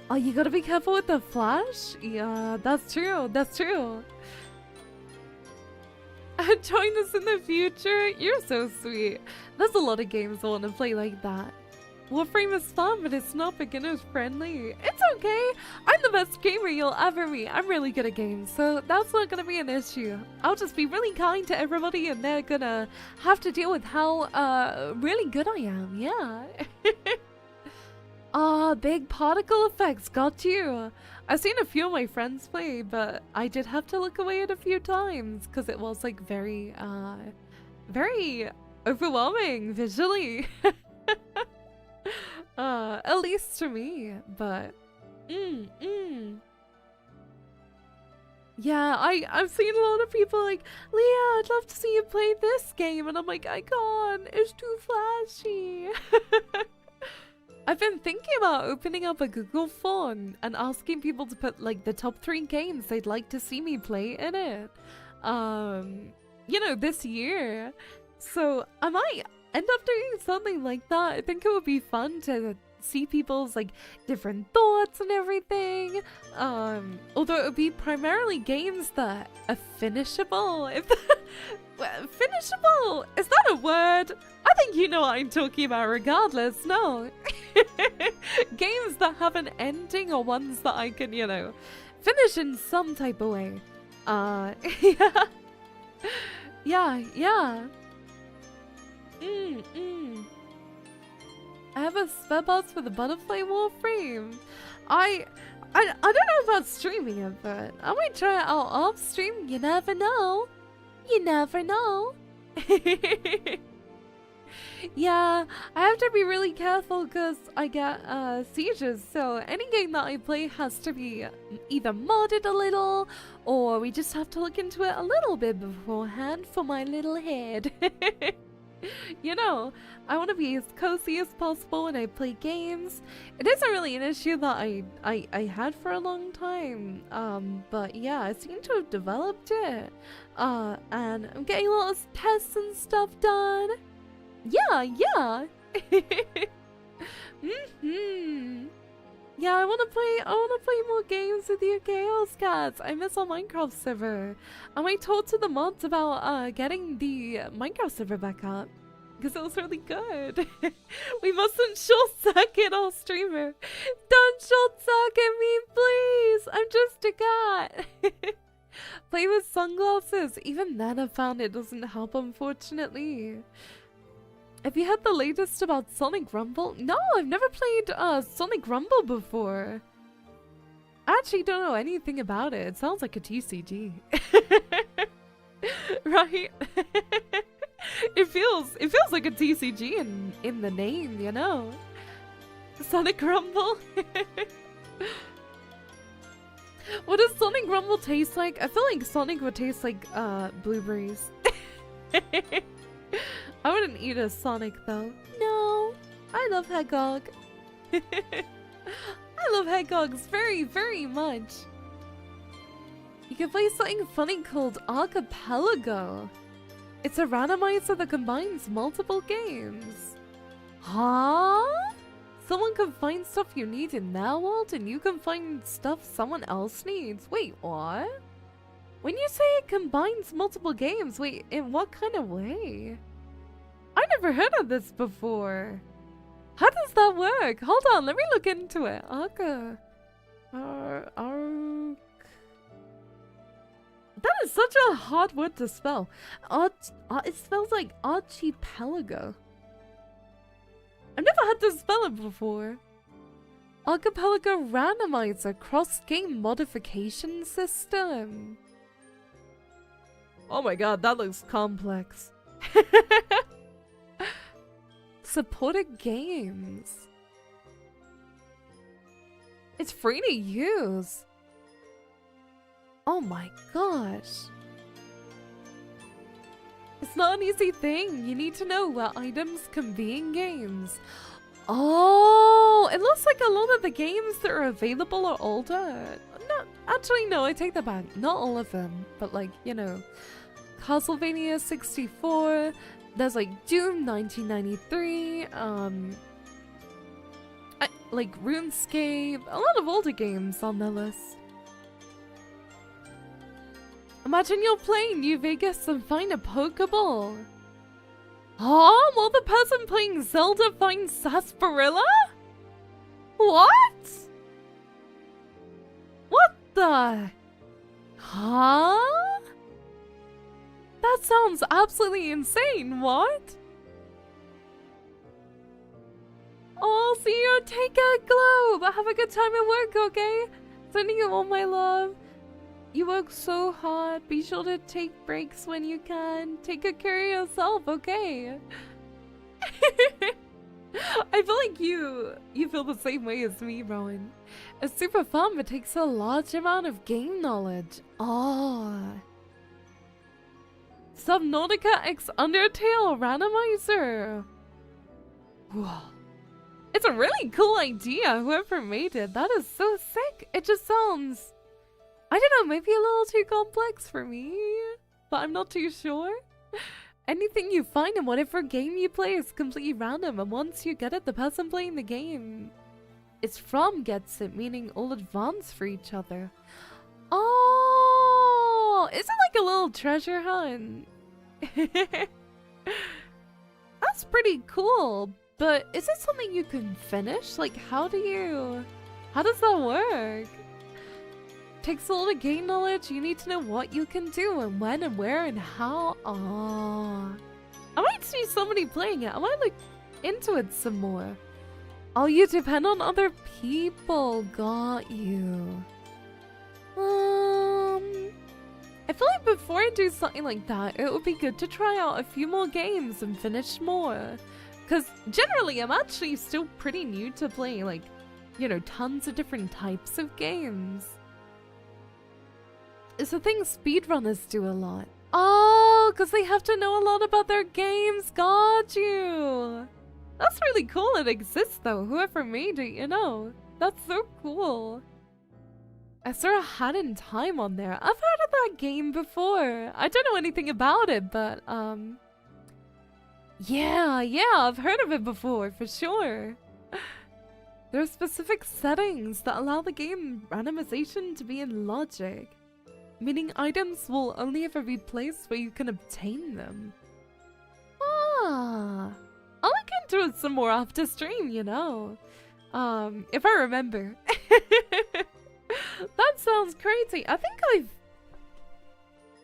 Oh, you gotta be careful with the flash? Yeah, that's true. That's true. Join us in the future? You're so sweet. There's a lot of games I want to play like that. Warframe is fun, but it's not beginners friendly. It's okay. I'm the best gamer you'll ever meet. I'm really good at games, so that's not gonna be an issue. I'll just be really kind to everybody, and they're gonna have to deal with how really good I am. Yeah. Big particle effects, got you. I've seen a few of my friends play, but I did have to look away at a few times because it was like very overwhelming visually. At least to me, but yeah, I've seen a lot of people like, Leah, I'd love to see you play this game, and I'm like, I can't, it's too flashy. I've been thinking about opening up a Google form and asking people to put like the top 3 games they'd like to see me play in it. You know, this year. So I might end up doing something like that. I think it would be fun to see people's like different thoughts and everything. Although it would be primarily games that are finishable. Well, finishable? Is that a word? I think you know what I'm talking about regardless, no? Games that have an ending or ones that I can, you know, finish in some type of way. Yeah. Yeah. I have a spare parts for the butterfly Warframe. I don't know about streaming it, but I might try it out off stream. You never know. You never know. Yeah, I have to be really careful because I get seizures, so any game that I play has to be either modded a little, or we just have to look into it a little bit beforehand for my little head. You know, I want to be as cozy as possible when I play games. It isn't really an issue that I had for a long time, but yeah, I seem to have developed it, and I'm getting a lot of tests and stuff done. Yeah. Yeah, I wanna play more games with you Chaos Cats. I miss our Minecraft server. I might talk to the mods about getting the Minecraft server back up, because it was really good. We mustn't short circuit our streamer. Don't short circuit me, please. I'm just a cat. Play with sunglasses. Even then I found it doesn't help, unfortunately. Have you heard the latest about Sonic Rumble? No, I've never played Sonic Rumble before. I actually don't know anything about it. It sounds like a TCG. Right? It feels like a TCG in the name, you know. Sonic Rumble. What does Sonic Rumble taste like? I feel like Sonic would taste like blueberries. I wouldn't eat a Sonic though. No, I love Hedgehog. I love Hedgehogs very, very much. You can play something funny called Archipelago. It's a randomizer that combines multiple games. Huh? Someone can find stuff you need in their world and you can find stuff someone else needs. Wait, what? When you say it combines multiple games, wait, in what kind of way? I never heard of this before. How does that work? Hold on, let me look into it. That is such a hard word to spell. It spells like archipelago. I've never had to spell it before. Archipelago randomizer cross-game modification system. Oh my god, that looks complex. Supported games. It's free to use. Oh my gosh. It's not an easy thing. You need to know what items can be in games. Oh, it looks like a lot of the games that are available are older. Actually, no, I take that back. Not all of them, but like, you know, Castlevania 64. There's like Doom 1993, like RuneScape, a lot of older games on the list. Imagine you're playing New Vegas and find a Pokeball. Huh? While the person playing Zelda finds Sarsaparilla? What? What the? Huh? That sounds absolutely insane, what? Oh, I'll see you, take a globe! Have a good time at work, okay? Sending you all my love. You work so hard, be sure to take breaks when you can. Take good care of yourself, okay? I feel like you feel the same way as me, Rowan. It's super fun, but takes a large amount of game knowledge. Oh. Subnautica X Undertale randomizer. Whoa. It's a really cool idea, whoever made it. That is so sick. It just sounds, I don't know, maybe a little too complex for me, but I'm not too sure. Anything you find in whatever game you play is completely random, and once you get it, the person playing the game it's from gets it, meaning all advance for each other. Oh, is it like a little treasure hunt? That's pretty cool, but is it something you can finish? Like, how does that work? Takes a lot of game knowledge. You need to know what you can do and when and where and how. I might see somebody playing it. I might look into it some more. Oh, you depend on other people. Got you. I feel like before I do something like that, it would be good to try out a few more games and finish more. Because generally, I'm actually still pretty new to playing, like, you know, tons of different types of games. It's a thing speedrunners do a lot. Oh, because they have to know a lot about their games. Got you. That's really cool it exists, though. Whoever made it, you know. That's so cool. I saw a Hat in Time on there. I've heard of that game before. I don't know anything about it, but, yeah, I've heard of it before, for sure. There are specific settings that allow the game randomization to be in logic, meaning items will only ever be placed where you can obtain them. I'll look into it some more after stream, you know. If I remember. That sounds crazy. I think I've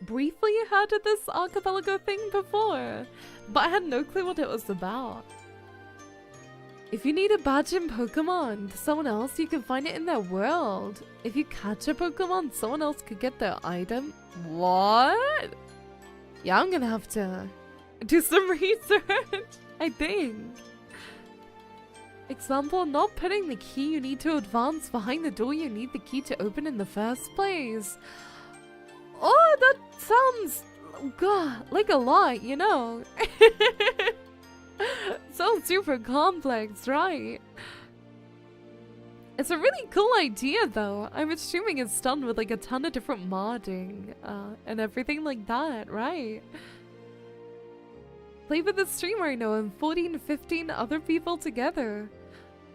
briefly heard of this archipelago thing before, but I had no clue what it was about. If you need a badge in Pokemon to someone else, you can find it in their world. If you catch a Pokemon, someone else could get their item. What? Yeah, I'm gonna have to do some research, I think. Example, not putting the key you need to advance behind the door you need the key to open in the first place. Oh, that sounds, God, like a lot, you know. Sounds super complex, right? It's a really cool idea, though. I'm assuming it's done with like a ton of different modding and everything like that, right? Play with the streamer I know and 14 to 15 other people together.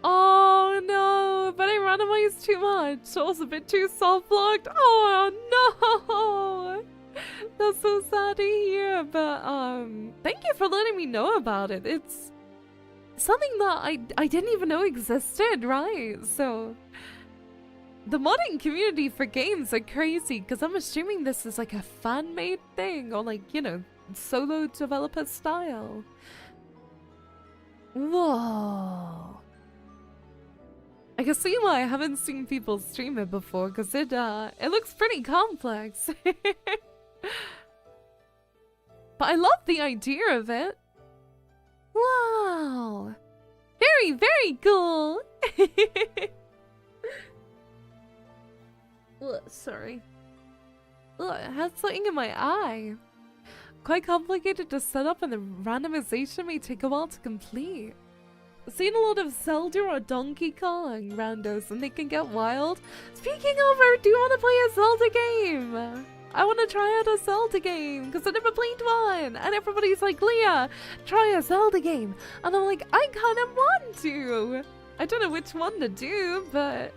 Oh no, but I randomized too much. I was a bit too soft-locked. Oh no! That's so sad to hear, but thank you for letting me know about it. It's something that I didn't even know existed, right? So the modding community for games are crazy, because I'm assuming this is like a fan-made thing, or like, you know, solo developer style. Whoa. I can see why I haven't seen people stream it before, because it looks pretty complex. But I love the idea of it. Wow. Very, very cool. Ugh, sorry. Ugh, it has something in my eye. Quite complicated to set up, and the randomization may take a while to complete. I've seen a lot of Zelda or Donkey Kong randos, and they can get wild. Speaking of, I do want to play a Zelda game. I want to try out a Zelda game, because I never played one. And everybody's like, Leah, try a Zelda game. And I'm like, I kind of want to. I don't know which one to do, but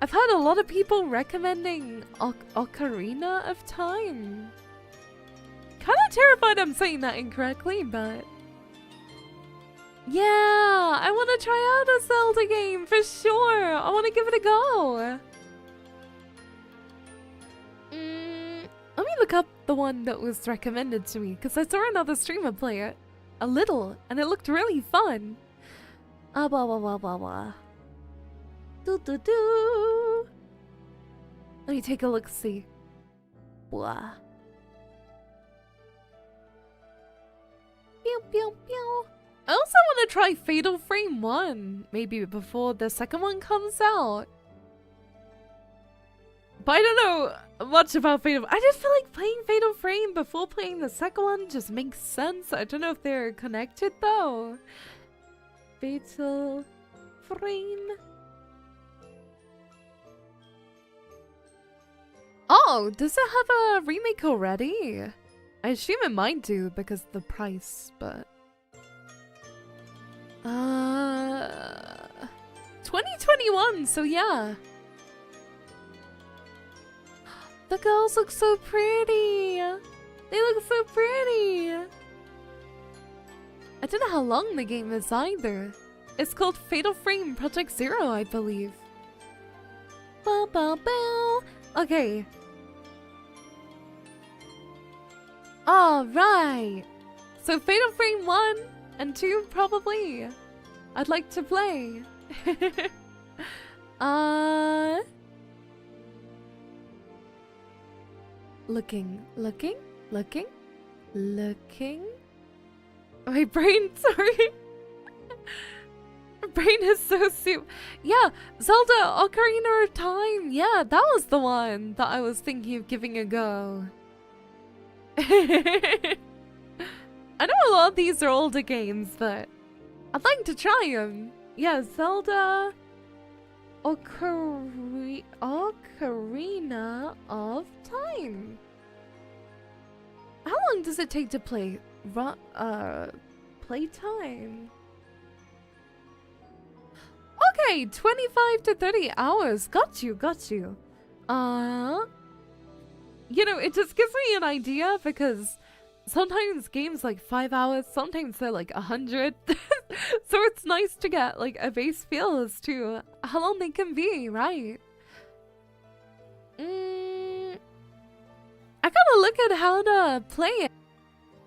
I've had a lot of people recommending Ocarina of Time. Kind of terrified I'm saying that incorrectly, but yeah, I want to try out a Zelda game for sure. I want to give it a go. Let me look up the one that was recommended to me, because I saw another streamer play it a little, and it looked really fun. Blah blah blah blah blah. Do. Let me take a look. See. Blah. Pew pew pew. I also want to try Fatal Frame 1, maybe before the second one comes out. But I don't know much about Fatal. I just feel like playing Fatal Frame before playing the second one just makes sense. I don't know if they're connected though. Fatal Frame. Oh, does it have a remake already? I assume it might do because of the price, but 2021, so yeah. The girls look so pretty. They look so pretty. don't know how long the game is either. It's called Fatal Frame Project Zero, I believe. Bow, bow, bow. Okay. Alright. So Fatal Frame 1 and 2 probably. I'd like to play. Looking. My brain, sorry. Brain is so soup. Yeah, Zelda Ocarina of Time. Yeah, that was the one that I was thinking of giving a go. I know a lot of these are older games, but I'd like to try them. Yeah, Zelda Ocarina of Time. How long does it take to play? Playtime. Okay, 25 to 30 hours. Got you. You know, it just gives me an idea because sometimes games like 5 hours, sometimes they're like 100. So it's nice to get like a base feel as to how long they can be, right? I gotta look at how to play it.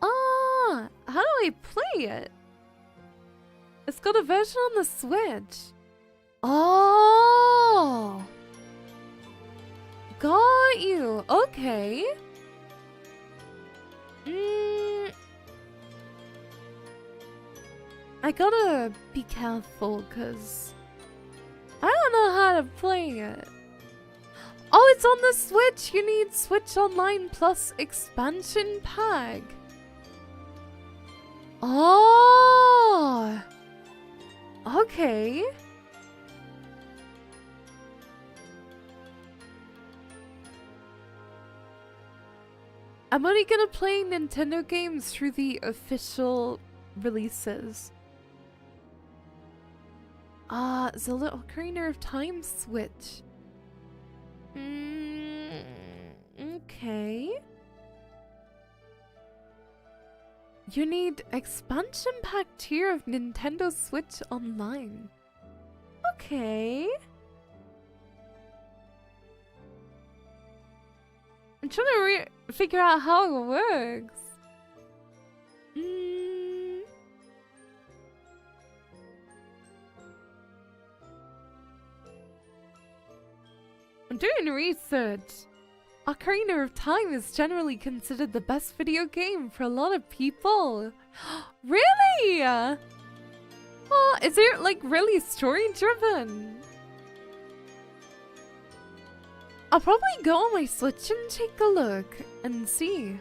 Ah, how do I play it? It's got a version on the Switch. Oh, got you. Okay. I gotta be careful because I don't know how to play it. Oh, it's on the Switch. You need Switch Online Plus expansion pack. Oh, okay. I'm only gonna play Nintendo games through the official releases. Zelda Ocarina of Time Switch. Okay. You need expansion pack tier of Nintendo Switch Online. Okay. I'm trying to figure out how it works. I'm doing research. Ocarina of Time is generally considered the best video game for a lot of people. Really? Oh, is it like really story driven? I'll probably go on my Switch and take a look and see.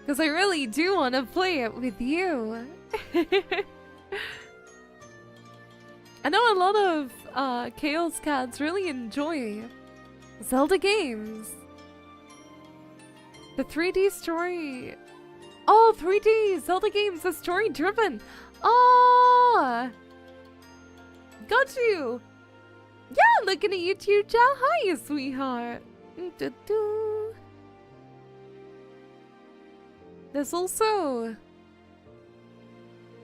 Because I really do want to play it with you. I know a lot of Chaos Cats really enjoy Zelda games. The 3D story... Oh, 3D Zelda games are story driven. Ah, got you. Yeah, looking at YouTube chat. Hi, sweetheart. There's also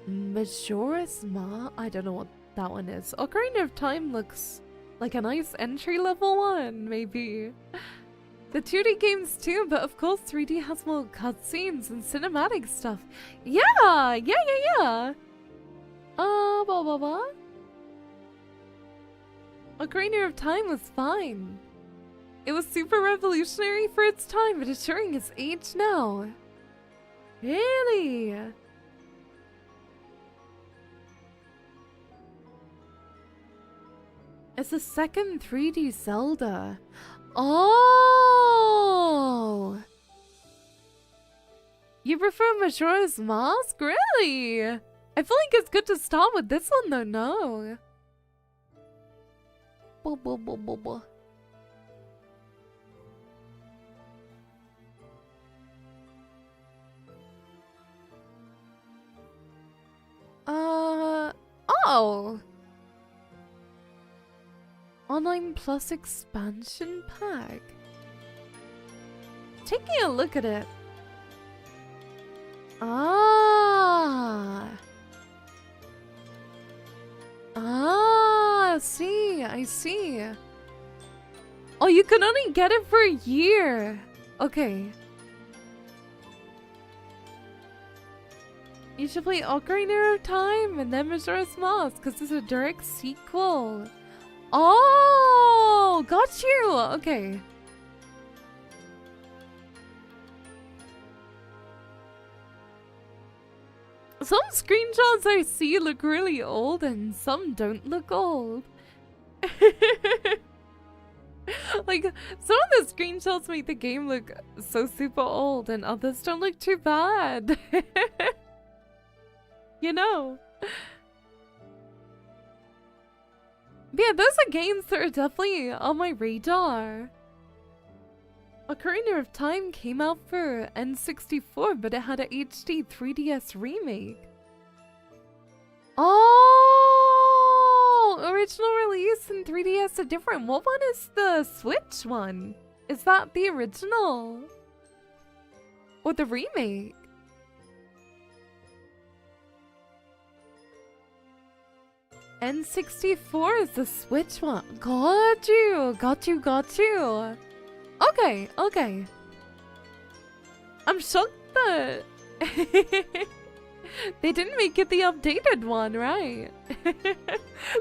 Majora's Mask. I don't know what that one is. Ocarina of Time looks like a nice entry-level one, maybe. The 2D games too, but of course 3D has more cutscenes and cinematic stuff. Yeah. Blah blah blah. Ocarina of Time was fine. It was super revolutionary for its time, but it's showing its age now. Really? It's the second 3D Zelda. Oh! You prefer Majora's Mask? Really? I feel like it's good to start with this one though, no? Oh! Online Plus expansion pack. Taking a look at it. Ah! I see. Oh, you can only get it for a year. Okay. You should play Ocarina of Time and then Majora's Mask because it's a direct sequel. Oh, got you. Okay. Some screenshots I see look really old and some don't look old. Like, some of the screenshots make the game look so super old and others don't look too bad. You know. But yeah, those are games that are definitely on my radar. Ocarina of Time came out for N64, but it had a HD 3DS remake. Oh, original release and 3DS are different. What one is the Switch one? Is that the original? Or the remake? N64 is the Switch one. Got you, got you, got you. Okay, okay. I'm shocked that they didn't make it the updated one, right?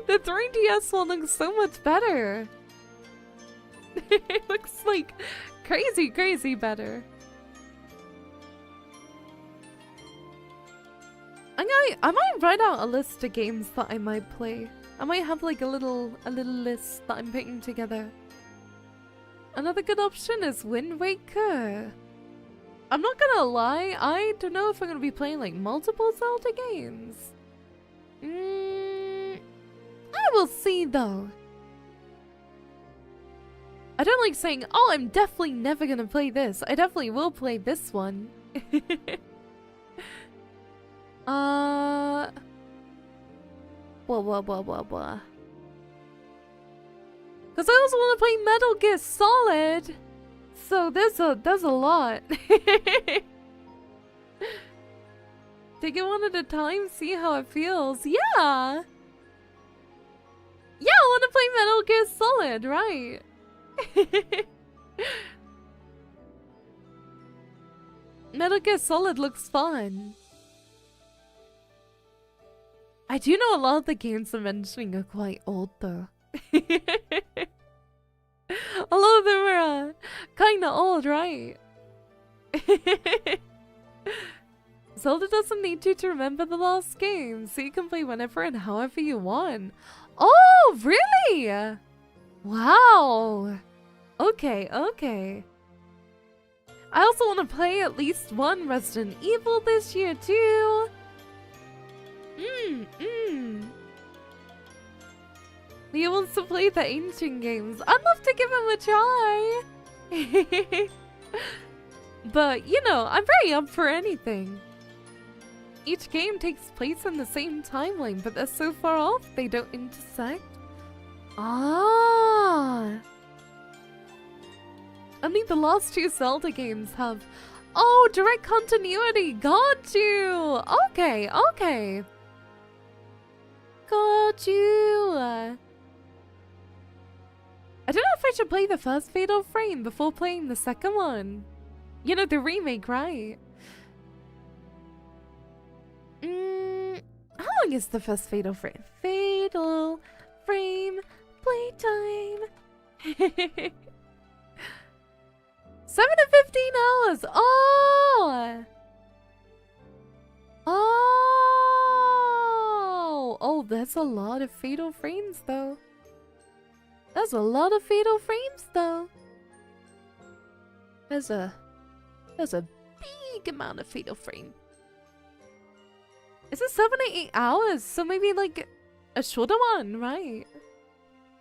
The 3DS one looks so much better. It looks like crazy, crazy better. I might write out a list of games that I might play. I might have like a little list that I'm putting together. Another good option is Wind Waker. I'm not gonna lie, I don't know if I'm gonna be playing like multiple Zelda games. I will see though. I don't like saying, oh, I'm definitely never gonna play this. I definitely will play this one. Blah. Because I also want to play Metal Gear Solid. So there's a lot. Take it one at a time, see how it feels. Yeah. Yeah, I want to play Metal Gear Solid, right? Metal Gear Solid looks fun. I do know a lot of the games I'm mentioning are quite old though. A lot of them are kinda old, right? Zelda doesn't need you to remember the last game, so you can play whenever and however you want. Oh, really? Wow. Okay, okay. I also want to play at least one Resident Evil this year too. Leah wants to play the ancient games. I'd love to give him a try. But, you know, I'm very up for anything. Each game takes place in the same timeline, but they're so far off they don't intersect. Ah. I think the last two Zelda games have... Oh, direct continuity. Got you. Okay, okay. Got you. I don't know if I should play the first Fatal Frame before playing the second one. You know, the remake, right? How long is the first Fatal Frame? Fatal Frame playtime. 7 to 15 hours. Oh! Oh! Oh, that's a lot of Fatal Frames, though. That's a lot of Fatal Frames, though. There's a big amount of Fatal Frame. Is it 7 to 8 hours? So maybe like a shorter one, right?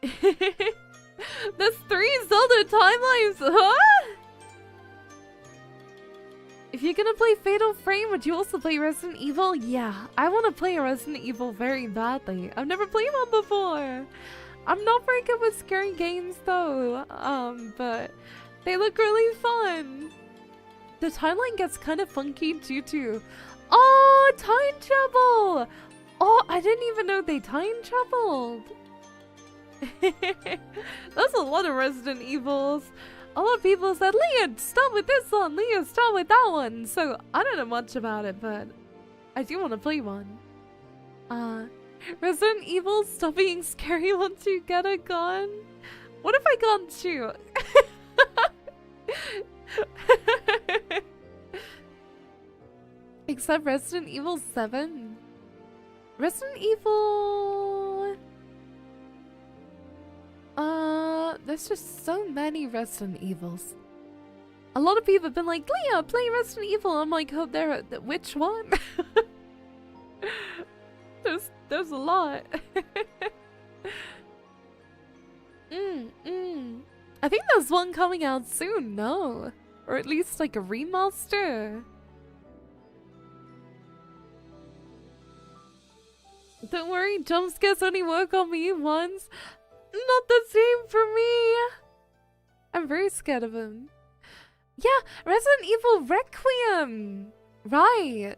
There's 3 Zelda timelines, huh? If you're gonna play Fatal Frame, would you also play Resident Evil? Yeah, I want to play Resident Evil very badly. I've never played one before. I'm not very good with scary games though, but they look really fun. The timeline gets kind of funky due to... Oh, time travel! Oh, I didn't even know they time traveled. That's a lot of Resident Evils. A lot of people said, Leah, start with this one. Leah, start with that one. So I don't know much about it, but I do want to play one. Resident Evil, stop being scary once you get a gun. What if I can't shoot? Except Resident Evil 7. Resident Evil... there's just so many Resident Evils. A lot of people have been like, Leah, play Resident Evil. I'm like, oh, which one? There's a lot. I think there's one coming out soon, no? Or at least like a remaster. Don't worry, jump scares only work on me once. Not the same for me. I'm very scared of him. Yeah, Resident Evil Requiem. Right.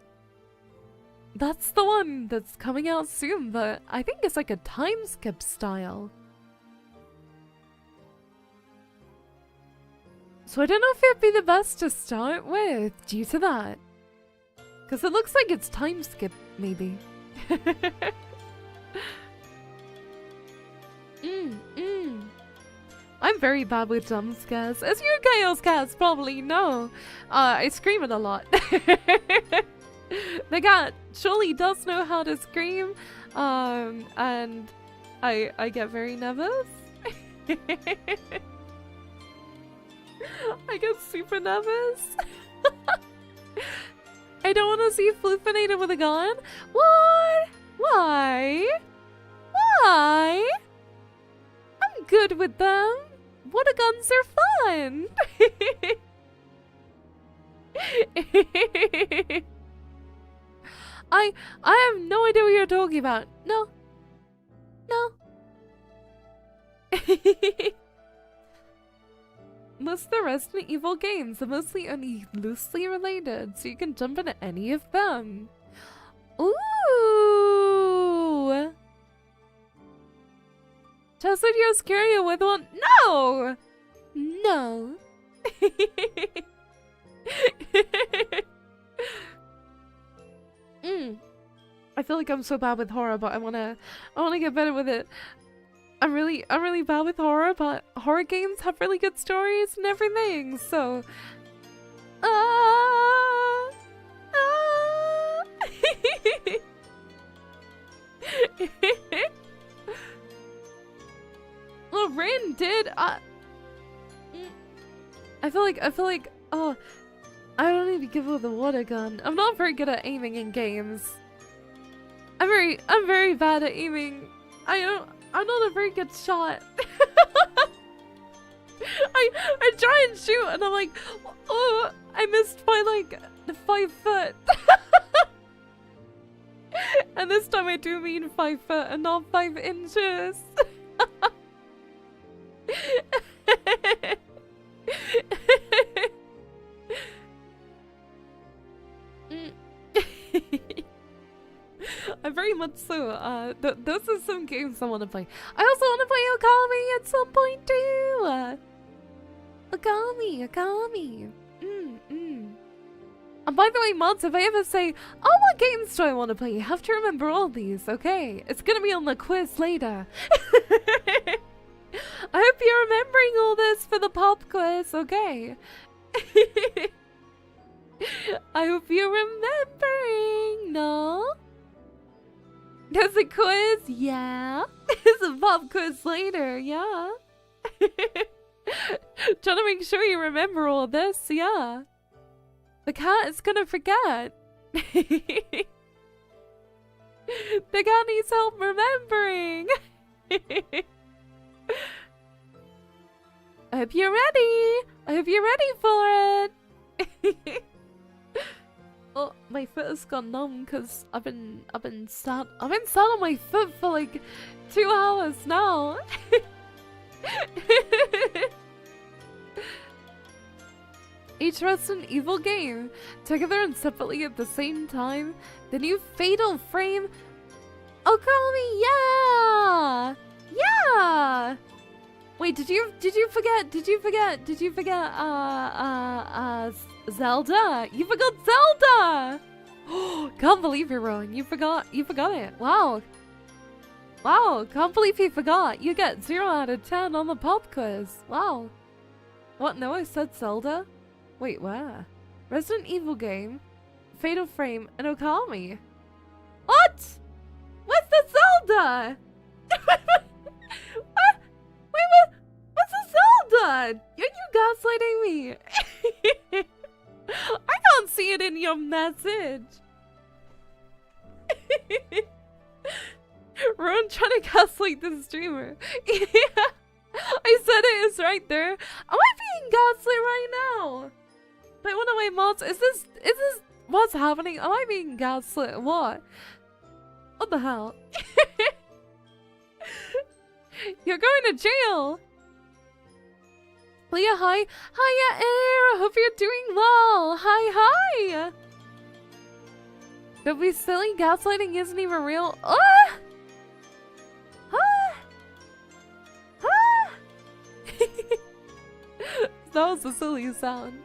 That's the one that's coming out soon, but I think it's like a time skip style. So I don't know if it'd be the best to start with due to that. Because it looks like it's time skip, maybe. I'm very bad with jump scares, as you Chaos Cats probably know. I scream it a lot. The cat surely does know how to scream, and I get very nervous. I get super nervous. I don't want to see Floofinator with a gun. What? Why? Why? I'm good with them. Water guns are fun. I have no idea what you're talking about. No. No. Most of the Resident Evil games are mostly only loosely related, so you can jump into any of them. Ooh! Just that you're scarier with one. No! No. I feel like I'm so bad with horror, but I wanna get better with it. I'm really bad with horror, but horror games have really good stories and everything, so... Well, Rin did, I feel like, oh, I don't need to give her the water gun. I'm not very good at aiming in games. I'm very bad at aiming. I'm not a very good shot. I try and shoot and I'm like, oh, I missed by like 5 foot. And this time I do mean 5 foot and not 5 inches. I'm very much so. Those are some games I want to play. I also want to play Okami at some point too. Okami. And by the way, mods, if I ever say, oh, what games do I want to play? You have to remember all these, okay? It's gonna be on the quiz later. I hope you're remembering all this for the pop quiz, okay? I hope you're remembering, no? There's a quiz, yeah. There's a pop quiz later, yeah. Trying to make sure you remember all this, yeah. The cat is gonna forget. The cat needs help remembering. I hope you're ready. I hope you're ready for it. Oh, my foot has gone numb because I've been sat on my foot for like 2 hours now. Each Resident Evil game, together and separately at the same time. The new Fatal Frame. Okami, yeah! Yeah. Wait, did you forget Zelda? You forgot Zelda. Can't believe you're wrong. You forgot it. Wow. Wow, can't believe you forgot. You get 0 out of 10 on the pop quiz. Wow. What? No, I said Zelda? Wait, where? Resident Evil game, Fatal Frame, and Okami. What? What's the Zelda? What? Wait, what's the Zelda? Are you gaslighting me? I can't see it in your message. Ron trying to gaslight the streamer. Yeah, I said it is right there. Am I being gaslit right now? By one of my mods, is this what's happening? Am I being gaslit? What? What the hell? You're going to jail. Leah, hi. Hiya, Air. I hope you're doing well. Hi. Don't be silly. Gaslighting isn't even real. That was a silly sound.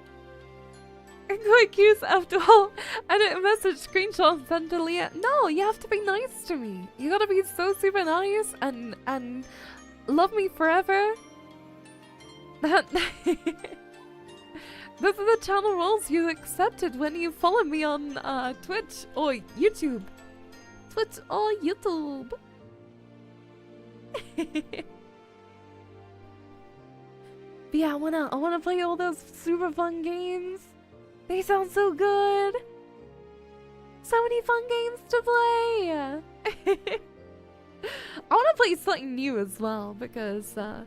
Quick use after all. Edit a message, screenshot, and send to Leah. No, you have to be nice to me. You gotta be so super nice and love me forever. Those are the channel rules you accepted when you followed me on Twitch or YouTube. Twitch or YouTube. But yeah, I wanna play all those super fun games. They sound so good. So many fun games to play. I wanna play something new as well because I've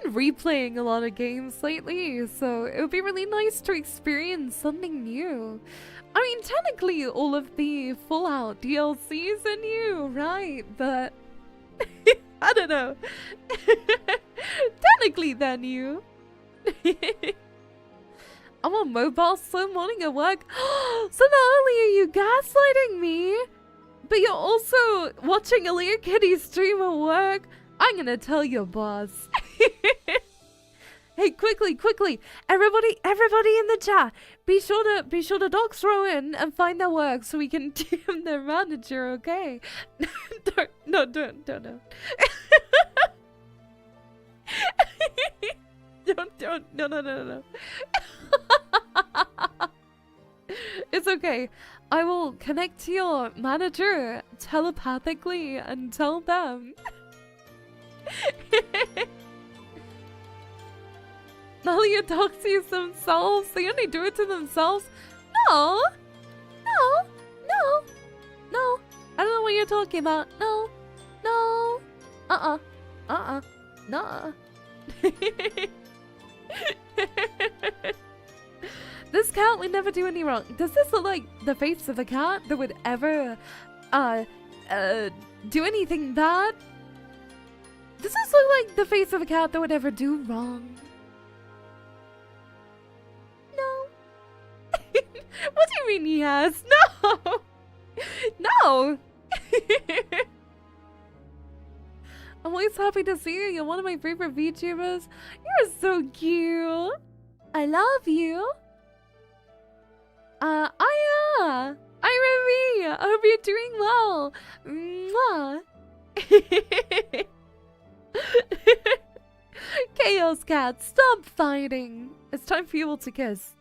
been replaying a lot of games lately, so it would be really nice to experience something new. I mean, technically all of the Fallout DLCs are new, right? But I don't know. Technically they're new. I'm on mobile slow morning at work. So not only are you gaslighting me, but you're also watching a Leahkitties stream at work. I'm gonna tell your boss. Hey, quickly, everybody in the chat, be sure to dox Rowan and find their work so we can DM their manager, okay? Don't. No. No. It's okay. I will connect to your manager telepathically and tell them. Nalia doxies themselves. They only do it to themselves. No. I don't know what you're talking about. No. Nah. This cat would never do any wrong. Does this look like the face of a cat that would ever do anything bad? Does this look like the face of a cat that would ever do wrong? No. What do you mean yes? No. I'm always happy to see you. You're one of my favorite VTubers. You're so cute. I love you. Aya. Ira, I hope you're doing well. Mwah. Chaos Cat, stop fighting. It's time for you all to kiss.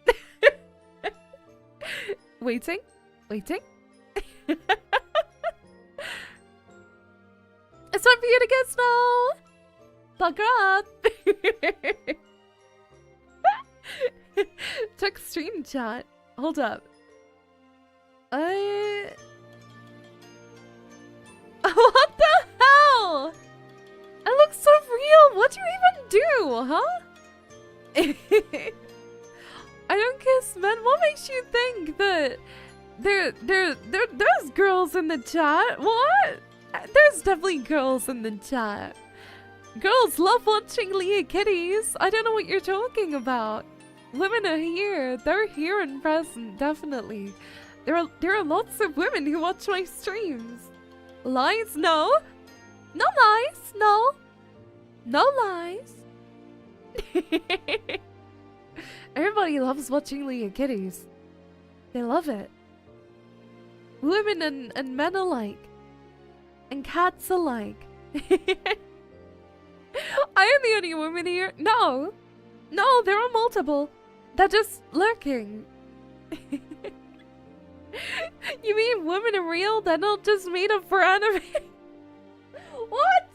Waiting. It's time for you to kiss now. Pucker up. Check stream chat. Hold up. What the hell? It looks so real. What do you even do, huh? I don't kiss men. What makes you think that there's girls in the chat? What? There's definitely girls in the chat. Girls love watching Leahkitties. I don't know what you're talking about. Women are here. They're here and present, definitely. There are lots of women who watch my streams. Lies? No. No lies, no. No lies. Everybody loves watching Leahkitties. They love it. Women and men alike. And cats alike. I am the only woman here. No. No, there are multiple. They're just lurking. You mean women are real? They're not just made up for anime? What?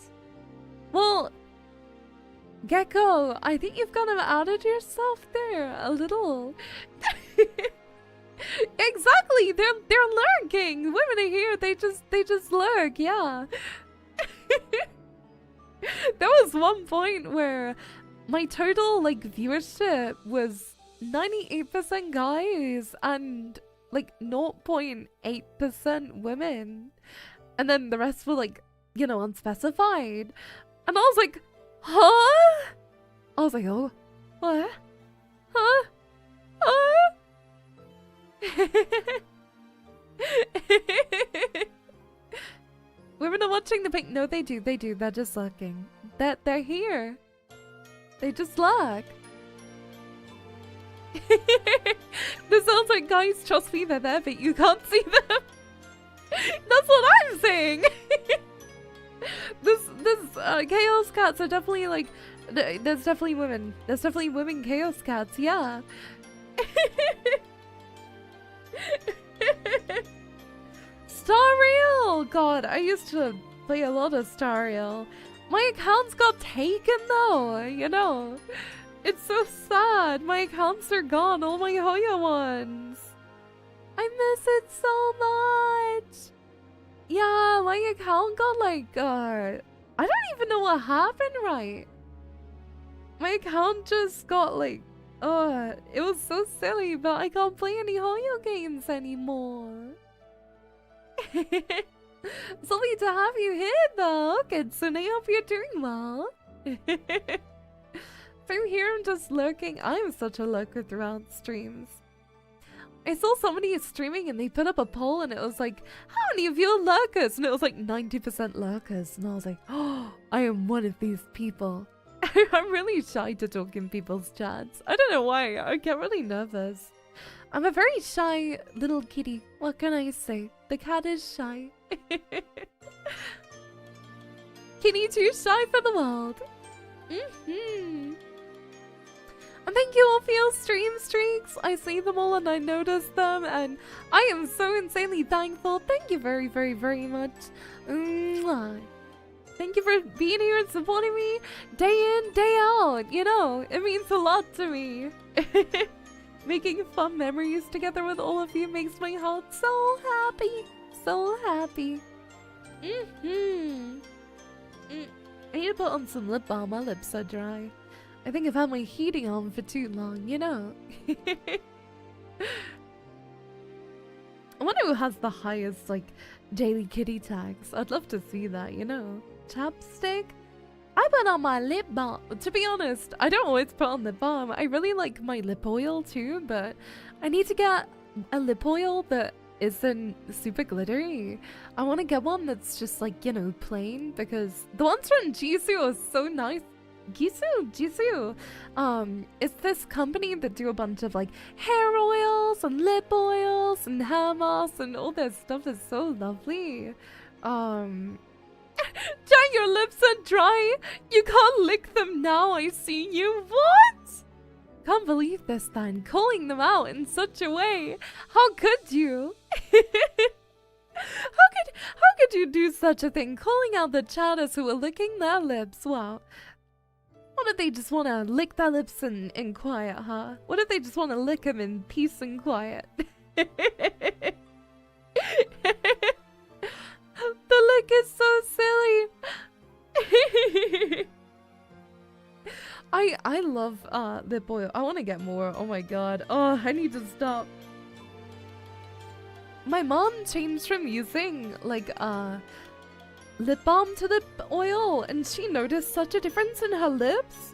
Well, Gecko, I think you've kind of outed yourself there a little. Exactly, they're lurking. Women are here. They just lurk. Yeah. There was one point where my total like viewership was 98% guys and like 0.8% women, and then the rest were like, you know, unspecified. And I was like, huh? I was like, oh, what? Huh? Huh? Women are watching the pink. No, they do. They're just lurking. They're here. They just lurk. This sounds like, guys, trust me, they're there, but you can't see them. That's what I'm saying. This chaos cats are definitely like, there's definitely women. There's definitely women chaos cats. Yeah. Star Rail! God, I used to play a lot of Star Rail. My accounts got taken though, you know. It's so sad. My accounts are gone, all my Hoya ones. I miss it so much. Yeah, my account got like, I don't even know what happened, right? My account just got like, it was so silly, but I can't play any Hoyo games anymore. It's lovely to have you here, though. Kitsune, I hope you're doing well. From here, I'm just lurking. I'm such a lurker throughout streams. I saw somebody streaming and they put up a poll and it was like, how many of you are lurkers? And it was like 90% lurkers. And I was like, oh, I am one of these people. I'm really shy to talk in people's chats. I don't know why. I get really nervous. I'm a very shy little kitty. What can I say? The cat is shy. Kitty too shy for the world. And thank you all for your stream streaks. I see them all and I notice them and I am so insanely thankful. Thank you very, very, very much. Mwah. Thank you for being here and supporting me day in, day out. You know, it means a lot to me. Making fun memories together with all of you makes my heart so happy. So happy. I need to put on some lip balm. My lips are dry. I think I've had my heating on for too long, you know. I wonder who has the highest, like, daily kitty tags. I'd love to see that, you know. Chapstick? I put on my lip balm. To be honest, I don't always put on lip balm. I really like my lip oil too, but I need to get a lip oil that isn't super glittery. I want to get one that's just like, you know, plain, because the ones from Jisoo are so nice. Jisoo. It's this company that do a bunch of like hair oils and lip oils and hair masks and all their stuff is so lovely. Jai, your lips are dry. You can't lick them now. I see you. What? Can't believe this, then. Calling them out in such a way. How could you? How could you do such a thing? Calling out the chatters who are licking their lips. Wow. What if they just want to lick their lips in quiet, huh? What if they just want to lick them in peace and quiet? The lick is so silly. I love lip oil. I want to get more. Oh my god. Oh, I need to stop. My mom changed from using like lip balm to lip oil and she noticed such a difference in her lips.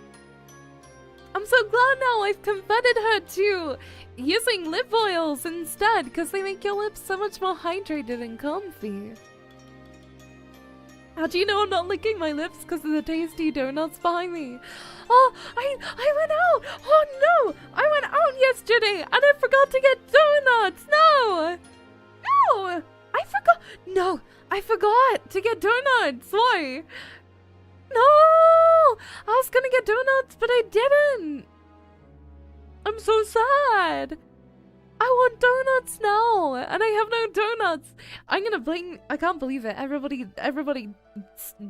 I'm so glad now I've converted her to using lip oils instead because they make your lips so much more hydrated and comfy. How do you know I'm not licking my lips? Because of the tasty donuts behind me. Oh, I went out. Oh no, I went out yesterday and I forgot to get donuts. No, I forgot. No, I forgot to get donuts. Why? No, I was gonna get donuts, but I didn't. I'm so sad. I want donuts now, and I have no donuts. I'm gonna blame. I can't believe it. Everybody,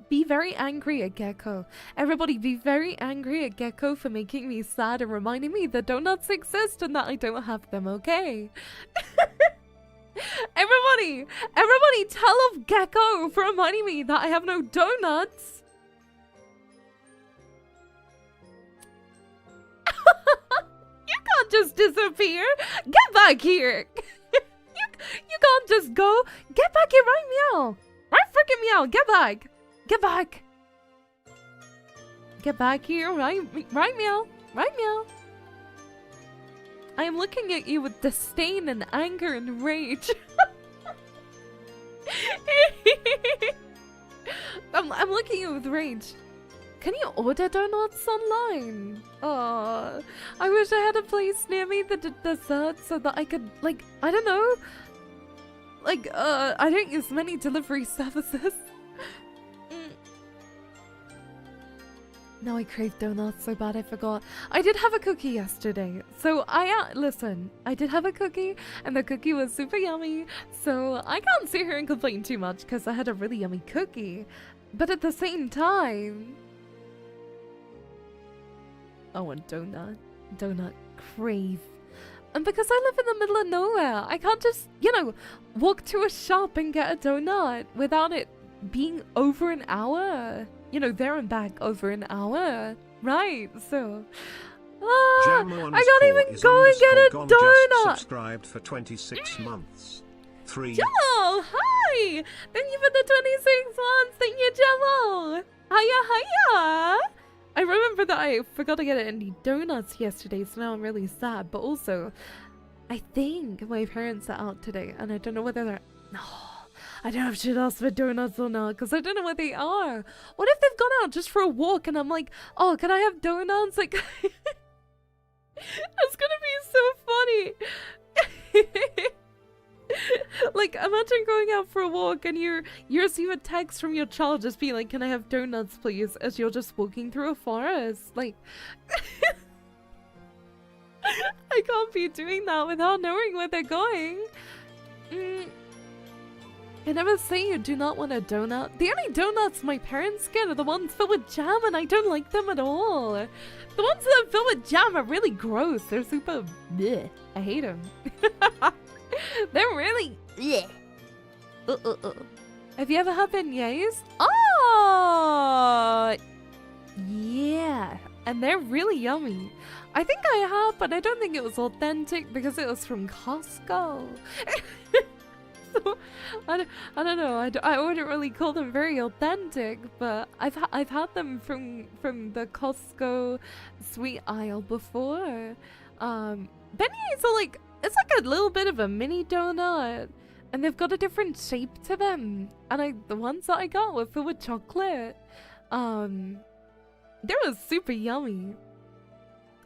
be very angry at Gecko. Everybody, be very angry at Gecko for making me sad and reminding me that donuts exist and that I don't have them. Okay. Everybody, tell of Gecko for reminding me that I have no donuts. You can't just disappear. Get back here. you can't just go. Get back here right meow. Right freaking meow. Get back. Get back. Get back here right meow. Right meow. I am looking at you with disdain and anger and rage. I'm looking at you with rage. Can you order donuts online? Oh, I wish I had a place near me that did desserts so that I could, like, I don't know. Like, I don't use many delivery services. Now I crave donuts so bad I forgot. I did have a cookie yesterday. So listen, I did have a cookie and the cookie was super yummy. So I can't sit here and complain too much because I had a really yummy cookie. But at the same time, I want donut crave. And because I live in the middle of nowhere, I can't just, walk to a shop and get a donut without it being over an hour. There and back over an hour. Right, so... I can't even go and get a donut! Subscribed for 26 months. 3. Jello, hi! Thank you for the 26 months! Thank you, Jello! Hiya! I remember that I forgot to get any donuts yesterday, so now I'm really sad. But also, I think my parents are out today, and I don't know whether they're... No, I don't know if I should ask for donuts or not, because I don't know where they are. What if they've gone out just for a walk, and I'm like, oh, can I have donuts? Like, it's gonna be so funny. Like, imagine going out for a walk and you receive a text from your child just being like, can I have donuts please, as you're just walking through a forest. Like, I can't be doing that without knowing where they're going. I never say you do not want a donut. The only donuts my parents get are the ones filled with jam, and I don't like them at all. The ones that are filled with jam are really gross. They're super bleh. I hate them. They're really bleh. Have you ever had beignets? Oh, yeah. And they're really yummy. I think I have, but I don't think it was authentic because it was from Costco. So, I don't know. I wouldn't really call them very authentic, but I've had them from the Costco sweet aisle before. Beignets are like, it's like a little bit of a mini donut, and they've got a different shape to them. And the ones that I got were filled with chocolate. They were super yummy.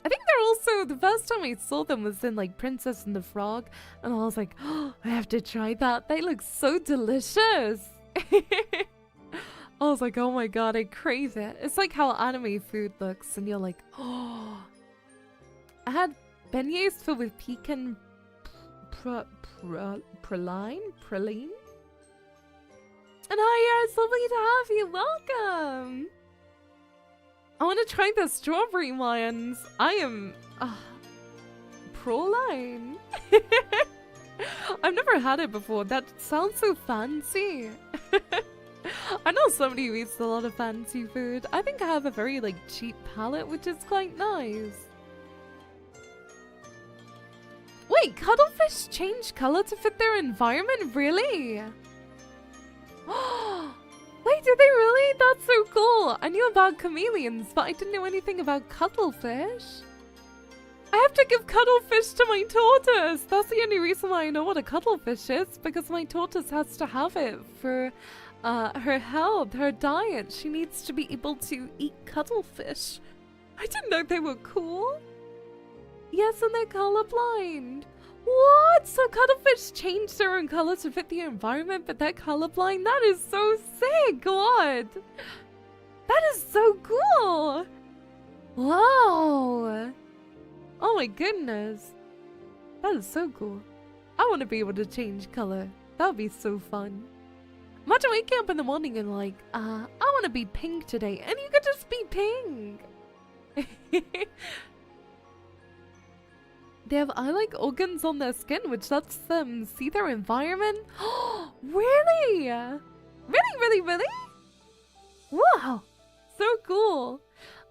I think they're also, the first time I saw them was in like Princess and the Frog, and I was like, oh, I have to try that. They look so delicious. I was like, oh my god, I crave it. It's like how anime food looks, and you're like, oh. I had beignets filled with pecan praline. And hi, it's lovely to have you. Welcome. I want to try the strawberry ones. I am... praline? I've never had it before. That sounds so fancy. I know somebody who eats a lot of fancy food. I think I have a very, like, cheap palate, which is quite nice. Wait, cuttlefish change color to fit their environment? Really? Wait, did they really? That's so cool. I knew about chameleons, but I didn't know anything about cuttlefish. I have to give cuttlefish to my tortoise. That's the only reason why I know what a cuttlefish is, because my tortoise has to have it for her health, her diet. She needs to be able to eat cuttlefish. I didn't know they were cool. Yes, and they're colorblind. What? So cuttlefish change their own color to fit the environment, but they're colorblind? That is so sick. What? That is so cool. Wow. Oh my goodness. That is so cool. I want to be able to change color. That would be so fun. Imagine waking up in the morning and like, I want to be pink today. And you could just be pink. They have eye-like organs on their skin, which lets them see their environment. Really? Really? Wow. So cool.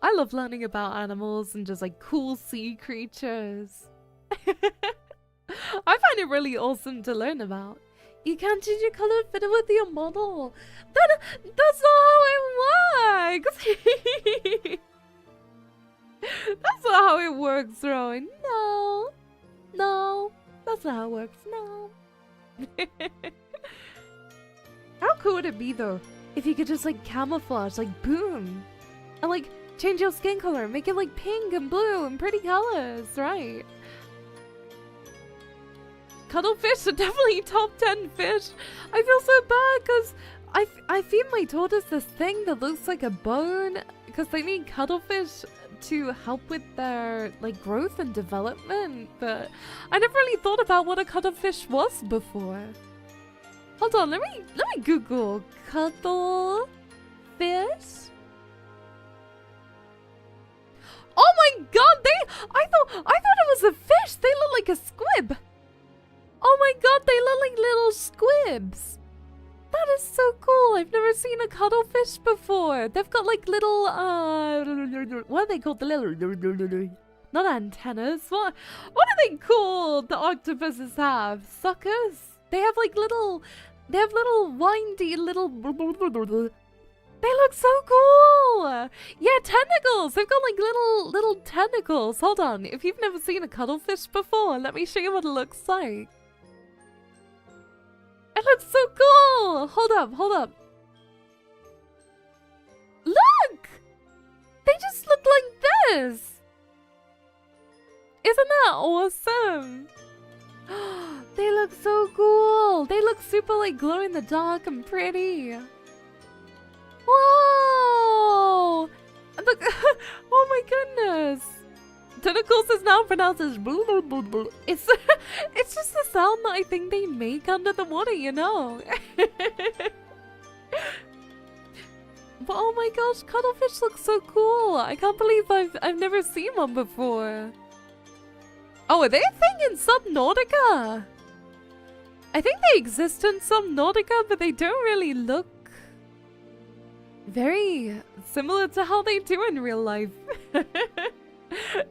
I love learning about animals and just like cool sea creatures. I find it really awesome to learn about. You can't change your color to fit it with your model. That's not how it works. That's not how it works, Rowan. No, that's not how it works. No. How cool would it be though if you could just like camouflage, like boom, and like change your skin color, make it like pink and blue and pretty colors, right? Cuttlefish are definitely top 10 fish. I feel so bad because I feed my tortoise this thing that looks like a bone because they need cuttlefish to help with their like growth and development, but I never really thought about what a cuttlefish was before. Hold on, let me Google cuttlefish. Oh my god, I thought it was a fish. They look like a squib. Oh my god, they look like little squibs. That is so cool. I've never seen a cuttlefish before. They've got like little, what are they called? The little, not antennas. What are they called? The octopuses have suckers. They have like little, windy little. They look so cool. Yeah, tentacles. They've got like little tentacles. Hold on. If you've never seen a cuttlefish before, let me show you what it looks like. It looks so cool! Hold up. Look! They just look like this! Isn't that awesome? They look so cool! They look super like glow in the dark and pretty. Whoa! Look! Oh my goodness! Tentacles is now pronounced as blah, blah, blah, blah. It's just the sound that I think they make under the water, you know. But oh my gosh, cuttlefish look so cool. I can't believe I've never seen one before. Oh, are they a thing in Subnautica? I think they exist in Subnautica, but they don't really look very similar to how they do in real life.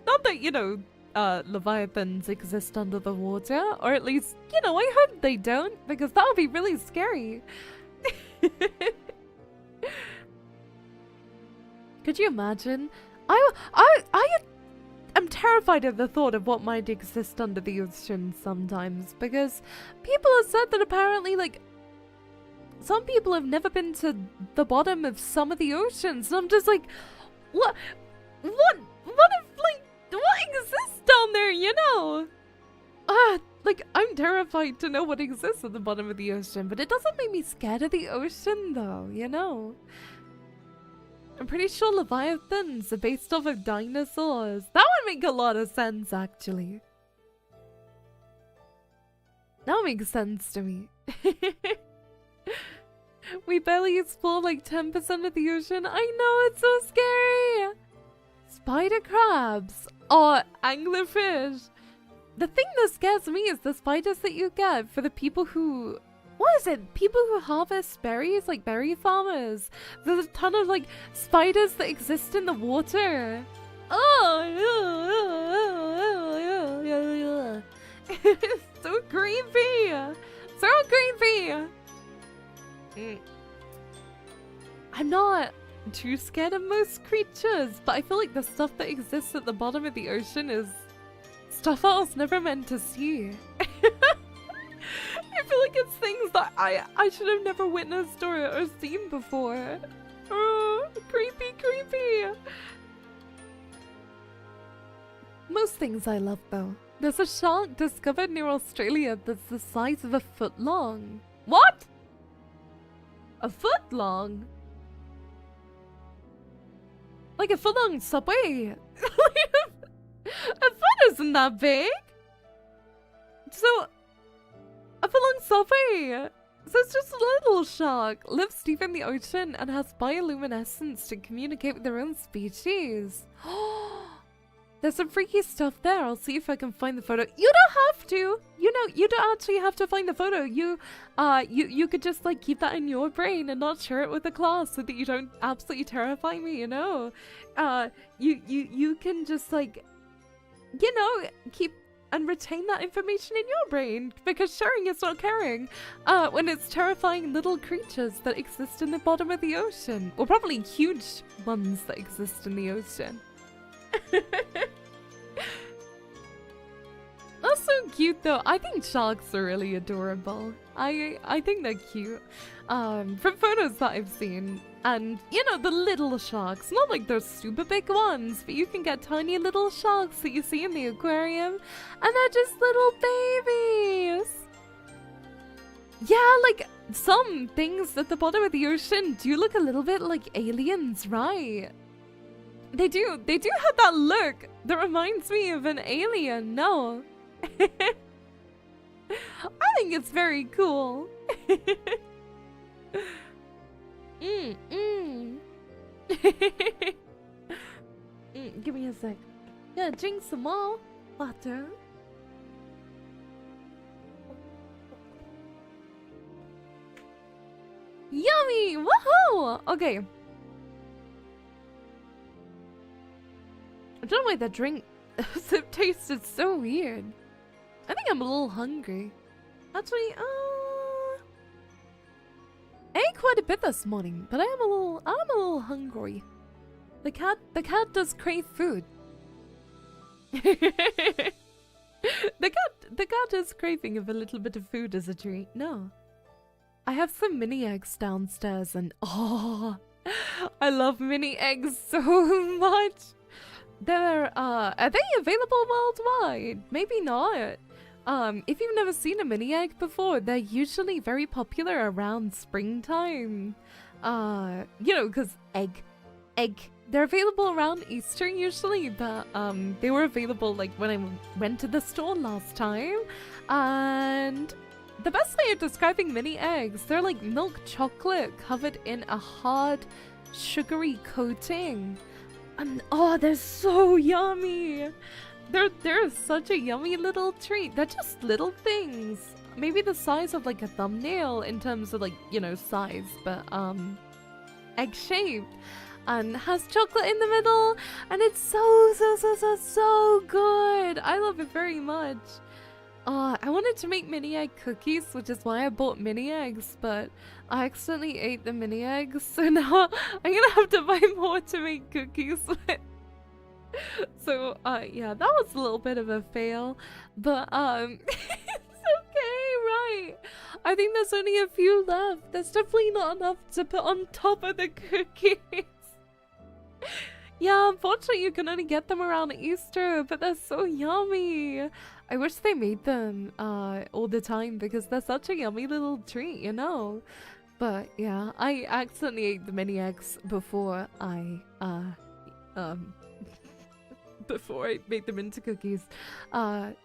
Not that, you know, leviathans exist under the water, or at least, you know, I hope they don't, because that would be really scary. Could you imagine? I'm terrified at the thought of what might exist under the ocean sometimes, because people have said that apparently, like, some people have never been to the bottom of some of the oceans, and I'm just like, what if, like, what exists down there, you know? Like, I'm terrified to know what exists at the bottom of the ocean, but it doesn't make me scared of the ocean, though, you know? I'm pretty sure leviathans are based off of dinosaurs. That would make a lot of sense, actually. That makes sense to me. We barely explore like 10% of the ocean. I know, it's so scary. Spider crabs or anglerfish. The thing that scares me is the spiders that you get for the people who... What is it? People who harvest berries, like berry farmers. There's a ton of like spiders that exist in the water. Oh, it's so creepy. So creepy. I'm not too scared of most creatures, but I feel like the stuff that exists at the bottom of the ocean is stuff I was never meant to see. I feel like it's things that I should have never witnessed or seen before. Oh, creepy, creepy. Most things I love though. There's a shark discovered near Australia that's the size of a foot long. What? A foot long? Like a foot long subway? A foot isn't that big. So, a foot long subway. So it's just a little shark. Lives deep in the ocean and has bioluminescence to communicate with their own species. There's some freaky stuff there. I'll see if I can find the photo. You don't have to. You know, you don't actually have to find the photo. You could just like keep that in your brain and not share it with the class so that you don't absolutely terrify me. You know, you can just like, you know, keep and retain that information in your brain because sharing is not caring. When it's terrifying little creatures that exist in the bottom of the ocean, or probably huge ones that exist in the ocean. That's so cute though. I think sharks are really adorable. I think they're cute. From photos that I've seen. And you know, the little sharks, not like those super big ones, but you can get tiny little sharks that you see in the aquarium, and they're just little babies. Yeah, like some things at the bottom of the ocean do look a little bit like aliens, right? They do have that look that reminds me of an alien, no? I think it's very cool. Give me a sec. Yeah, drink some more water. Yummy! Woohoo! Okay. I don't know why the drink sip tasted so weird. I think I'm a little hungry. Actually, I ate quite a bit this morning, but I'm a little hungry. The cat does crave food. the cat is craving of a little bit of food as a treat. No. I have some mini eggs downstairs and oh, I love mini eggs so much. Are they available worldwide? Maybe not. If you've never seen a mini egg before, they're usually very popular around springtime. You know, because egg. They're available around Easter usually, but they were available like when I went to the store last time. And the best way of describing mini eggs, they're like milk chocolate covered in a hard, sugary coating. And oh, they're so yummy. They're such a yummy little treat. They're just little things. Maybe the size of like a thumbnail in terms of like, you know, size, but egg shaped and has chocolate in the middle, and it's so good. I love it very much. I wanted to make mini egg cookies, which is why I bought mini eggs, but I accidentally ate the mini eggs, so now I'm gonna have to buy more to make cookies with. So, yeah, that was a little bit of a fail, but, it's okay, right? I think there's only a few left. There's definitely not enough to put on top of the cookies. Yeah, unfortunately you can only get them around Easter, but they're so yummy. I wish they made them all the time because they're such a yummy little treat, you know? But yeah, I accidentally ate the mini eggs before I before I made them into cookies. It's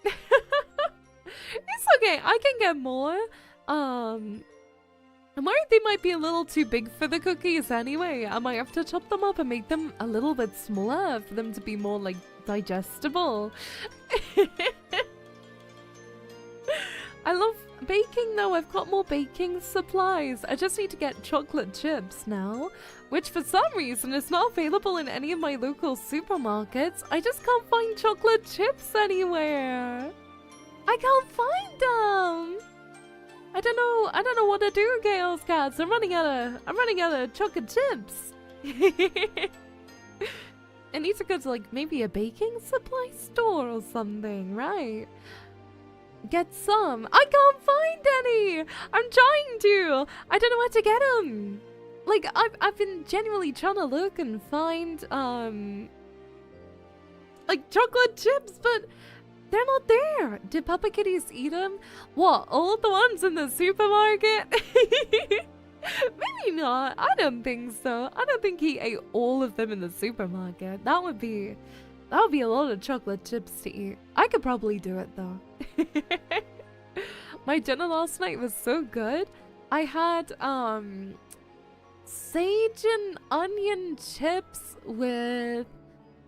okay, I can get more. I'm worried they might be a little too big for the cookies anyway. I might have to chop them up and make them a little bit smaller for them to be more like digestible. I love baking though. I've got more baking supplies. I just need to get chocolate chips now, which for some reason is not available in any of my local supermarkets. I just can't find chocolate chips anywhere. I can't find them. I don't know what to do, Chaos Cats. I'm running out of chocolate chips. I need to go to like maybe a baking supply store or something, right? get some. I can't find any. I'm trying to. I don't know where to get them. Like, I've been genuinely trying to look and find, like, chocolate chips, but they're not there. Did Papa Kitties eat them? What, all the ones in the supermarket? Maybe not. I don't think so. I don't think he ate all of them in the supermarket. That would be a lot of chocolate chips to eat. I could probably do it, though. My dinner last night was so good. I had, sage and onion chips with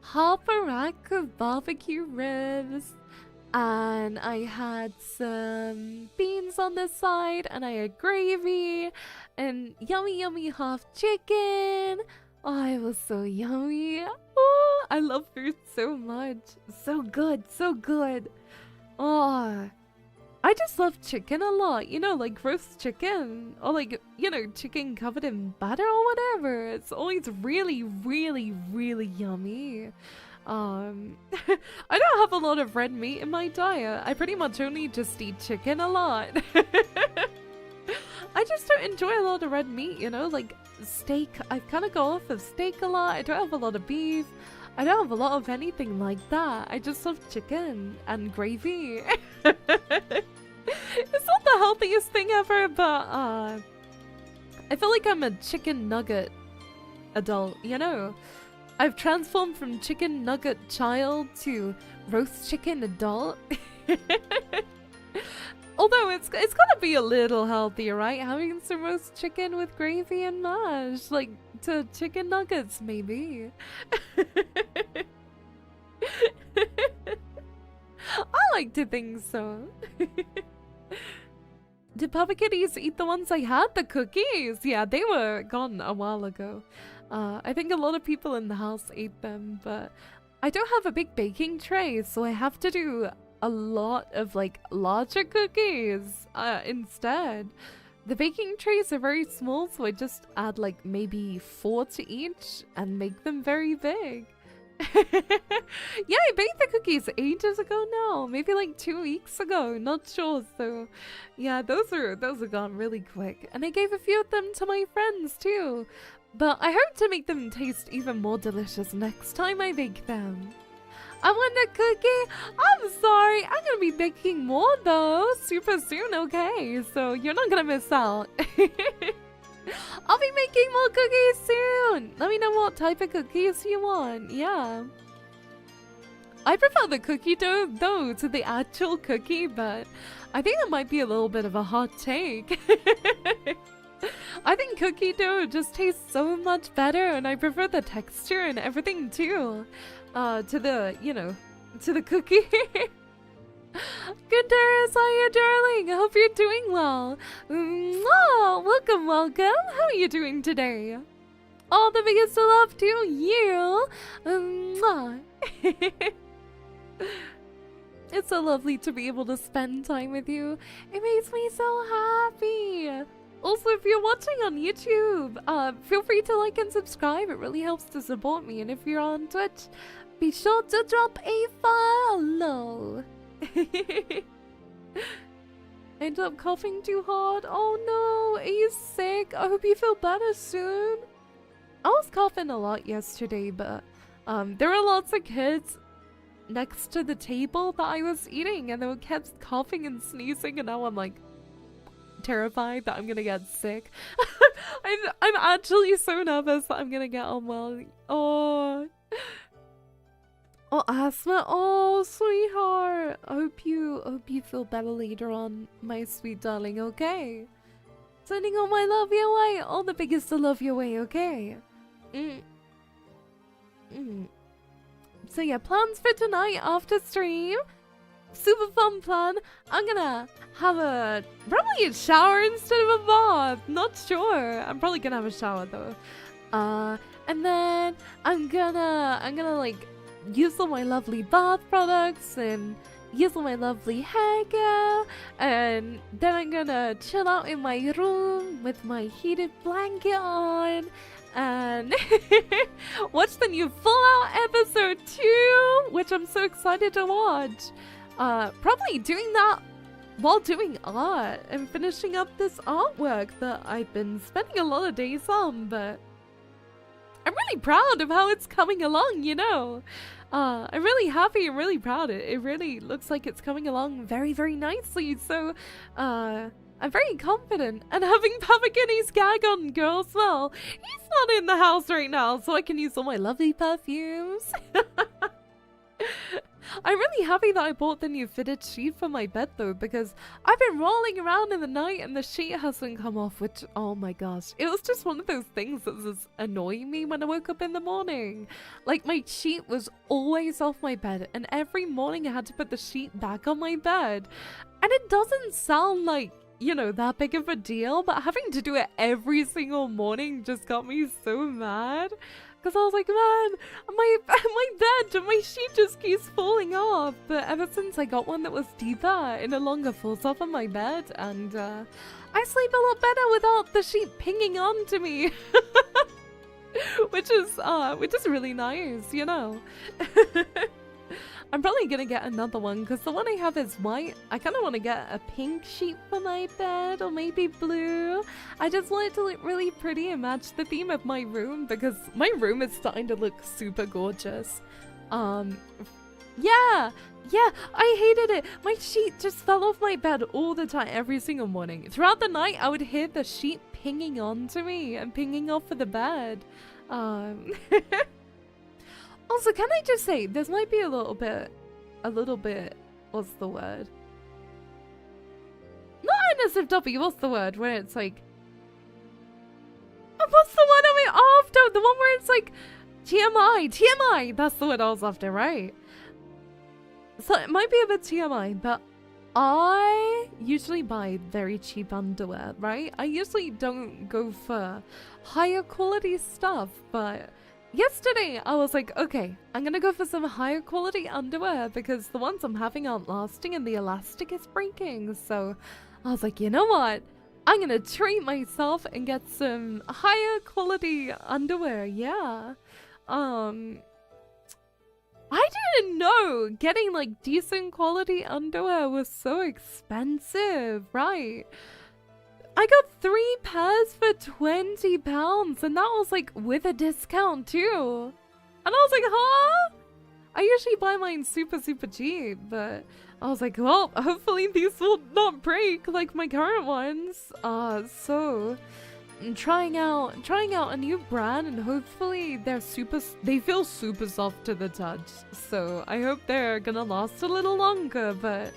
half a rack of barbecue ribs, and I had some beans on the side, and I had gravy and yummy half chicken. Oh, it was so yummy. Oh, I love food so much. So good, so good. Oh, I just love chicken a lot, you know, like roast chicken, or like, you know, chicken covered in butter or whatever. It's always really yummy. I don't have a lot of red meat in my diet. I pretty much only just eat chicken a lot. I just don't enjoy a lot of red meat, you know, like steak. I've kind of got off of steak a lot. I don't have a lot of beef. I don't have a lot of anything like that. I just love chicken and gravy. It's not the healthiest thing ever, but I feel like I'm a chicken nugget adult, you know? I've transformed from chicken nugget child to roast chicken adult. Although it's gotta be a little healthier, right? Having some roast chicken with gravy and mash, like to chicken nuggets, maybe. I like to think so. Did Papa Kitties eat the ones I had? The cookies? Yeah, they were gone a while ago. I think a lot of people in the house ate them, but I don't have a big baking tray, so I have to do a lot of like larger cookies instead. The baking trays are very small, so I just add like maybe 4 to each and make them very big. Yeah, I baked the cookies ages ago now, maybe like 2 weeks ago, not sure. So yeah, those are gone really quick, and I gave a few of them to my friends too, but I hope to make them taste even more delicious next time I bake them. I want a cookie. I'm sorry, I'm gonna be baking more though super soon, okay? So you're not gonna miss out. I'll be making more cookies soon. Let me know what type of cookies you want. Yeah. I prefer the cookie dough though to the actual cookie, but I think it might be a little bit of a hot take. I think cookie dough just tastes so much better, and I prefer the texture and everything too. To the, you know, to the cookie. Gunterus, hi, darling. I hope you're doing well. Mwah! Welcome. How are you doing today? All the biggest love to you. Mwah. It's so lovely to be able to spend time with you. It makes me so happy. Also, if you're watching on YouTube, feel free to like and subscribe. It really helps to support me. And if you're on Twitch, be sure to drop a follow. End up coughing too hard. Oh no, are you sick? I hope you feel better soon. I was coughing a lot yesterday, but there were lots of kids next to the table that I was eating, and they kept coughing and sneezing, and now I'm like terrified that I'm gonna get sick. I'm actually so nervous that I'm gonna get unwell. Oh, asthma. Oh, sweetheart. I hope you feel better later on, my sweet darling. Okay. Sending all my love your way. All the biggest to love your way. Okay. So yeah, plans for tonight after stream. Super fun plan. I'm gonna have probably a shower instead of a bath. Not sure. I'm probably gonna have a shower though. And then I'm gonna like use all my lovely bath products and use all my lovely hair care, and then I'm gonna chill out in my room with my heated blanket on and watch the new Fallout episode 2, which I'm so excited to watch. Probably doing that while doing art and finishing up this artwork that I've been spending a lot of days on, but I'm really proud of how it's coming along, you know. I'm really happy and really proud. It really looks like it's coming along very, very nicely. So, I'm very confident. And having Papakinny's gag on girl as well. He's not in the house right now, so I can use all my lovely perfumes. I'm really happy that I bought the new fitted sheet for my bed though, because I've been rolling around in the night and the sheet hasn't come off, which, oh my gosh, it was just one of those things that was annoying me when I woke up in the morning. Like, my sheet was always off my bed, and every morning I had to put the sheet back on my bed. And it doesn't sound like, you know, that big of a deal, but having to do it every single morning just got me so mad. Because I was like, man, my bed, my sheet just keeps falling off. But ever since I got one that was deeper, it no longer falls off on my bed. And I sleep a lot better without the sheet pinging on to me. which is really nice, you know. I'm probably gonna get another one because the one I have is white. I kind of want to get a pink sheet for my bed, or maybe blue. I just want it to look really pretty and match the theme of my room, because my room is starting to look super gorgeous. Yeah, I hated it. My sheet just fell off my bed all the time, every single morning. Throughout the night, I would hear the sheet pinging onto me and pinging off of the bed. Also, can I just say, this might be a little bit, what's the word? Not NSFW, what's the word? Where it's like, what's the one I'm after? The one where it's like, TMI, that's the word I was after, right? So it might be a bit TMI, but I usually buy very cheap underwear, right? I usually don't go for higher quality stuff, but yesterday, I was like, okay, I'm gonna go for some higher quality underwear because the ones I'm having aren't lasting and the elastic is breaking. So I was like, you know what? I'm gonna treat myself and get some higher quality underwear, yeah. I didn't know getting like decent quality underwear was so expensive, right? I got 3 pairs for £20, and that was like with a discount too. And I was like, huh? I usually buy mine super cheap, but I was like, well, hopefully these will not break like my current ones. So I'm trying out a new brand, and hopefully they feel super soft to the touch. So I hope they're gonna last a little longer, but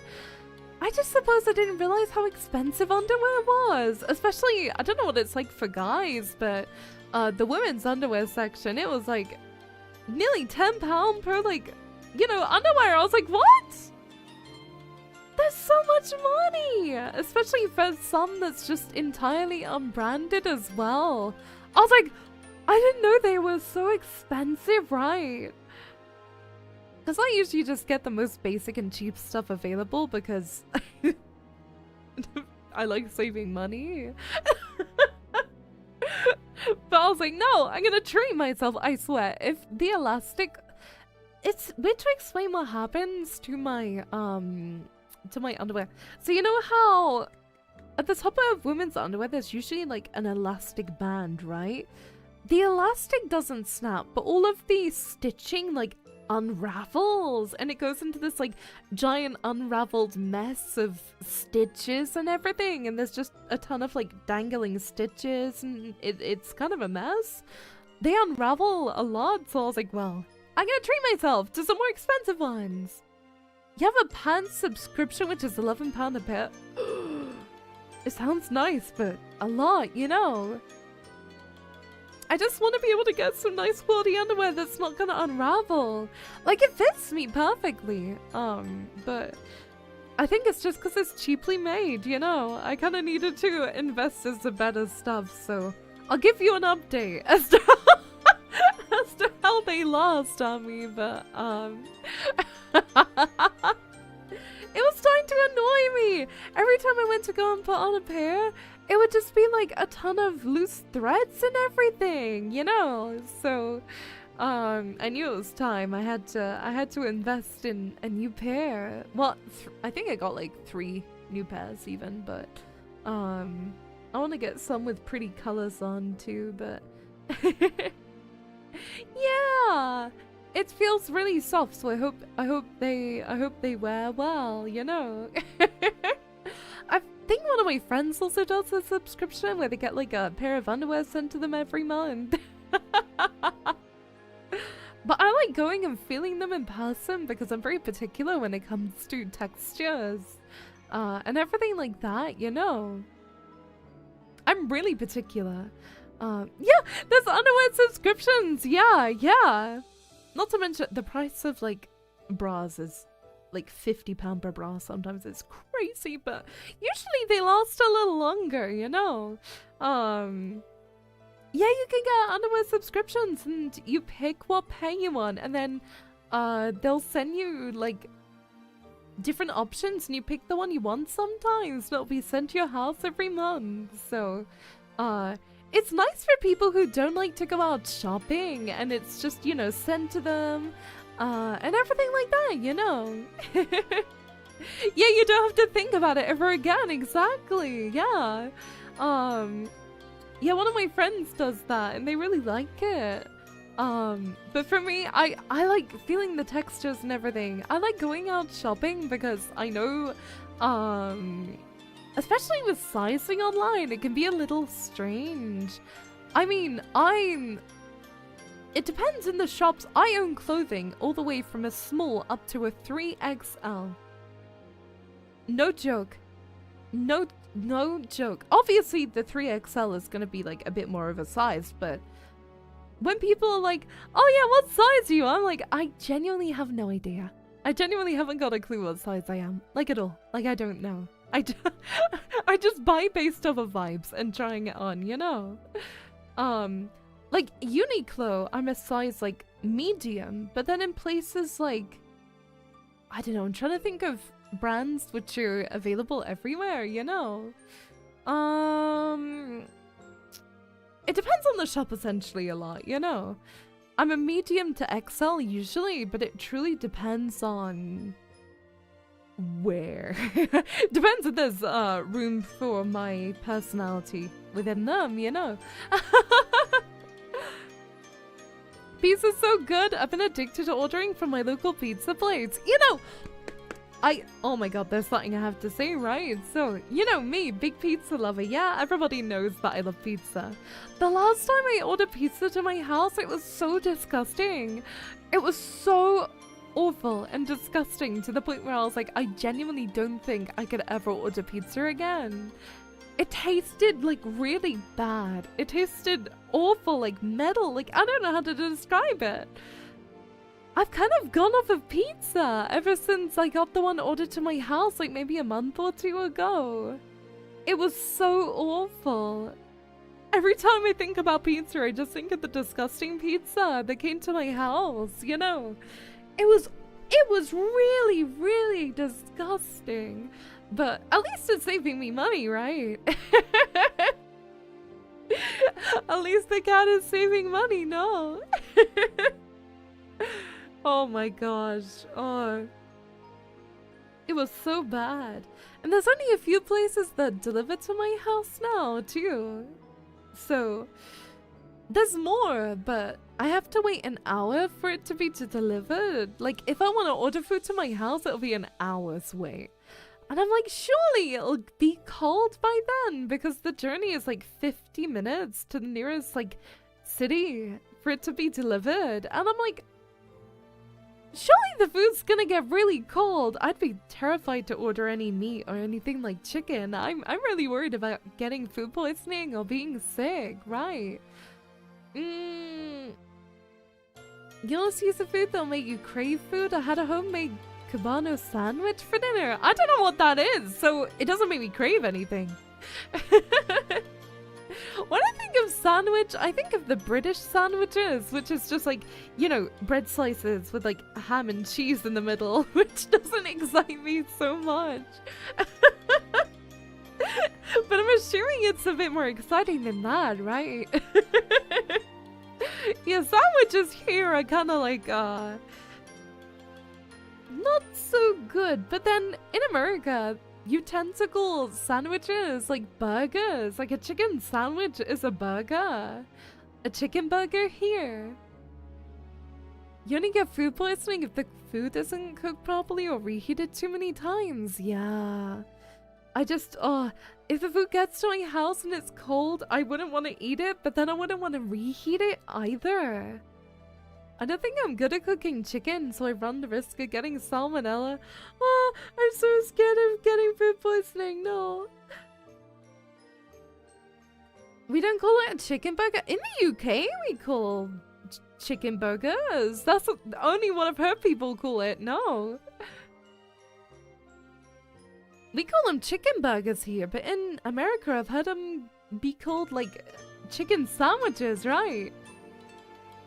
I just suppose I didn't realize how expensive underwear was. Especially, I don't know what it's like for guys, but the women's underwear section, it was like nearly £10 per, like, you know, underwear. I was like, what? There's so much money! Especially for some that's just entirely unbranded as well. I was like, I didn't know they were so expensive, right? Because I usually just get the most basic and cheap stuff available because I like saving money. But I was like, no, I'm gonna treat myself, I swear. If the elastic... It's weird to explain what happens to my underwear. So you know how at the top of women's underwear there's usually like an elastic band, right? The elastic doesn't snap, but all of the stitching like unravels, and it goes into this like giant unraveled mess of stitches and everything, and there's just a ton of like dangling stitches, and it's kind of a mess. They unravel a lot, so I was like, well, I'm gonna treat myself to some more expensive ones. You have a pants subscription, which is £11 a pair. It sounds nice, but a lot, you know. I just want to be able to get some nice quality underwear that's not gonna unravel. Like, it fits me perfectly. But I think it's just because it's cheaply made, you know. I kind of needed to invest in some better stuff, so I'll give you an update as to how they last on me, but it was starting to annoy me. Every time I went to go and put on a pair, it would just be like a ton of loose threads and everything, you know. So I knew it was time. I had to invest in a new pair. Well, I think I got like 3 new pairs even, but I want to get some with pretty colors on too, but yeah, it feels really soft, so I hope they wear well, you know. I think one of my friends also does a subscription where they get like a pair of underwear sent to them every month. But I like going and feeling them in person because I'm very particular when it comes to textures and everything like that, you know. I'm really particular. Yeah, there's underwear subscriptions. Yeah. Not to mention the price of like bras is like £50 per bra. Sometimes it's crazy, but usually they last a little longer, you know. Yeah, you can get underwear subscriptions and you pick what pair you want, and then they'll send you like different options and you pick the one you want sometimes. It'll be sent to your house every month. So it's nice for people who don't like to go out shopping, and it's just, you know, sent to them and everything like that, you know. Yeah, you don't have to think about it ever again. Exactly. Yeah. Yeah, one of my friends does that and they really like it. But for me, I like feeling the textures and everything. I like going out shopping because I know, especially with sizing online, it can be a little strange. I mean, it depends in the shops. I own clothing all the way from a small up to a 3XL. No joke. No joke. Obviously, the 3XL is gonna be like a bit more of a size, but when people are like, "Oh yeah, what size are you?" I'm like, I genuinely have no idea. I genuinely haven't got a clue what size I am, like at all. Like I don't know. I just buy based off of vibes and trying it on, you know. Like Uniqlo, I'm a size like medium, but then in places like, I don't know. I'm trying to think of brands which are available everywhere, you know. It depends on the shop essentially a lot, you know. I'm a medium to XL usually, but it truly depends on where. Depends if there's room for my personality within them, you know. Pizza's so good. I've been addicted to ordering from my local pizza place. You know, oh my god, there's something I have to say, right? So, you know me, big pizza lover. Yeah, everybody knows that I love pizza. The last time I ordered pizza to my house, it was so disgusting. It was so awful and disgusting to the point where I was like, I genuinely don't think I could ever order pizza again. It tasted like really bad. It tasted awful, like metal. Like, I don't know how to describe it. I've kind of gone off of pizza ever since I got the one ordered to my house like maybe a month or two ago. It was so awful. Every time I think about pizza, I just think of the disgusting pizza that came to my house, you know. It was really, really disgusting. But at least it's saving me money, right? At least the cat is saving money, no? Oh my gosh. Oh. It was so bad. And there's only a few places that deliver to my house now, too. So, there's more, but I have to wait an hour for it to be delivered. Like, if I want to order food to my house, it'll be an hour's wait. And I'm like, surely it'll be cold by then, because the journey is like 50 minutes to the nearest, like, city for it to be delivered. And I'm like, surely the food's gonna get really cold. I'd be terrified to order any meat or anything like chicken. I'm really worried about getting food poisoning or being sick, right? You wanna see some food that'll make you crave food? I had a homemade Cubano sandwich for dinner. I don't know what that is, so it doesn't make me crave anything. When I think of sandwich, I think of the British sandwiches, which is just like, you know, bread slices with like ham and cheese in the middle, which doesn't excite me so much. But I'm assuming it's a bit more exciting than that, right? Yeah, sandwiches here are kind of like, not so good. But then in America, utensil sandwiches, like burgers. Like a chicken sandwich is a burger. A chicken burger here. You only get food poisoning if the food isn't cooked properly or reheated too many times. Yeah. I just, if the food gets to my house and it's cold, I wouldn't want to eat it, but then I wouldn't want to reheat it either. I don't think I'm good at cooking chicken, so I run the risk of getting salmonella. Oh, I'm so scared of getting food poisoning, no. We don't call it a chicken burger. In the UK, we call chicken burgers. That's only one of her people call it, no. We call them chicken burgers here, but in America, I've heard them be called, like, chicken sandwiches, right?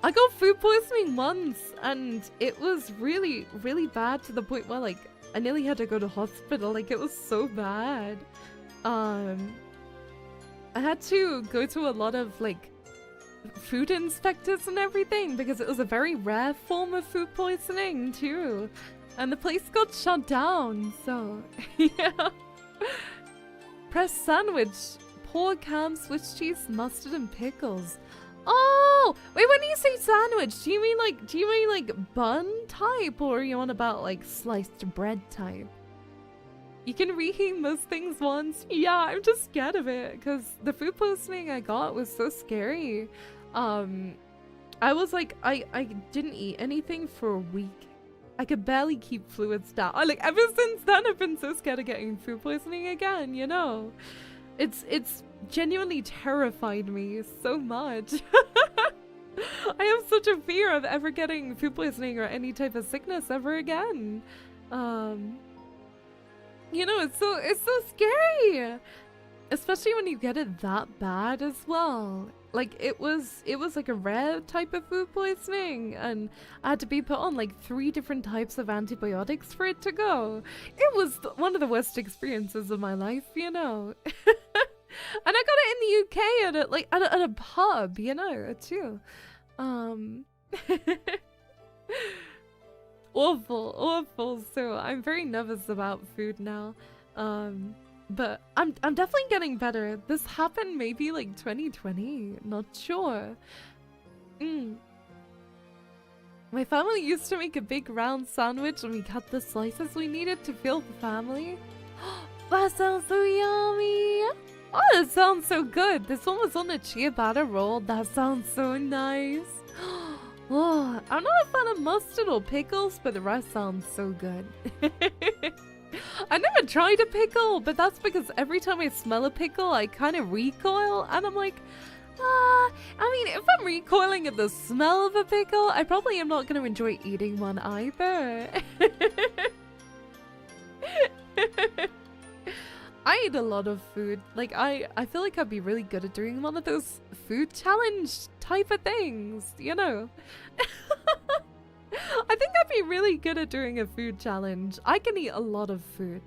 I got food poisoning once, and it was really, really bad to the point where, like, I nearly had to go to hospital. Like, it was so bad. I had to go to a lot of, like, food inspectors and everything, because it was a very rare form of food poisoning, too. And the place got shut down, so, yeah. Press sandwich. Pork, ham, Swiss cheese, mustard, and pickles. Oh! Wait, when you say sandwich, do you mean like bun type? Or are you on about, like, sliced bread type? You can reheat most things once. Yeah, I'm just scared of it, because the food poisoning I got was so scary. I was like, I didn't eat anything for a week. I could barely keep fluids down. Like, ever since then, I've been so scared of getting food poisoning again, you know? It's genuinely terrified me so much. I have such a fear of ever getting food poisoning or any type of sickness ever again. You know, it's so scary. Especially when you get it that bad as well. Like, it was like a rare type of food poisoning, and I had to be put on like 3 different types of antibiotics for it to go. It was one of the worst experiences of my life, you know. And I got it in the UK at a pub, you know, too. Awful. So I'm very nervous about food now. But I'm definitely getting better. This happened maybe like 2020, not sure. My family used to make a big round sandwich and we cut the slices we needed to fill the family. That sounds so yummy! Oh, that sounds so good. This one was on a ciabatta roll. That sounds so nice. Oh, I'm not a fan of mustard or pickles, but the rest sounds so good. I never tried a pickle, but that's because every time I smell a pickle, I kind of recoil, and I'm like, I mean, if I'm recoiling at the smell of a pickle, I probably am not going to enjoy eating one either. I eat a lot of food. Like, I feel like I'd be really good at doing one of those food challenge type of things, you know? I think I'd be really good at doing a food challenge. I can eat a lot of food.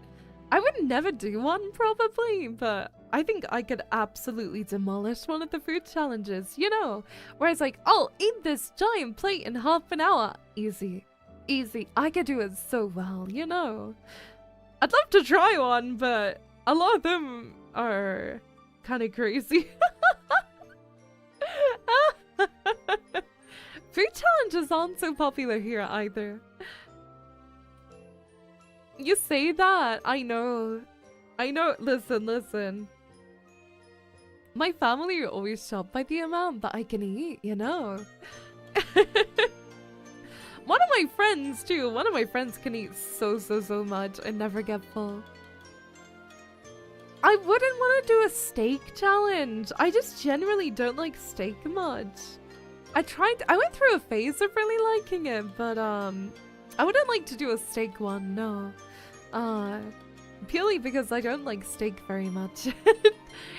I would never do one probably, but I think I could absolutely demolish one of the food challenges, you know? Where it's like, I'll eat this giant plate in half an hour. Easy. I could do it so well, you know? I'd love to try one, but a lot of them are kind of crazy. Food challenges aren't so popular here either. You say that, I know. Listen. My family are always shocked by the amount that I can eat, you know. One of my friends too, can eat so much and never get full. I wouldn't want to do a steak challenge. I just generally don't like steak much. I went through a phase of really liking it, but I wouldn't like to do a steak one, no. Purely because I don't like steak very much.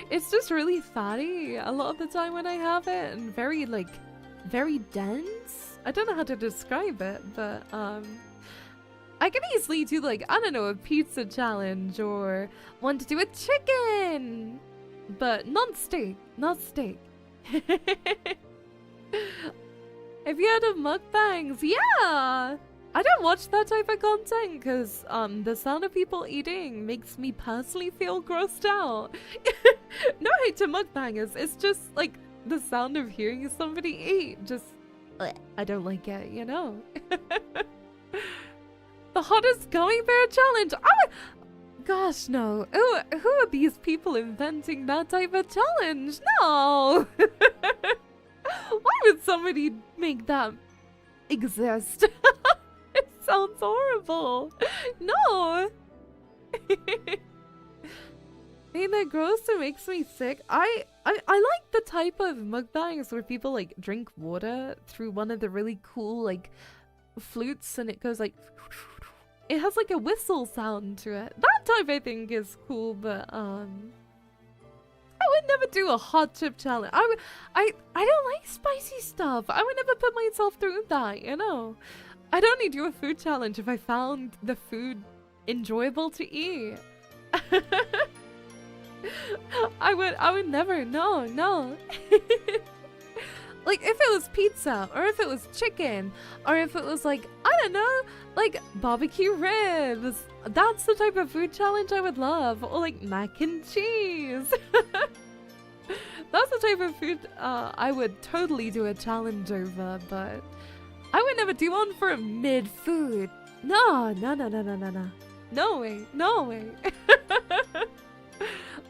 It's just really fatty a lot of the time when I have it, and very dense. I don't know how to describe it, but I can easily do like, I don't know, a pizza challenge or want to do a chicken, but not steak. Have you heard of mukbangs? Yeah! I don't watch that type of content because the sound of people eating makes me personally feel grossed out. No hate to mukbangers, it's just like the sound of hearing somebody eat. Just I don't like it, you know. The hottest going bear challenge. Oh, gosh, no. Who are these people inventing that type of challenge? No. Why would somebody make that exist? It sounds horrible. No. They're gross. It makes me sick. I like the type of mukbangs where people like drink water through one of the really cool like flutes and it goes like it has like a whistle sound to it. That type I think is cool, but I would never do a hot chip challenge. I don't like spicy stuff. I would never put myself through that, you know. I'd only do a food challenge if I found the food enjoyable to eat. I would never, no. Like if it was pizza, or if it was chicken, or if it was like, I don't know, like barbecue ribs. That's the type of food challenge I would love. Or like mac and cheese. That's the type of food I would totally do a challenge over, but I would never do one for mid-food. No. No way.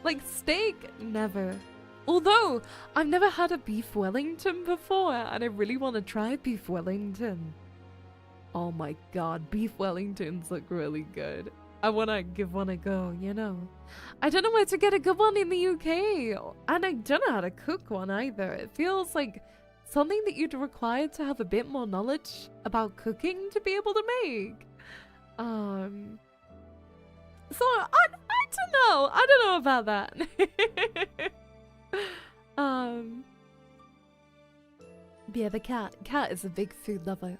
Like steak, never. Although, I've never had a beef Wellington before, and I really want to try beef Wellington. Oh my god, beef Wellingtons look really good. I want to give one a go, you know. I don't know where to get a good one in the UK, and I don't know how to cook one either. It feels like something that you'd require to have a bit more knowledge about cooking to be able to make. So, I don't know. I don't know about that. Yeah, the cat. Cat is a big food lover.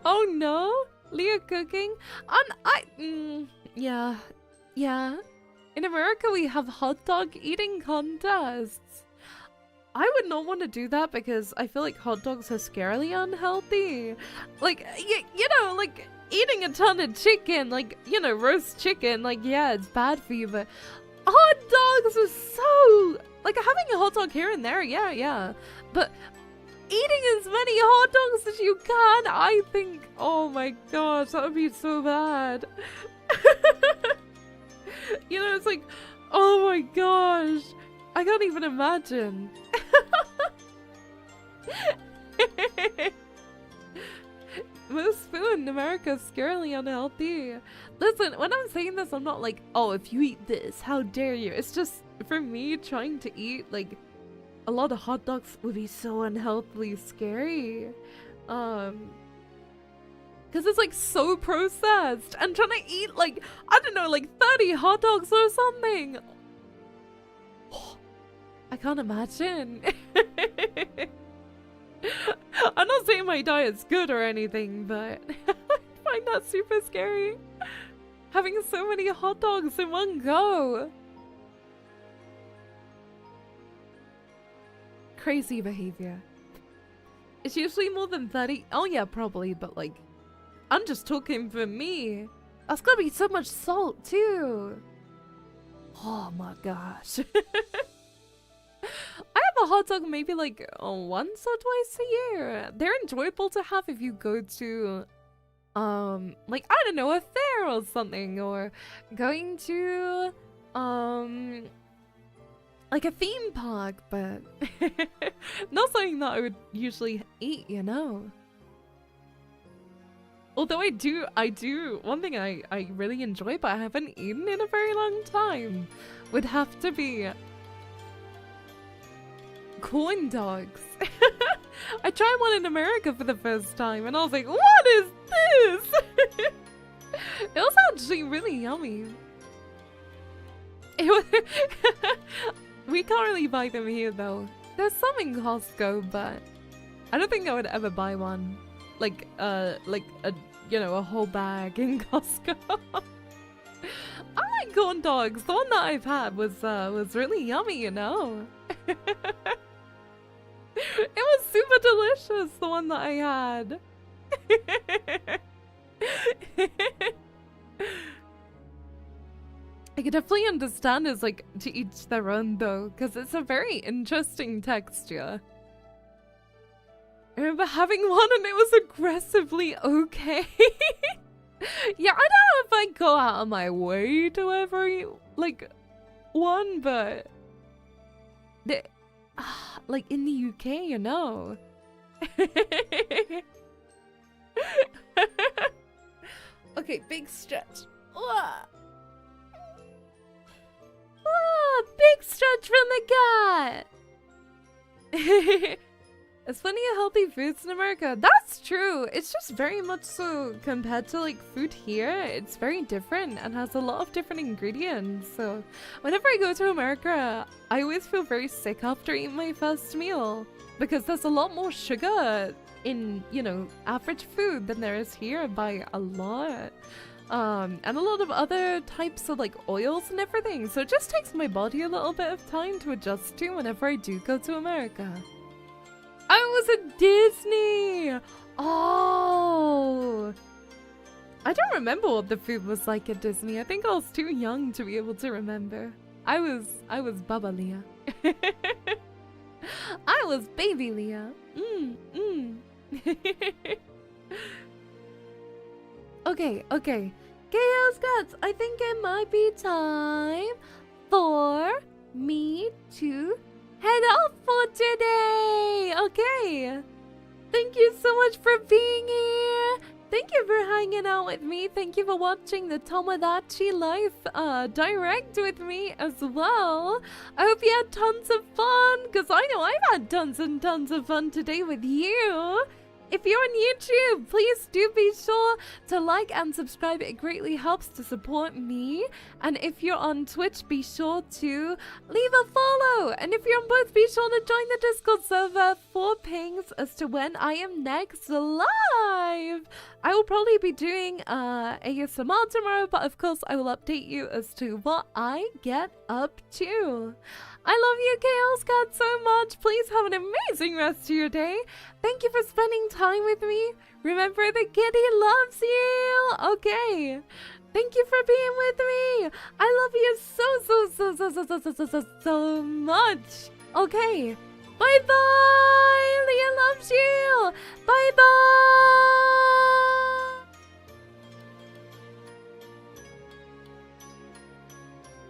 Oh no, Leah cooking. Yeah. In America, we have hot dog eating contests. I would not want to do that because I feel like hot dogs are scarily unhealthy. Like, you know, like eating a ton of chicken, like, you know, roast chicken, like, yeah, it's bad for you, but hot dogs are so, like, having a hot dog here and there, yeah, but eating as many hot dogs as you can, I think, oh my gosh, that would be so bad. You know, it's like, oh my gosh, I can't even imagine. Most food in America is scarily unhealthy. Listen, when I'm saying this, I'm not like, oh, if you eat this, how dare you? It's just, for me, trying to eat, like, a lot of hot dogs would be so unhealthily scary. Because it's, like, so processed. And trying to eat, like, I don't know, like, 30 hot dogs or something. I can't imagine. I'm not saying my diet's good or anything, but I find that super scary. Having so many hot dogs in one go. Crazy behavior. It's usually more than 30. Oh yeah, probably, but like, I'm just talking for me. That's gotta be so much salt too. Oh my gosh. I have a hot dog maybe like once or twice a year. They're enjoyable to have if you go to like, I don't know, a fair or something, or going to like a theme park, but not something that I would usually eat, you know. Although I do, one thing I really enjoy but I haven't eaten in a very long time would have to be corn dogs. I tried one in America for the first time and I was like, what is this? It was actually really yummy. It was we can't really buy them here though. There's some in Costco, but I don't think I would ever buy one. Like a you know, a whole bag in Costco. I like corn dogs. The one that I've had was really yummy, you know. It was super delicious, the one that I had. I could definitely understand it's like to each their own though, because it's a very interesting texture. I remember having one and it was aggressively okay. Yeah, I don't know if I go out of my way to every like one, but like in the UK, you know. Okay, big stretch. Big stretch from the gut. It's plenty of healthy foods in America. That's true. It's just very much so compared to like food here. It's very different and has a lot of different ingredients. So whenever I go to America, I always feel very sick after eating my first meal because there's a lot more sugar in, you know, average food than there is here by a lot. And a lot of other types of like oils and everything. So it just takes my body a little bit of time to adjust to whenever I do go to America. I was at Disney! Oh! I don't remember what the food was like at Disney. I think I was too young to be able to remember. I was Baba Leah. I was baby Leah. Okay. Chaos Guts, I think it might be time for me to head off for today. Okay. Thank you so much for being here. Thank you for hanging out with me. Thank you for watching the Tomodachi Life Direct with me as well. I hope you had tons of fun, because I know I've had tons and tons of fun today with you. If you're on YouTube, please do be sure to like and subscribe. It greatly helps to support me. And if you're on Twitch, be sure to leave a follow. And if you're on both, be sure to join the Discord server for pings as to when I am next live. I will probably be doing ASMR tomorrow, but of course I will update you as to what I get up to. I love you, Chaos God, so much. Please have an amazing rest of your day. Thank you for spending time with me. Remember, the kitty loves you. Okay. Thank you for being with me. I love you so much. Okay. Bye-bye. Leah loves you. Bye-bye.